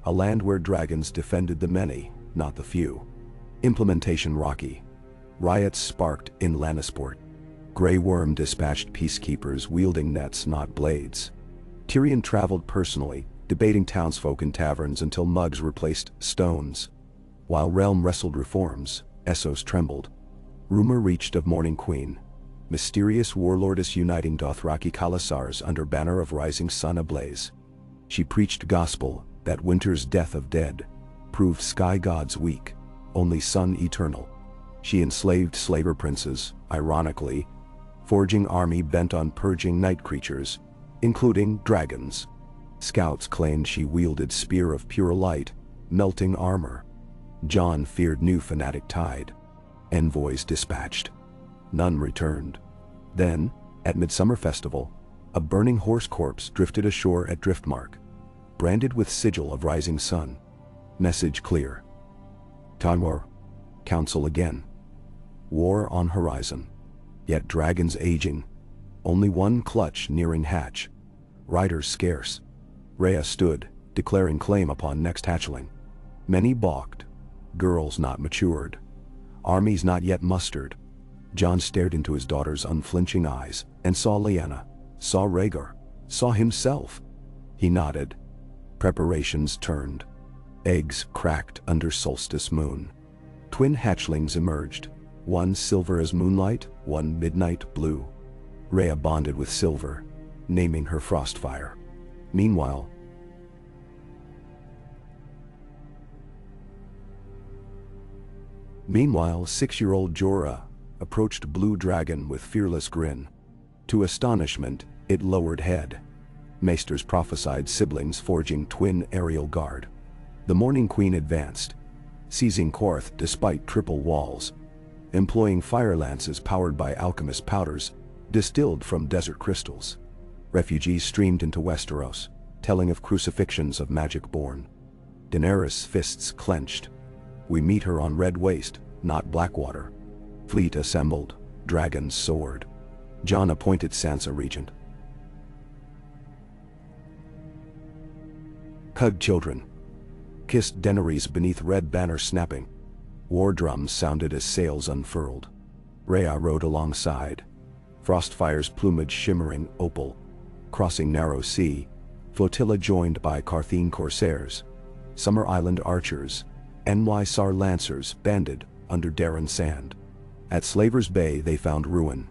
A land where dragons defended the many, not the few. Implementation rocky. Riots sparked in Lannisport. Grey Worm dispatched peacekeepers wielding nets, not blades. Tyrion traveled personally, debating townsfolk in taverns until mugs replaced stones. While Realm wrestled reforms, Essos trembled. Rumor reached of Morning Queen, mysterious warlordess uniting Dothraki Khalasars under banner of rising sun ablaze. She preached gospel that winter's death of dead proved sky gods weak, only sun eternal. She enslaved slaver princes, ironically, forging army bent on purging night creatures, including dragons. Scouts claimed she wielded spear of pure light, melting armor. Jon feared new fanatic tide. Envoys dispatched. None returned. Then, at Midsummer Festival, a burning horse corpse drifted ashore at Driftmark, branded with sigil of rising sun. Message clear. Tanwar. Council again. War on horizon. Yet dragons aging. Only one clutch nearing hatch. Riders scarce. Rhea stood, declaring claim upon next hatchling. Many balked. Girls not matured. Armies not yet mustered. Jon stared into his daughter's unflinching eyes and saw Lyanna, saw Rhaegar, saw himself. He nodded. Preparations turned. Eggs cracked under solstice moon. Twin hatchlings emerged, one silver as moonlight, one midnight blue. Rhea bonded with Silver, naming her Frostfire. Meanwhile, Meanwhile, 6-year-old Jorah approached Blue Dragon with fearless grin. To astonishment, it lowered head. Maesters prophesied siblings forging twin aerial guard. The Morning Queen advanced, seizing Korth despite triple walls, employing fire lances powered by alchemist powders distilled from desert crystals. Refugees streamed into Westeros, telling of crucifixions of magic born. Daenerys' fists clenched. We meet her on Red Waste, not Blackwater. Fleet assembled, dragons soared. Jon appointed Sansa regent. Hugged children kissed Daenerys beneath red banner snapping. War drums sounded as sails unfurled. Rhea rode alongside, Frostfire's plumage shimmering opal. Crossing narrow sea, flotilla joined by Carthene corsairs, Summer Island archers, Nyssar lancers banded under Darren sand. At Slaver's Bay they found ruin.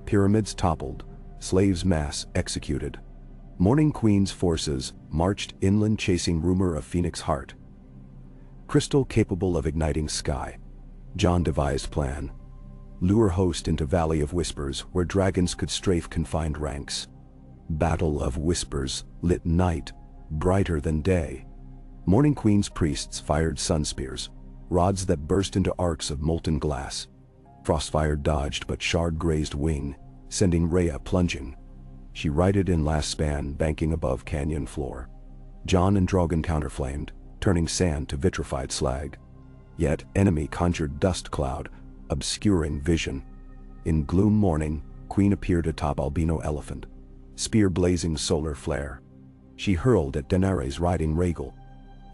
Pyramids toppled, slaves mass executed. Morning Queen's forces marched inland chasing rumor of Phoenix Heart. Crystal capable of igniting sky. Jon devised plan. Lure host into Valley of Whispers where dragons could strafe confined ranks. Battle of Whispers lit night, brighter than day. Morning Queen's priests fired sun spears, rods that burst into arcs of molten glass. Frostfire dodged but Shard grazed wing, sending Rhea plunging. She righted in last span, banking above canyon floor. Jon and Drogon counterflamed, turning sand to vitrified slag. Yet enemy conjured dust cloud, obscuring vision. In gloom morning, Queen appeared atop albino elephant, spear blazing solar flare. She hurled at Daenerys riding Rhaegal.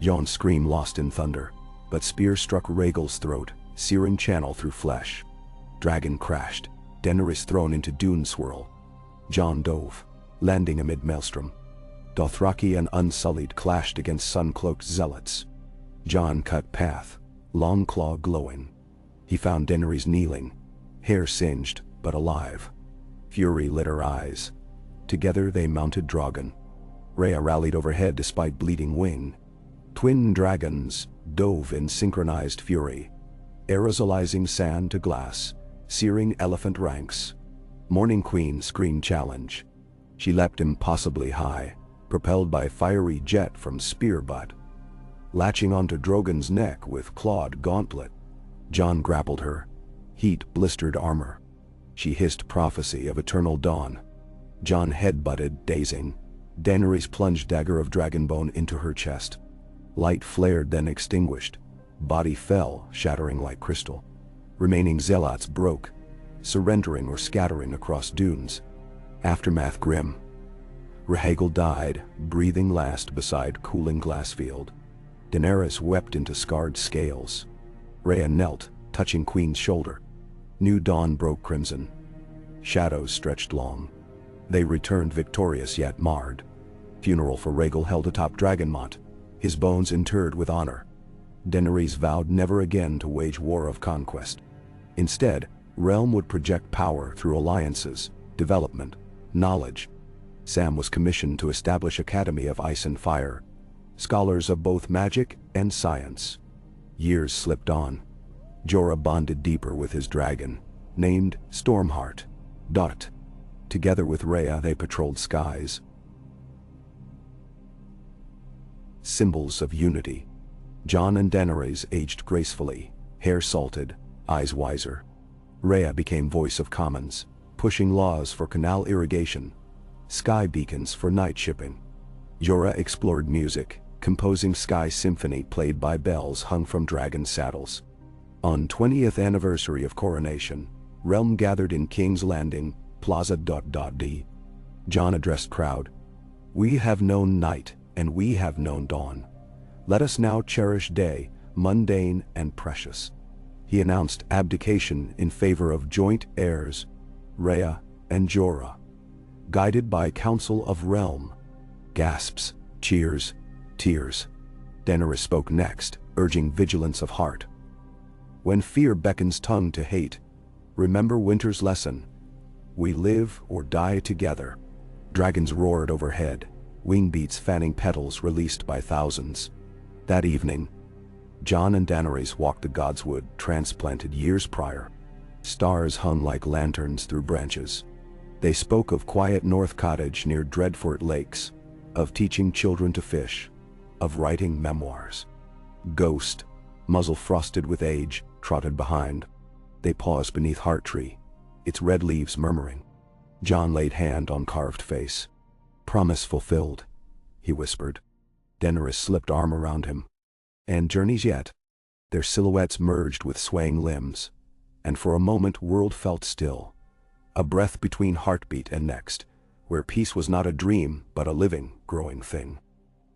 Jon's scream lost in thunder, but spear struck Rhaegal's throat, searing channel through flesh. Dragon crashed, Daenerys thrown into dune swirl. Jon dove, landing amid maelstrom. Dothraki and Unsullied clashed against sun-cloaked zealots. Jon cut path, long claw glowing. He found Daenerys kneeling, hair singed but alive. Fury lit her eyes. Together they mounted Drogon. Rhea rallied overhead despite bleeding wing. Twin dragons dove in synchronized fury, aerosolizing sand to glass, searing elephant ranks. Morning Queen screamed challenge. She leapt impossibly high, propelled by fiery jet from spear butt. Latching onto Drogon's neck with clawed gauntlet, Jon grappled her. Heat blistered armor. She hissed prophecy of eternal dawn. Jon headbutted, dazing. Daenerys plunged dagger of dragonbone into her chest. Light flared then extinguished. Body fell, shattering like crystal. Remaining zealots broke, surrendering or scattering across dunes. Aftermath grim. Rhaegal died, breathing last beside cooling glassfield. Daenerys wept into scarred scales. Rhea knelt, touching Queen's shoulder. New dawn broke crimson. Shadows stretched long. They returned victorious yet marred. Funeral for Rhaegal held atop Dragonmont, his bones interred with honor. Daenerys vowed never again to wage war of conquest. Instead, realm would project power through alliances, development, knowledge. Sam was commissioned to establish Academy of Ice and Fire, scholars of both magic and science. Years slipped on. Jorah bonded deeper with his dragon, named Stormheart. Together with Rhea they patrolled skies. Symbols of unity. Jon and Daenerys aged gracefully, hair salted, eyes wiser. Rhea became voice of commons, pushing laws for canal irrigation, sky beacons for night shipping. Jorah explored music, composing Sky Symphony played by bells hung from dragon saddles. On 20th anniversary of coronation, realm gathered in King's Landing, Plaza. Jon addressed crowd. We have known night, and we have known dawn. Let us now cherish day, mundane and precious. He announced abdication in favor of joint heirs, Rhea and Jorah. Guided by Council of Realm. Gasps, cheers, tears. Daenerys spoke next, urging vigilance of heart. When fear beckons tongue to hate, remember winter's lesson. We live or die together. Dragons roared overhead, wing beats fanning petals released by thousands. That evening, Jon and Daenerys walked the godswood transplanted years prior. Stars hung like lanterns through branches. They spoke of quiet North Cottage near Dreadfort Lakes, of teaching children to fish, of writing memoirs. Ghost, muzzle frosted with age, trotted behind. They paused beneath Hearttree, its red leaves murmuring. Jon laid hand on carved face. "Promise fulfilled," he whispered. Daenerys slipped arm around him. "And journeys yet?" Their silhouettes merged with swaying limbs, and for a moment world felt still. A breath between heartbeat and next, where peace was not a dream but a living, growing thing.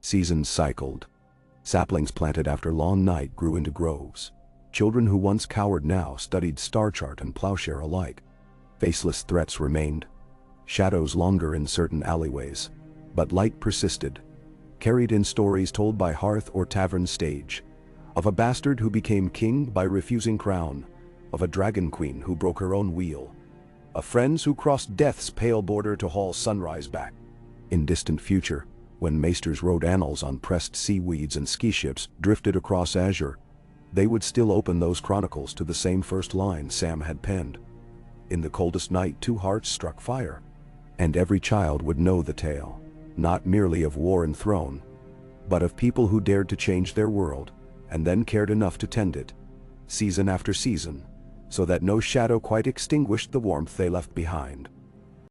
Seasons cycled. Saplings planted after long night grew into groves. Children who once cowered now studied star chart and plowshare alike. Faceless threats remained. Shadows longer in certain alleyways. But light persisted, carried in stories told by hearth or tavern stage, of a bastard who became king by refusing crown, of a dragon queen who broke her own wheel, of friends who crossed death's pale border to haul sunrise back. In distant future, when maesters wrote annals on pressed seaweeds and ski ships drifted across azure, they would still open those chronicles to the same first line Sam had penned. In the coldest night 2 hearts struck fire. And every child would know the tale, not merely of war and throne, but of people who dared to change their world, and then cared enough to tend it, season after season, so that no shadow quite extinguished the warmth they left behind.